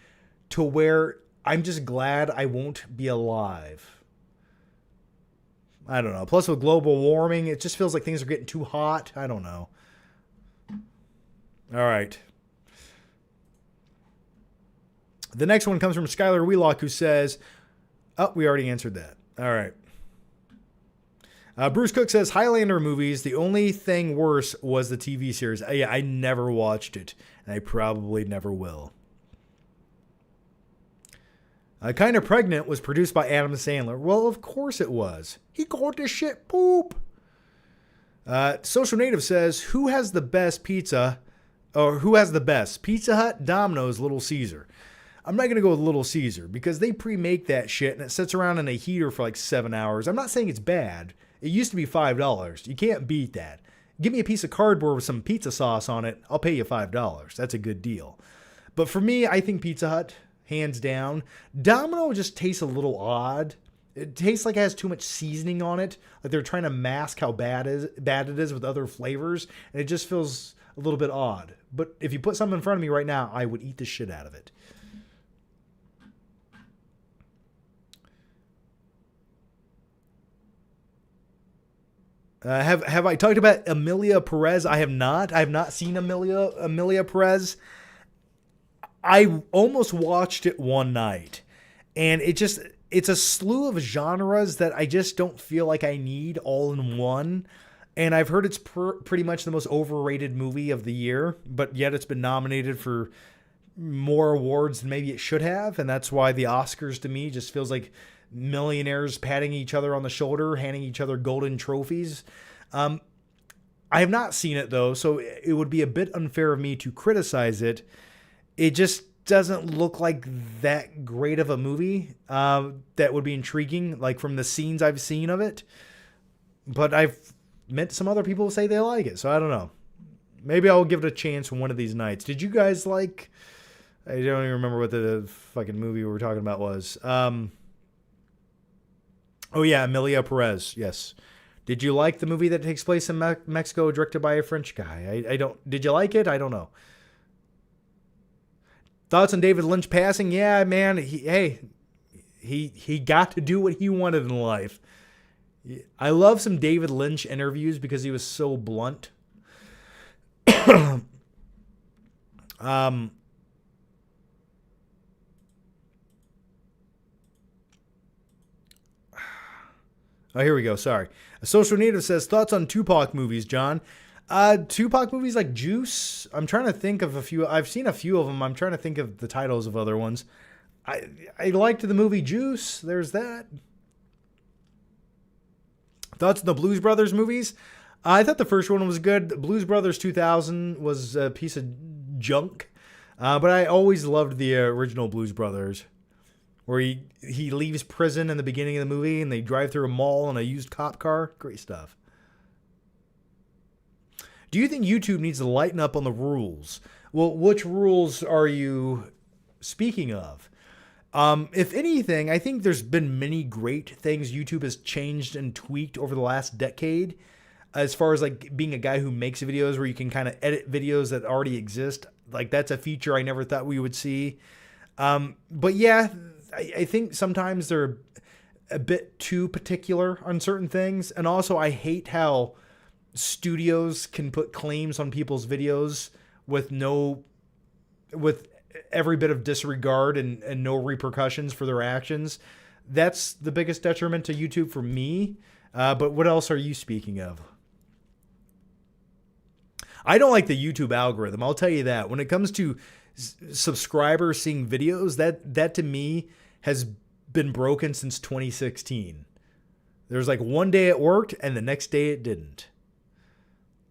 to where I'm just glad I won't be alive. I don't know. Plus with global warming, it just feels like things are getting too hot. I don't know. All right. The next one comes from Skylar Wheelock, who says, oh, we already answered that. All right. Bruce Cook says, Highlander movies, the only thing worse was the TV series. Yeah, I never watched it, and I probably never will. Kind of Pregnant was produced by Adam Sandler. Well, of course it was. He called this shit poop. Social Native says, who has the best pizza? Or who has the best? Pizza Hut, Domino's, Little Caesar. I'm not going to go with Little Caesar because they pre-make that shit and it sits around in a heater for like 7 hours. I'm not saying it's bad. It used to be $5. You can't beat that. Give me a piece of cardboard with some pizza sauce on it. I'll pay you $5. That's a good deal. But for me, I think Pizza Hut, hands down. Domino just tastes a little odd. It tastes like it has too much seasoning on it. Like they're trying to mask how bad it is with other flavors. And it just feels a little bit odd. But if you put something in front of me right now, I would eat the shit out of it. Have I talked about Emilia Perez? I have not. I have not seen Emilia Perez. I almost watched it one night, and it's a slew of genres that I just don't feel like I need all in one. And I've heard it's pretty much the most overrated movie of the year, but yet it's been nominated for more awards than maybe it should have. And that's why the Oscars to me just feels like millionaires patting each other on the shoulder, handing each other golden trophies. I have not seen it though, so it would be a bit unfair of me to criticize it. It just doesn't look like that great of a movie that would be intriguing, like from the scenes I've seen of it. But I've met some other people say they like it, so I don't know. Maybe I'll give it a chance one of these nights. Did you guys like... I don't even remember what the fucking movie we were talking about was. Oh yeah, Emilia Perez, yes. Did you like the movie that takes place in Mexico, directed by a French guy? I don't... Did you like it? I don't know. Thoughts on David Lynch passing? Yeah, man. He got to do what he wanted in life. I love some David Lynch interviews because he was so blunt. Oh, here we go. Sorry. A Social Native says, thoughts on Tupac movies, John? Tupac movies like Juice. I'm trying to think of a few. I've seen a few of them. I'm trying to think of the titles of other ones. I liked the movie Juice. There's that. Thoughts on the Blues Brothers movies? I thought the first one was good. Blues Brothers 2000 was a piece of junk. But I always loved the original Blues Brothers, where he leaves prison in the beginning of the movie and they drive through a mall in a used cop car. Great stuff. Do you think YouTube needs to lighten up on the rules? Well, which rules are you speaking of? If anything, I think there's been many great things YouTube has changed and tweaked over the last decade, as far as like being a guy who makes videos where you can kind of edit videos that already exist. Like that's a feature I never thought we would see. But yeah, I think sometimes they're a bit too particular on certain things. And also I hate how studios can put claims on people's videos with every bit of disregard and no repercussions for their actions. That's the biggest detriment to YouTube for me. But what else are you speaking of? I don't like the YouTube algorithm. I'll tell you that. When it comes to subscribers seeing videos, that to me has been broken since 2016. There's like one day it worked and the next day it didn't.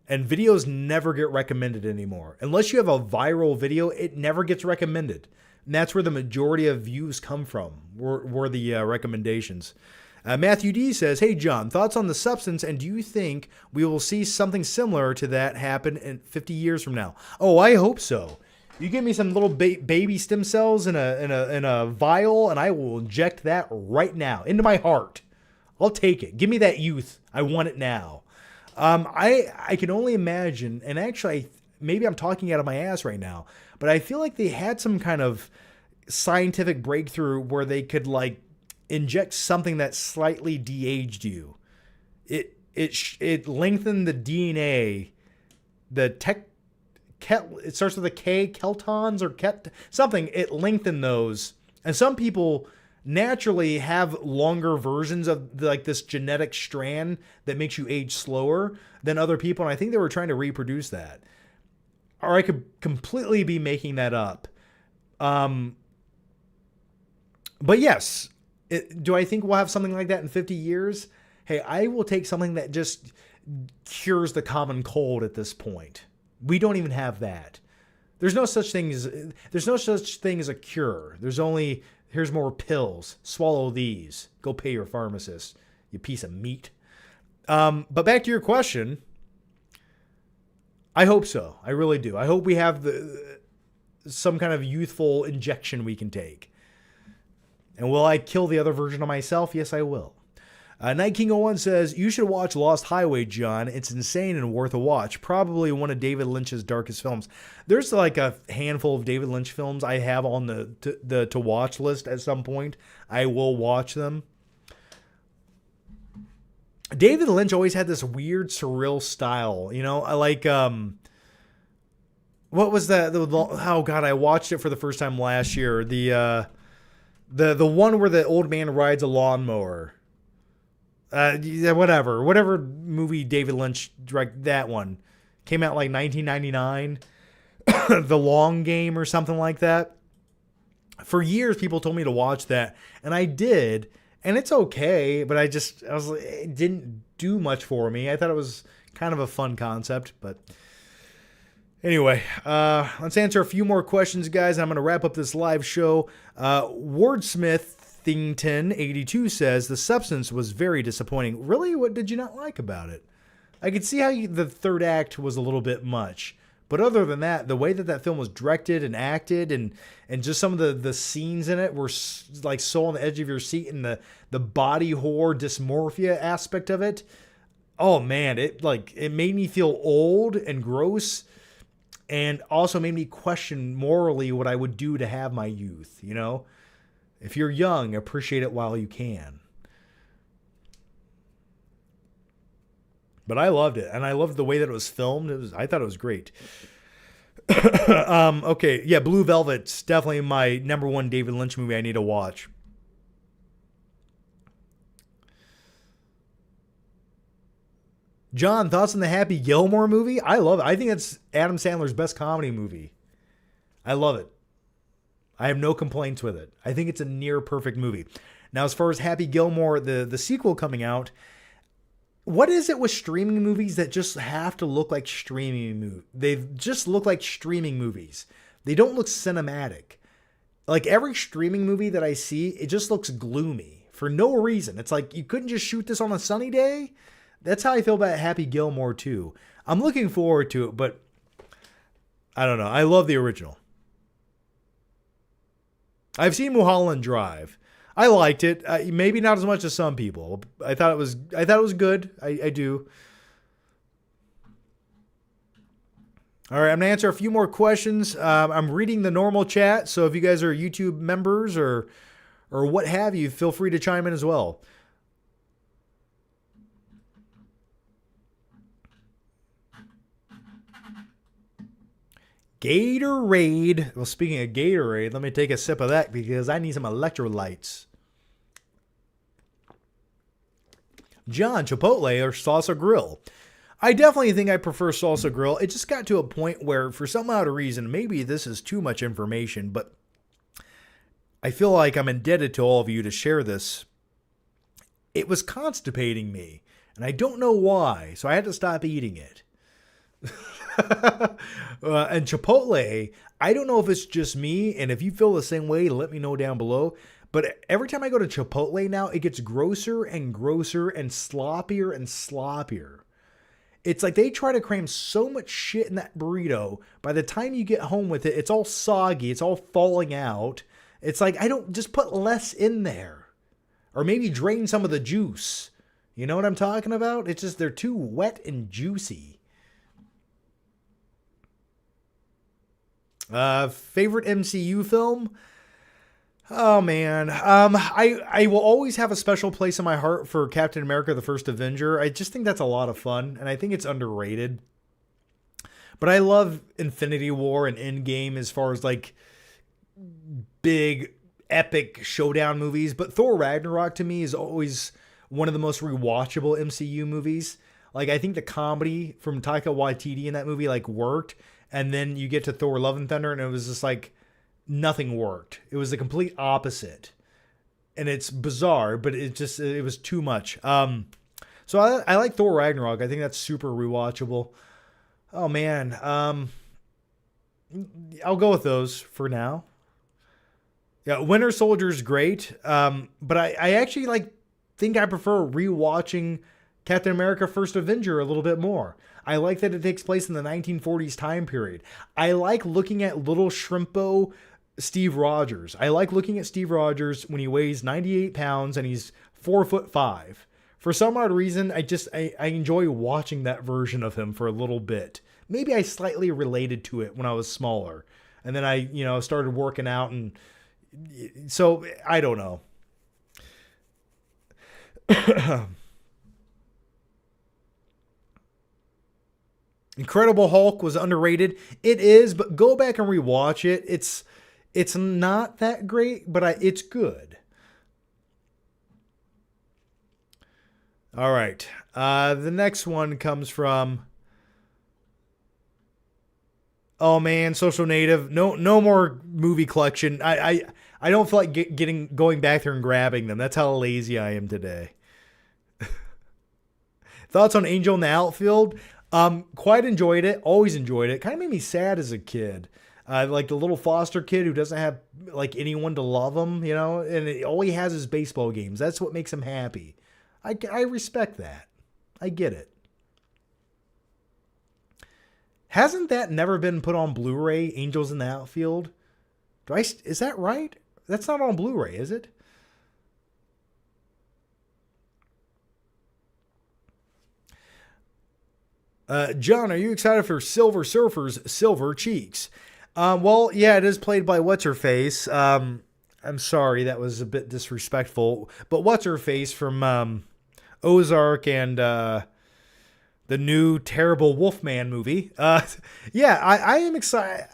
And videos never get recommended anymore. Unless you have a viral video, it never gets recommended. And that's where the majority of views come from, were the recommendations. Matthew D says, hey, John, thoughts on The Substance, and do you think we will see something similar to that happen in 50 years from now? Oh, I hope so. You give me some little baby stem cells in a vial, and I will inject that right now into my heart. I'll take it. Give me that youth. I want it now. I can only imagine, and actually, maybe I'm talking out of my ass right now, but I feel like they had some kind of scientific breakthrough where they could like inject something that slightly de-aged you. It lengthened the DNA. It starts with a K, keltons or something. It lengthened those, and some people naturally have longer versions of like this genetic strand that makes you age slower than other people. And I think they were trying to reproduce that, or I could completely be making that up. But yes, do I think we'll have something like that in 50 years? Hey, I will take something that just cures the common cold at this point. We don't even have that. There's no such thing as a cure. There's only, here's more pills. Swallow these. Go pay your pharmacist, you piece of meat. But back to your question. I hope so. I really do. I hope we have some kind of youthful injection we can take. And will I kill the other version of myself? Yes, I will. Night King 01 says, you should watch Lost Highway, John. It's insane and worth a watch. Probably one of David Lynch's darkest films. There's like a handful of David Lynch films I have on the to watch list at some point. I will watch them. David Lynch always had this weird surreal style, you know, like what was that? Oh God, I watched it for the first time last year. The one where the old man rides a lawnmower. Yeah, whatever movie David Lynch directed, that one came out like 1999. The Long Game or something like that. For years, people told me to watch that, and I did, and it's okay. But I was like, it didn't do much for me. I thought it was kind of a fun concept, but anyway, let's answer a few more questions, guys. I'm going to wrap up this live show. Wordsmithington82 says, The Substance was very disappointing. Really? What did you not like about it? I could see how the third act was a little bit much. But other than that, the way that film was directed and acted and just some of the scenes in it were like so on the edge of your seat, and the body horror dysmorphia aspect of it. Oh man, it made me feel old and gross, and also made me question morally what I would do to have my youth, you know? If you're young, appreciate it while you can. But I loved it, and I loved the way that it was filmed. I thought it was great. Okay, yeah, Blue Velvet's definitely my number one David Lynch movie I need to watch. John, thoughts on the Happy Gilmore movie? I love it. I think it's Adam Sandler's best comedy movie. I love it. I have no complaints with it. I think it's a near perfect movie. Now, as far as Happy Gilmore, the sequel coming out, what is it with streaming movies that just have to look like streaming movies? They just look like streaming movies. They don't look cinematic. Like every streaming movie that I see, it just looks gloomy for no reason. It's like you couldn't just shoot this on a sunny day. That's how I feel about Happy Gilmore too. I'm looking forward to it, but I don't know. I love the original. I've seen Mulholland Drive. I liked it. Maybe not as much as some people. I thought it was good. I do. All right, I'm gonna answer a few more questions. I'm reading the normal chat, so if you guys are YouTube members or what have you, feel free to chime in as well. Gatorade. Well, speaking of Gatorade, let me take a sip of that because I need some electrolytes. John, Chipotle or Salsa Grill? I definitely think I prefer Salsa Grill. It just got to a point where, for some odd reason, maybe this is too much information, but I feel like I'm indebted to all of you to share this. It was constipating me, and I don't know why, so I had to stop eating it. And Chipotle, I don't know if it's just me, and if you feel the same way, let me know down below. But every time I go to Chipotle now, it gets grosser and grosser and sloppier and sloppier. It's like they try to cram so much shit in that burrito. By the time you get home with it, it's all soggy. It's all falling out. It's like, I don't just put less in there. Or maybe drain some of the juice. You know what I'm talking about? It's just they're too wet and juicy. Favorite MCU film? Oh man. I will always have a special place in my heart for Captain America: The First Avenger. I just think that's a lot of fun, and I think it's underrated. But I love Infinity War and Endgame as far as like big epic showdown movies. But Thor Ragnarok to me is always one of the most rewatchable MCU movies. Like I think the comedy from Taika Waititi in that movie like worked. And then you get to Thor Love and Thunder, and it was just like nothing worked. It was the complete opposite. And it's bizarre, but it was too much. So I like Thor Ragnarok. I think that's super rewatchable. Oh, man. I'll go with those for now. Yeah, Winter Soldier's great. But I actually think I prefer rewatching Captain America: First Avenger a little bit more. I like that it takes place in the 1940s time period. I like looking at little shrimpo Steve Rogers. I like looking at Steve Rogers when he weighs 98 pounds and he's 4'5". For some odd reason, I enjoy watching that version of him for a little bit. Maybe I slightly related to it when I was smaller. And then I started working out, and so I don't know. Incredible Hulk was underrated. It is, but go back and rewatch it. It's not that great, but it's good. All right. The next one comes from, oh man, Social Native. No more movie collection. I don't feel like going back there and grabbing them. That's how lazy I am today. Thoughts on Angel in the Outfield? Quite enjoyed it. Always enjoyed it. Kind of made me sad as a kid. Like the little foster kid who doesn't have like anyone to love him, and all he has is baseball games. That's what makes him happy. I respect that. I get it. Hasn't that never been put on Blu-ray, Angels in the Outfield? Is that right? That's not on Blu-ray, is it? John, are you excited for Silver Surfer's Silver Cheeks? Well, yeah, it is played by What's-Her-Face. I'm sorry, that was a bit disrespectful. But What's-Her-Face from Ozark and the new terrible Wolfman movie. Yeah, I am excited.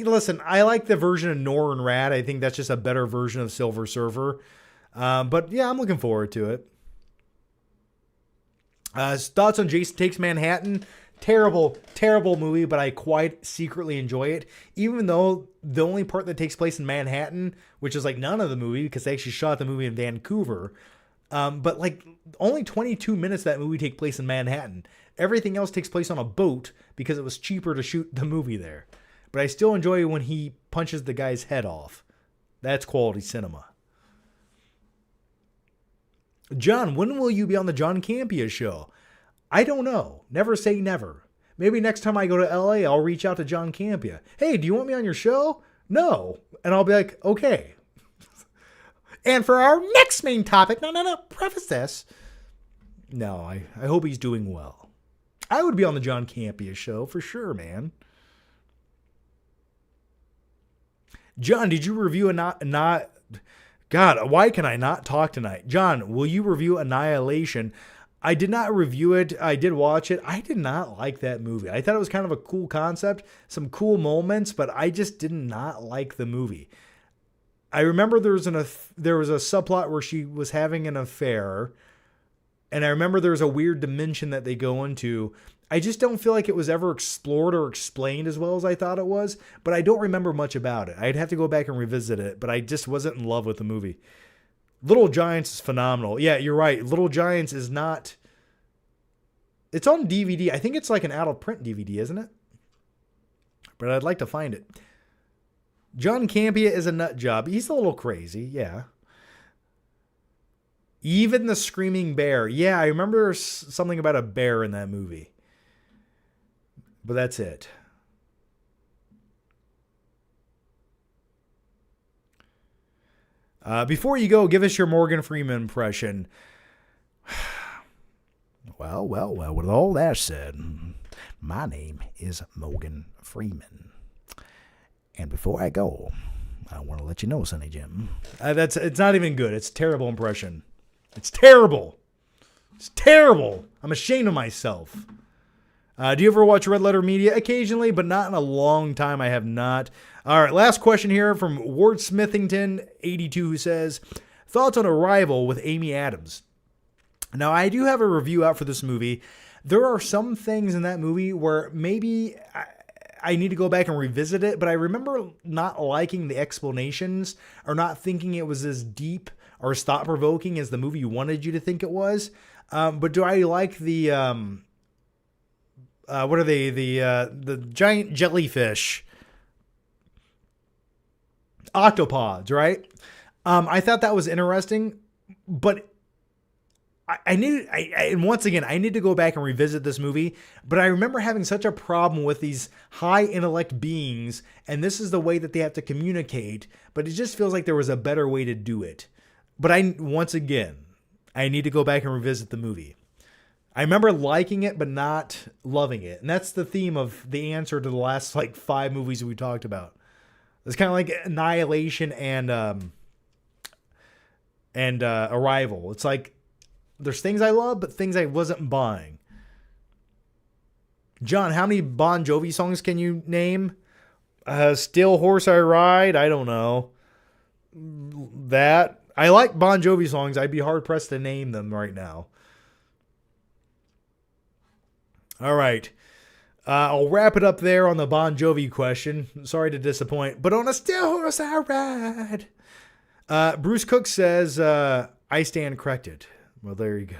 Listen, I like the version of Nor and Rad. I think that's just a better version of Silver Surfer. But yeah, I'm looking forward to it. Thoughts on Jason Takes Manhattan? Terrible, terrible movie, but I quite secretly enjoy it. Even though the only part that takes place in Manhattan, which is like none of the movie, because they actually shot the movie in Vancouver. But like only 22 minutes of that movie take place in Manhattan. Everything else takes place on a boat because it was cheaper to shoot the movie there. But I still enjoy when he punches the guy's head off. That's quality cinema. John, when will you be on the John Campea show? I don't know. Never say never. Maybe next time I go to LA, I'll reach out to John Campea. Hey, do you want me on your show? No. And I'll be like, okay. And for our next main topic, no, preface this. No, I hope he's doing well. I would be on the John Campea show for sure, man. John, did you review God, why can I not talk tonight? John, will you review Annihilation? I did not review it. I did watch it. I did not like that movie. I thought it was kind of a cool concept, some cool moments, but I just did not like the movie. I remember there was a subplot where she was having an affair, and I remember there was a weird dimension that they go into. I just don't feel like it was ever explored or explained as well as I thought it was, but I don't remember much about it. I'd have to go back and revisit it, but I just wasn't in love with the movie. Little Giants is phenomenal. Yeah, you're right. Little Giants is not... It's on DVD. I think it's like an out-of-print DVD, isn't it? But I'd like to find it. John Campea is a nut job. He's a little crazy, yeah. Even the Screaming Bear. Yeah, I remember something about a bear in that movie. But that's it. Before you go, give us your Morgan Freeman impression. Well, with all that said, my name is Morgan Freeman. And before I go, I want to let you know, Sonny Jim. It's not even good. It's a terrible impression. It's terrible. It's terrible. I'm ashamed of myself. Do you ever watch Red Letter Media? Occasionally, but not in a long time. I have not. All right, last question here from Wordsmithington82, who says, thoughts on Arrival with Amy Adams? Now, I do have a review out for this movie. There are some things in that movie where maybe I need to go back and revisit it, but I remember not liking the explanations or not thinking it was as deep or as thought-provoking as the movie wanted you to think it was. But do I like the... what are they? The giant jellyfish. Octopods, right? I thought that was interesting, but and once again, I need to go back and revisit this movie, but I remember having such a problem with these high intellect beings, and this is the way that they have to communicate, but it just feels like there was a better way to do it. But once again, I need to go back and revisit the movie. I remember liking it, but not loving it. And that's the theme of the answer to the last 5 movies we talked about. It's kind of like Annihilation and Arrival. It's like there's things I love, but things I wasn't buying. John, how many Bon Jovi songs can you name? Still Horse I Ride? I don't know. That. I like Bon Jovi songs. I'd be hard pressed to name them right now. All right. I'll wrap it up there on the Bon Jovi question. Sorry to disappoint, but on a still horse I ride. Bruce Cook says, I stand corrected. Well, there you go.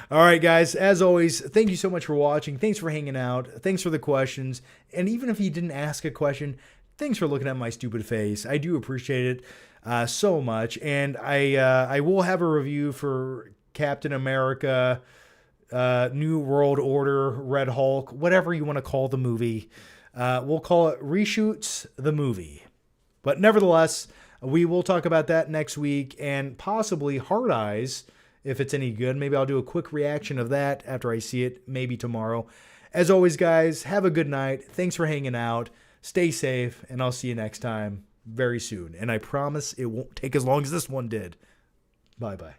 All right, guys. As always, thank you so much for watching. Thanks for hanging out. Thanks for the questions. And even if you didn't ask a question, thanks for looking at my stupid face. I do appreciate it so much. And I will have a review for Captain America, New World Order, Red Hulk, whatever you want to call the movie. We'll call it Reshoots the Movie. But nevertheless, we will talk about that next week, and possibly Hard Eyes, if it's any good. Maybe I'll do a quick reaction of that after I see it, maybe tomorrow. As always, guys, have a good night. Thanks for hanging out. Stay safe, and I'll see you next time very soon. And I promise it won't take as long as this one did. Bye-bye.